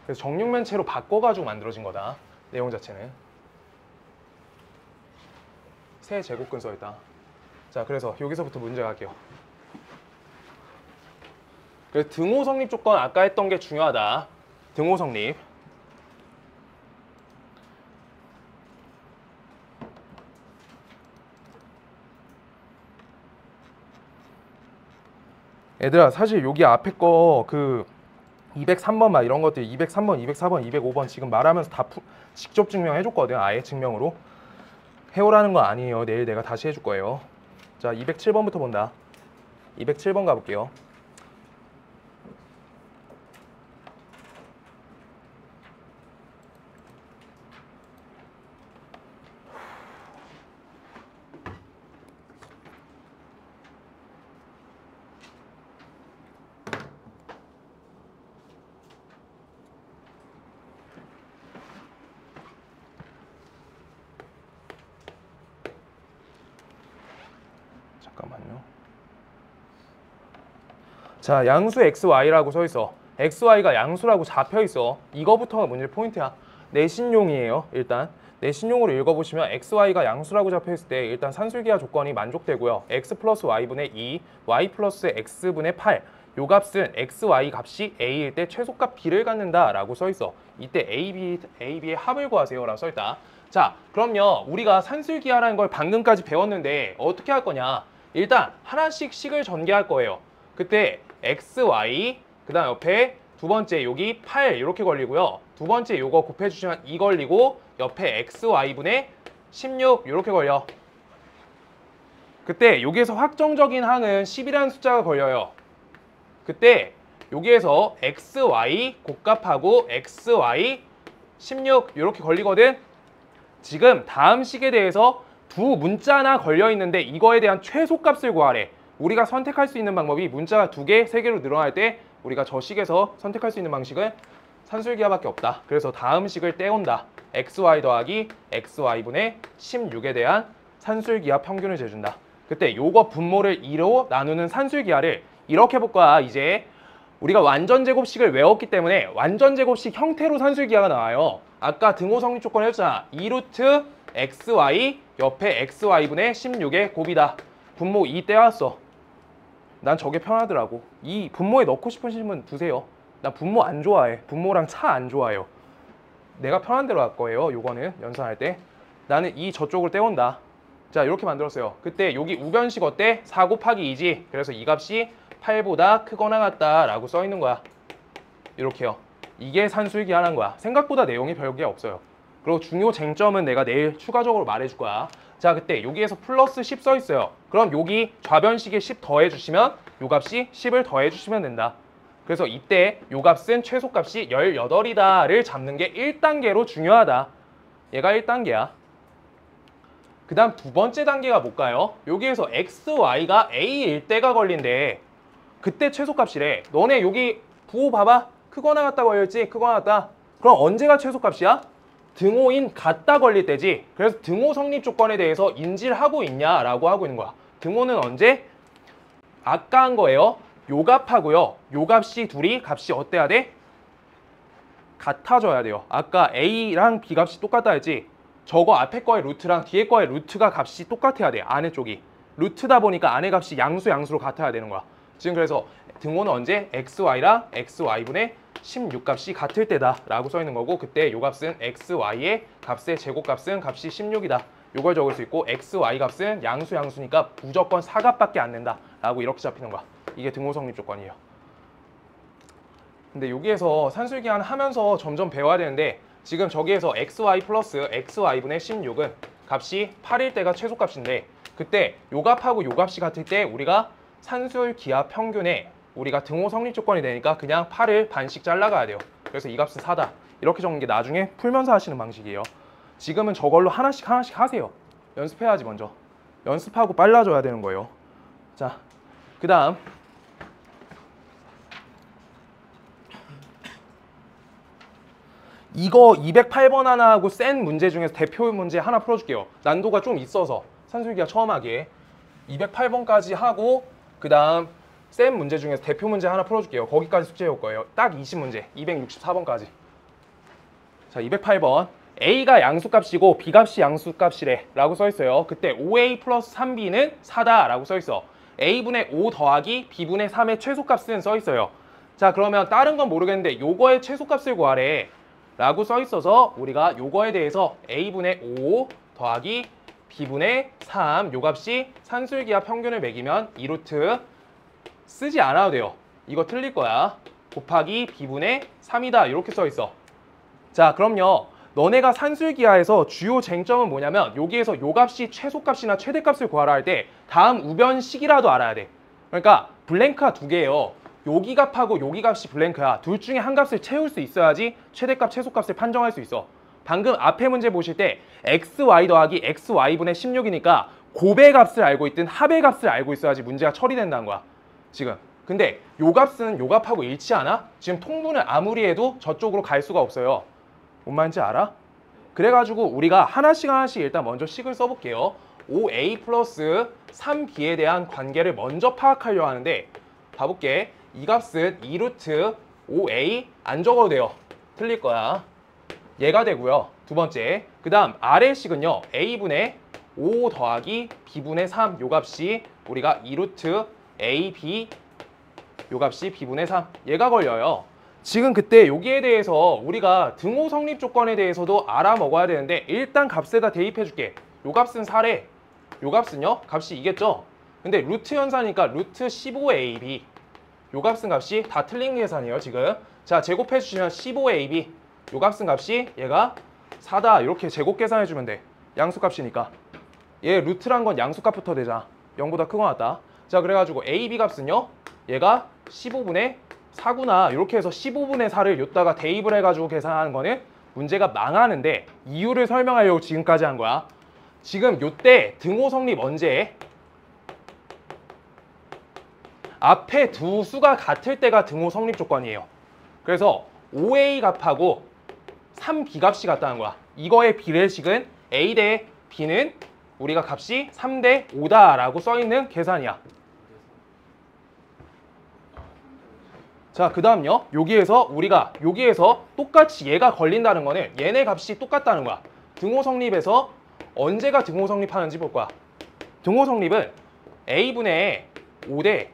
그래서 정육면체로 바꿔가지고 만들어진 거다. 내용 자체는 세제곱근 써있다. 자, 그래서 여기서부터 문제 갈게요. 그래서 등호 성립 조건 아까 했던 게 중요하다. 등호 성립. 얘들아, 사실 여기 앞에 거 그 203번 막 이런 것들 203번, 204번, 205번 지금 말하면서 다 직접 증명해 줬거든. 아예 증명으로. 해오라는 거 아니에요. 내일 내가 다시 해줄 거예요. 자, 207번부터 본다. 207번 가볼게요. 잠깐만요. 자, 양수 xy라고 써 있어. xy가 양수라고 잡혀 있어. 이거부터가 문제 포인트야. 내신용이에요. 일단 내신용으로 읽어보시면 xy가 양수라고 잡혀 있을 때 일단 산술기하 조건이 만족되고요. x 플러스 y분의 2, y 플러스 x분의 8. 요 값은 xy 값이 a일 때 최소값 b를 갖는다 라고 써 있어. 이때 ab의 합을 구하세요 라고 써 있다. 자, 그럼요, 우리가 산술기하라는 걸 방금까지 배웠는데 어떻게 할 거냐. 일단 하나씩 식을 전개할 거예요. 그때 xy, 그 다음 옆에 두 번째 여기 8 이렇게 걸리고요. 두 번째 요거 곱해주시면 2 걸리고 옆에 xy분의 16 이렇게 걸려. 그때 여기에서 확정적인 항은 10이라는 숫자가 걸려요. 그때 여기에서 xy 곱값하고 xy 16 이렇게 걸리거든. 지금 다음 식에 대해서 두 문자나 걸려 있는데 이거에 대한 최소값을 구하래. 우리가 선택할 수 있는 방법이 문자가 2개, 3개로 늘어날 때 우리가 저 식에서 선택할 수 있는 방식은 산술기하밖에 없다. 그래서 다음 식을 떼온다. xy 더하기 xy분의 16에 대한 산술기하 평균을 재준다. 그때 요거 분모를 2로 나누는 산술기하를 이렇게 볼 거야. 이제 우리가 완전제곱식을 외웠기 때문에 완전제곱식 형태로 산술기하가 나와요. 아까 등호 성립 조건 했잖아. 2루트 xy 옆에 xy분의 16의 곱이다. 분모 2 떼왔어. 난 저게 편하더라고. 이 분모에 넣고 싶으신 분 두세요. 나 분모 안 좋아해. 분모랑 차 안 좋아해요. 내가 편한 대로 할 거예요. 요거는 연산할 때. 나는 이 저쪽을 떼온다. 자, 이렇게 만들었어요. 그때 여기 우변식 어때? 4 곱하기 2지. 그래서 이 값이 8보다 크거나 같다라고 써 있는 거야. 이렇게요. 이게 산술기하라는 거야. 생각보다 내용이 별게 없어요. 그리고 중요 쟁점은 내가 내일 추가적으로 말해줄 거야. 자, 그때 여기에서 플러스 10 써 있어요. 그럼 여기 좌변식에 10 더해주시면 요 값이 10을 더해주시면 된다. 그래서 이때 요 값은 최소값이 18이다를 잡는 게 1단계로 중요하다. 얘가 1단계야. 그 다음 두 번째 단계가 뭘까요? 여기에서 xy가 a일 때가 걸린대. 그때 최소값이래. 너네 여기 부호 봐봐. 크거나 같다 걸렸지? 크거나 같다. 그럼 언제가 최소값이야? 등호인 같다 걸릴 때지. 그래서 등호 성립 조건에 대해서 인지를 하고 있냐라고 하고 있는 거야. 등호는 언제? 아까 한 거예요. 요 값하고요. 요 값이 둘이 값이 어때야 돼? 같아져야 돼요. 아까 a랑 b 값이 똑같다 했지? 저거 앞에 거의 루트랑 뒤에 거의 루트가 값이 똑같아야 돼. 안에 쪽이. 루트다 보니까 안에 값이 양수로 같아야 되는 거야. 지금 그래서 등호는 언제? xy랑 xy분의 16 값이 같을 때다 라고 써 있는 거고, 그때 요 값은 xy의 값의 제곱값은 값이 16이다. 요걸 적을 수 있고 xy 값은 양수니까 무조건 4값밖에 안 낸다 라고 이렇게 잡히는 거야. 이게 등호 성립 조건이에요. 근데 여기에서 산술기한 하면서 점점 배워야 되는데 지금 저기에서 xy 플러스 xy분의 16은 값이 8일 때가 최소값인데 그때 요 값하고 요 값이 같을 때 우리가 산술기하 평균에 우리가 등호 성립 조건이 되니까 그냥 8을 반씩 잘라가야 돼요. 그래서 이 값은 4다. 이렇게 적는 게 나중에 풀면서 하시는 방식이에요. 지금은 저걸로 하나씩 하세요. 연습해야지 먼저. 연습하고 빨라져야 되는 거예요. 자, 그 다음 이거 208번 하나 하고 센 문제 중에서 대표 문제 하나 풀어줄게요. 난도가 좀 있어서 산술기하 처음 하기에 208번까지 하고 그 다음 센 문제 중에서 대표 문제 하나 풀어줄게요. 거기까지 숙제 해올 거예요. 딱 20문제 264번까지. 자, 208번 A가 양수값이고 B값이 양수값이래 라고 써있어요. 그때 5A 플러스 3B는 4다 라고 써있어. A분의 5 더하기 B분의 3의 최소값은 써있어요. 자, 그러면 다른 건 모르겠는데 요거의 최소값을 구하래 라고 써있어서 우리가 요거에 대해서 A분의 5 더하기 B분의 3 요 값이 산술기하 평균을 매기면 2루트 쓰지 않아도 돼요. 이거 틀릴 거야. 곱하기 B분의 3이다 이렇게 써있어. 자, 그럼요. 너네가 산술기하에서 주요 쟁점은 뭐냐면 여기에서 요 값이 최소값이나 최대값을 구하라 할 때 다음 우변식이라도 알아야 돼. 그러니까 블랭크가 두 개예요. 여기 값하고 여기 값이 블랭크야. 둘 중에 한 값을 채울 수 있어야지 최대값, 최소값을 판정할 수 있어. 방금 앞에 문제 보실 때 xy 더하기 xy분의 16이니까 곱의 값을 알고 있든 합의 값을 알고 있어야지 문제가 처리된다는 거야. 지금. 근데 요 값은 요 값하고 일치 않아? 지금 통분을 아무리 해도 저쪽으로 갈 수가 없어요. 뭔 말인지 알아? 그래가지고 우리가 하나씩 일단 먼저 식을 써볼게요. 5a 플러스 3b에 대한 관계를 먼저 파악하려고 하는데 봐볼게. 이 값은 2루트 5a 안 적어도 돼요. 틀릴 거야. 얘가 되고요. 두 번째. 그 다음 아래식은요. a분의 5 더하기 b분의 3 요 값이 우리가 2루트 ab 요 값이 b분의 3 얘가 걸려요. 지금 그때 여기에 대해서 우리가 등호 성립 조건에 대해서도 알아먹어야 되는데 일단 값에다 대입해 줄게. 요 값은 4래. 요 값은요. 값이 이겠죠. 근데 루트 현사니까 루트 15ab 요 값은 값이 다 틀린 계산이에요 지금. 자 제곱해 주시면 15ab 요 값은 값이 얘가 4다 이렇게 제곱 계산해 주면 돼. 양수값이니까. 얘 루트란 건 양수값부터 되잖아. 0보다 크거나 같다. 자 그래가지고 ab 값은요. 얘가 15분의 4구나 이렇게 해서 15분의 4를 여기다가 대입을 해가지고 계산하는 거는 문제가 망하는데 이유를 설명하려고 지금까지 한 거야. 지금 요때 등호 성립 언제 해? 앞에 두 수가 같을 때가 등호 성립 조건이에요. 그래서 5a 값하고 3b 값이 같다는 거야. 이거의 비례식은 a 대 b는 우리가 값이 3 대 5다라고 써있는 계산이야. 자, 그 다음요. 여기에서 똑같이 얘가 걸린다는 거는 얘네 값이 똑같다는 거야. 등호 성립에서 언제가 등호 성립하는지 볼 거야. 등호 성립은 a분의 5대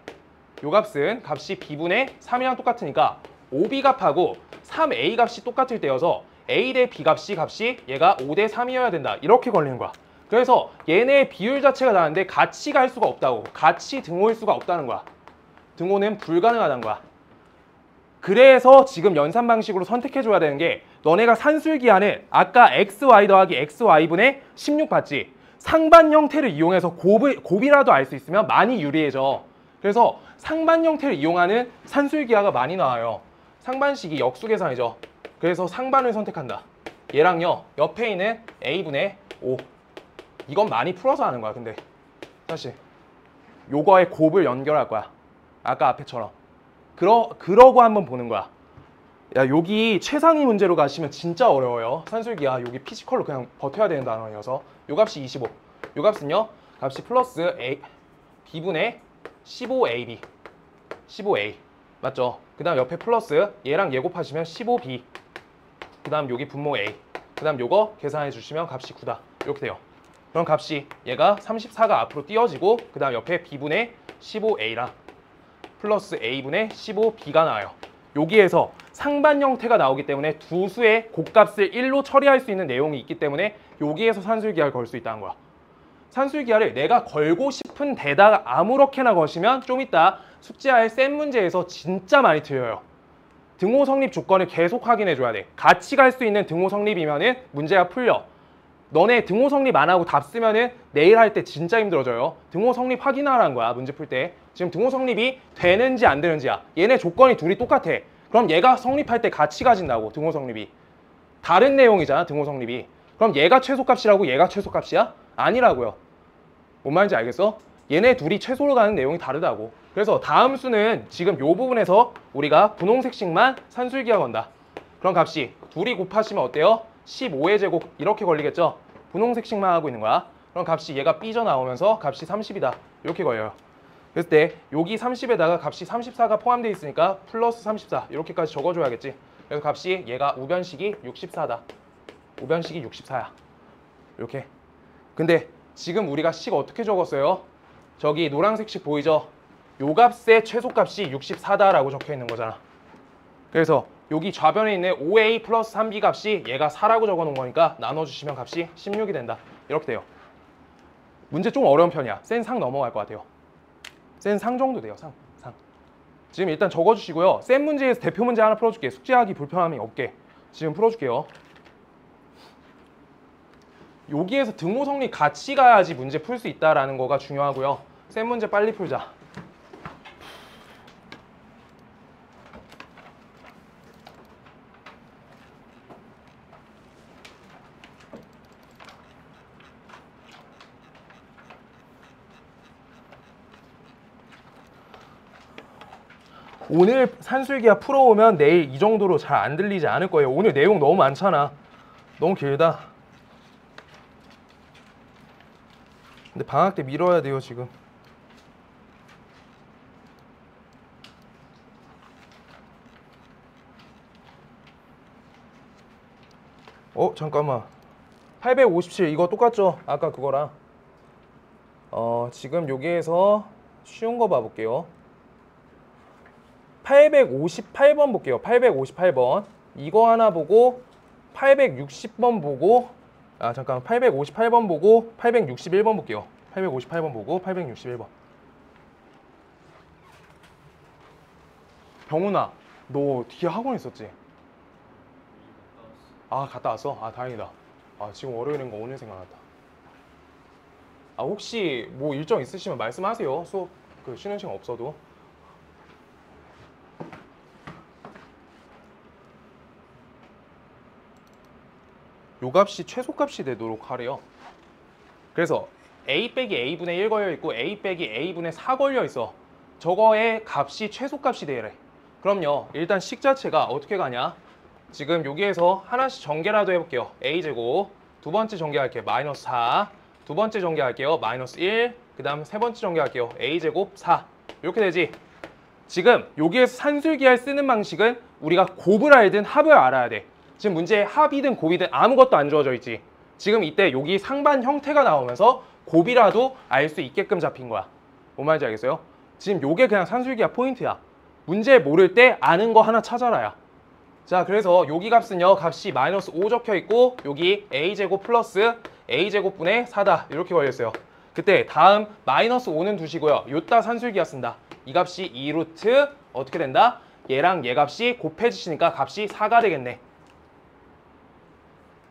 요 값은 값이 b분의 3이랑 똑같으니까 5b 값하고 3a 값이 똑같을 때여서 a 대 b 값이 얘가 5 대 3이어야 된다. 이렇게 걸리는 거야. 그래서 얘네의 비율 자체가 다른데 같이 갈 수가 없다고. 같이 등호일 수가 없다는 거야. 등호는 불가능하다는 거야. 그래서 지금 연산 방식으로 선택해줘야 되는 게 너네가 산술기하는 아까 xy 더하기 xy분의 16 봤지? 상반 형태를 이용해서 곱이라도 알 수 있으면 많이 유리해져. 그래서 상반 형태를 이용하는 산술기하가 많이 나와요. 상반식이 역수 계산이죠. 그래서 상반을 선택한다. 얘랑요. 옆에 있는 a분의 5. 이건 많이 풀어서 하는 거야. 근데 사실 요거에 곱을 연결할 거야. 아까 앞에처럼. 그러고 한번 보는 거야. 야 여기 최상위 문제로 가시면 진짜 어려워요. 산술기야 여기 피지컬로 그냥 버텨야 되는 단어여서 요 값이 25. 요 값은요. 값이 플러스 b분의 15ab 15a 맞죠? 그 다음 옆에 플러스 얘랑 얘 곱하시면 15b 그 다음 여기 분모 a 그 다음 요거 계산해 주시면 값이 9다 이렇게 돼요. 그럼 값이 얘가 34가 앞으로 띄어지고 그 다음 옆에 b분의 15a랑 플러스 a분의 15b가 나와요. 여기에서 상반 형태가 나오기 때문에 두 수의 곱값을 1로 처리할 수 있는 내용이 있기 때문에 여기에서 산술기하를 걸 수 있다는 거야. 산술기하를 내가 걸고 싶은 데다가 아무렇게나 거시면 좀 이따 숙제할 센 문제에서 진짜 많이 틀려요. 등호 성립 조건을 계속 확인해 줘야 돼. 같이 갈 수 있는 등호 성립이면은 문제가 풀려. 너네 등호 성립 안 하고 답 쓰면은 내일 할 때 진짜 힘들어져요. 등호 성립 확인하라는 거야, 문제 풀 때. 지금 등호 성립이 되는지 안 되는지야. 얘네 조건이 둘이 똑같아. 그럼 얘가 성립할 때 같이 가진다고, 등호 성립이. 다른 내용이잖아, 등호 성립이. 그럼 얘가 최소값이라고 얘가 최소값이야? 아니라고요. 뭔 말인지 알겠어? 얘네 둘이 최소로 가는 내용이 다르다고. 그래서 다음 수는 지금 요 부분에서 우리가 분홍색식만 산술기하 건다. 그럼 값이 둘이 곱하시면 어때요? 15의 제곱 이렇게 걸리겠죠? 분홍색식만 하고 있는 거야. 그럼 값이 얘가 삐져나오면서 값이 30이다. 이렇게 걸려요. 그랬을 때 여기 30에다가 값이 34가 포함되어 있으니까 플러스 34 이렇게까지 적어줘야겠지. 그래서 값이 얘가 우변식이 64다. 우변식이 64야. 이렇게. 근데 지금 우리가 식 어떻게 적었어요? 저기 노란색 식 보이죠? 요 값의 최소값이 64다라고 적혀 있는 거잖아. 그래서 여기 좌변에 있는 5a 플러스 3b 값이 얘가 4라고 적어 놓은 거니까 나눠주시면 값이 16이 된다. 이렇게 돼요. 문제 좀 어려운 편이야. 센 상 넘어갈 것 같아요. 센 상 정도 돼요. 상. 지금 일단 적어주시고요. 센 문제에서 대표 문제 하나 풀어줄게. 숙제하기 불편함이 없게. 지금 풀어줄게요. 여기에서 등호 성립 같이 가야지 문제 풀 수 있다라는 거가 중요하고요. 센 문제 빨리 풀자. 오늘 산술기하 풀어오면 내일 이 정도로 잘 안 들리지 않을 거예요. 오늘 내용 너무 많잖아. 너무 길다. 근데 방학 때 미뤄야 돼요 지금. 잠깐만. 857 이거 똑같죠? 아까 그거랑. 지금 여기에서 쉬운 거 봐볼게요. 858번 볼게요. 858번. 이거 하나 보고 860번 보고 잠깐 858번 보고 861번 볼게요. 858번 보고 861번. 병훈아, 너 뒤에 학원 있었지? 갔다 왔어? 다행이다. 지금 월요일인 거 오늘 생각났다. 혹시 뭐 일정 있으시면 말씀하세요. 수업 쉬는 시간 없어도. 요 값이 최소값이 되도록 하래요. 그래서 a 빼기 a분의 1 걸려 있고 a 빼기 a분의 4 걸려 있어. 저거의 값이 최소값이 되래. 그럼요. 일단 식 자체가 어떻게 가냐? 지금 여기에서 하나씩 전개라도 해볼게요. a제곱. 두 번째 전개할게요. 마이너스 4. 두 번째 전개할게요. 마이너스 1. 그 다음 세 번째 전개할게요. a제곱 4. 이렇게 되지. 지금 여기에서 산술기하를 쓰는 방식은 우리가 곱을 알든 합을 알아야 돼. 지금 문제에 합이든 곱이든 아무것도 안 주어져 있지. 지금 이때 여기 상반 형태가 나오면서 곱이라도 알 수 있게끔 잡힌 거야. 뭔 말인지 알겠어요? 지금 요게 그냥 산술기하 포인트야. 문제 모를 때 아는 거 하나 찾아라야. 자, 그래서 여기 값은요, 값이 마이너스 5 적혀 있고 여기 a제곱 플러스 a제곱분의 4다 이렇게 걸렸어요. 그때 다음 마이너스 5는 두시고요. 요따 산술기하 쓴다. 이 값이 2루트 어떻게 된다? 얘랑 얘 값이 곱해지시니까 값이 4가 되겠네.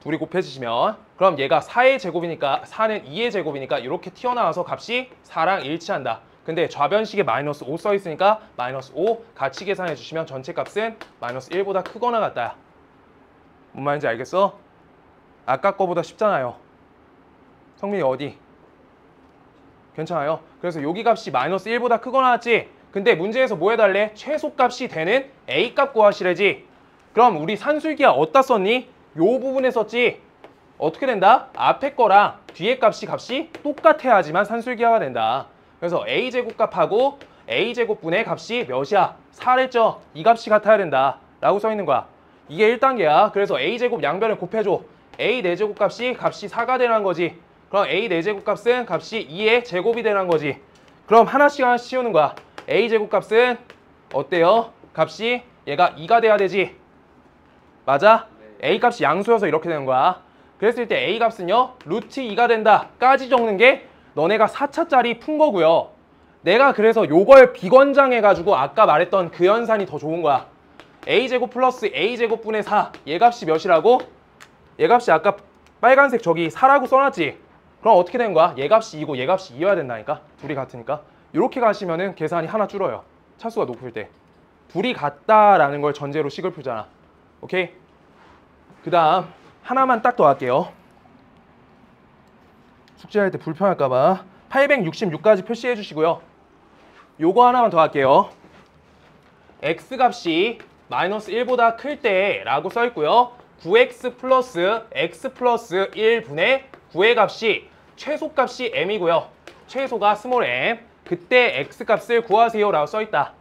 둘이 곱해지시면 그럼 얘가 4의 제곱이니까 4는 2의 제곱이니까 이렇게 튀어나와서 값이 4랑 일치한다. 근데 좌변식에 마이너스 5 써 있으니까 마이너스 5 같이 계산해 주시면 전체 값은 마이너스 1보다 크거나 같다야. 뭔 말인지 알겠어? 아까 거보다 쉽잖아요. 성민이 어디? 괜찮아요? 그래서 여기 값이 마이너스 1보다 크거나 같지? 근데 문제에서 뭐 해달래? 최소값이 되는 A값 구하시래지. 그럼 우리 산술기하 어디다 썼니? 요 부분에 썼지. 어떻게 된다? 앞에 거랑 뒤에 값이 똑같아야지만 산술기하가 된다. 그래서 a제곱값하고 a제곱분의 값이 몇이야? 4랬죠? 이 값이 같아야 된다 라고 써 있는 거야. 이게 1단계야. 그래서 a제곱 양변을 곱해줘. a 4제곱 값이 4가 되는 거지. 그럼 a 4제곱 값은 값이 2의 제곱이 되는 거지. 그럼 하나씩 치우는 거야. a 제곱 값은 어때요? 값이 얘가 2가 돼야 되지. 맞아? a 값이 양수여서 이렇게 되는 거야. 그랬을 때 a 값은요 루트 2가 된다 까지 적는 게 너네가 4차짜리 푼 거고요. 내가 그래서 요걸 비건장해가지고 아까 말했던 그 연산이 더 좋은 거야. a제곱 플러스 a제곱분의 4 얘 값이 몇이라고? 얘 값이 아까 빨간색 저기 4라고 써놨지? 그럼 어떻게 되는 거야? 얘 값이 2고 얘 값이 2여야 된다니까? 둘이 같으니까. 이렇게 가시면은 계산이 하나 줄어요. 차수가 높을 때. 둘이 같다라는 걸 전제로 식을 풀잖아. 오케이? 그 다음 하나만 딱 더 할게요. 숙제할 때 불편할까봐 866까지 표시해 주시고요. 요거 하나만 더 할게요. x값이 마이너스 1보다 클 때 라고 써 있고요. 9x 플러스 x 플러스 1분의 9의 값이 최소값이 m이고요. 최소가 스몰 m. 그때 x값을 구하세요 라고 써 있다.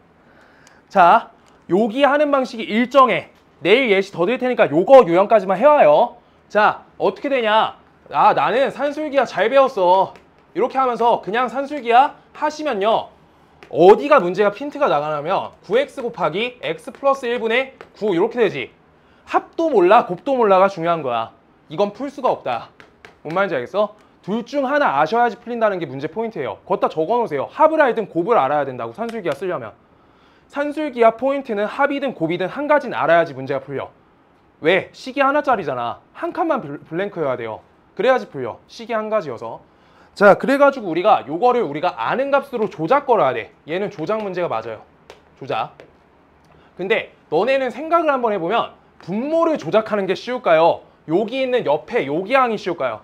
자, 여기 하는 방식이 일정해. 내일 예시 더 드릴 테니까 요거 요령까지만 해와요. 자, 어떻게 되냐? 나는 산술기하 잘 배웠어. 이렇게 하면서 그냥 산술기하 하시면요. 어디가 문제가 핀트가 나가냐면 9x 곱하기 x 플러스 1분의 9 이렇게 되지. 합도 몰라 곱도 몰라가 중요한 거야. 이건 풀 수가 없다. 뭔 말인지 알겠어? 둘 중 하나 아셔야지 풀린다는 게 문제 포인트예요. 걷다 적어놓으세요. 합을 알든 곱을 알아야 된다고 산술기하 쓰려면. 산술기하 포인트는 합이든 곱이든 한 가지는 알아야지 문제가 풀려. 왜? 식이 하나짜리잖아. 한 칸만 블랭크여야 돼요. 그래야지 풀려. 식이 한 가지여서. 자, 그래가지고 요거를 우리가 아는 값으로 조작 걸어야 돼. 얘는 조작 문제가 맞아요. 조작. 근데 너네는 생각을 한번 해보면 분모를 조작하는 게 쉬울까요? 여기 있는 옆에 여기 항이 쉬울까요?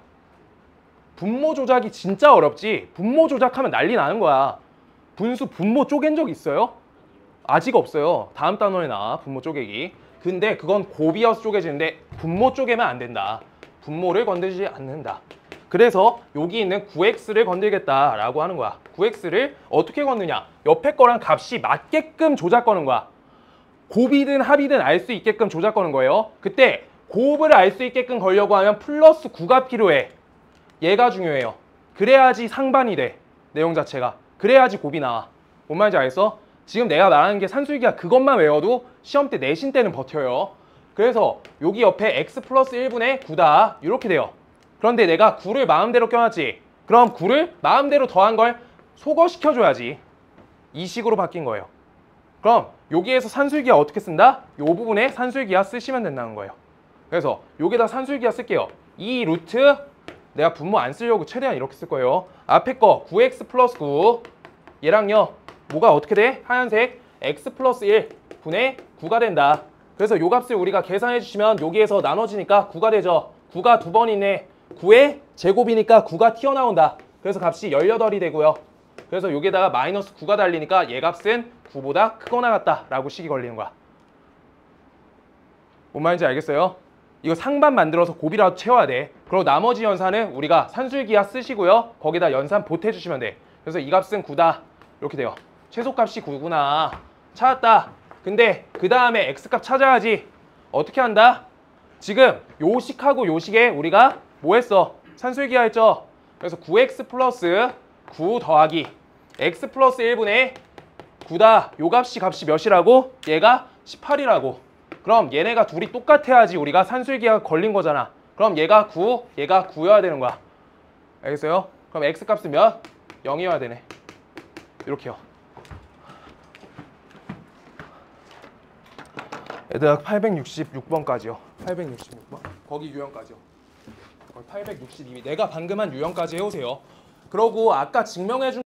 분모 조작이 진짜 어렵지. 분모 조작하면 난리 나는 거야. 분모 쪼갠 적 있어요? 아직 없어요. 다음 단원에 나와 분모 쪼개기. 근데 그건 곱이어서 쪼개지는데 분모 쪼개면 안 된다. 분모를 건드리지 않는다. 그래서 여기 있는 9x를 건들겠다라고 하는 거야. 9x를 어떻게 건드냐? 옆에 거랑 값이 맞게끔 조작 거는 거야. 곱이든 합이든 알 수 있게끔 조작 거는 거예요. 그때 곱을 알 수 있게끔 걸려고 하면 플러스 9가 필요해. 얘가 중요해요. 그래야지 상반이 돼. 내용 자체가. 그래야지 곱이 나와. 뭔 말인지 알겠어? 지금 내가 말하는 게 산술기하 그것만 외워도 시험 때 내신 때는 버텨요. 그래서 여기 옆에 x 플러스 1분의 9다. 이렇게 돼요. 그런데 내가 9를 마음대로 껴놨지. 그럼 9를 마음대로 더한 걸 소거시켜줘야지. 이 식으로 바뀐 거예요. 그럼 여기에서 산술기하 어떻게 쓴다? 이 부분에 산술기하 쓰시면 된다는 거예요. 그래서 여기다 산술기하 쓸게요. 이 루트 내가 분모 안 쓰려고 최대한 이렇게 쓸 거예요. 앞에 거 9x 플러스 9 얘랑요 뭐가 어떻게 돼? 하얀색 x 플러스 1 분의 9가 된다. 그래서 요 값을 우리가 계산해 주시면 여기에서 나눠지니까 9가 되죠. 9가 두 번이네. 9의 제곱이니까 9가 튀어나온다. 그래서 값이 18이 되고요. 그래서 여기에다가 마이너스 9가 달리니까 얘 값은 9보다 크거나 같다 라고 식이 걸리는 거야. 뭔 말인지 알겠어요? 이거 상반 만들어서 곱이라도 채워야 돼. 그리고 나머지 연산은 우리가 산술기하 쓰시고요. 거기다 연산 보태주시면 돼. 그래서 이 값은 9다. 이렇게 돼요. 최소값이 9구나. 찾았다. 근데 그 다음에 x값 찾아야지. 어떻게 한다? 지금 요 식하고 요 식에 우리가 뭐 했어? 산술기하 했죠? 그래서 9x 플러스 9 더하기 x 플러스 1분의 9다. 요 값이 몇이라고? 얘가 18이라고. 그럼 얘네가 둘이 똑같아야지 우리가 산술기하가 걸린 거잖아. 그럼 얘가 9, 얘가 9여야 되는 거야. 알겠어요? 그럼 x값은 몇? 0이어야 되네. 이렇게요. 얘들아 866번까지요. 866번. 거기 유형까지요. 거기 862. 내가 방금 한 유형까지 해오세요. 그러고 아까 증명해준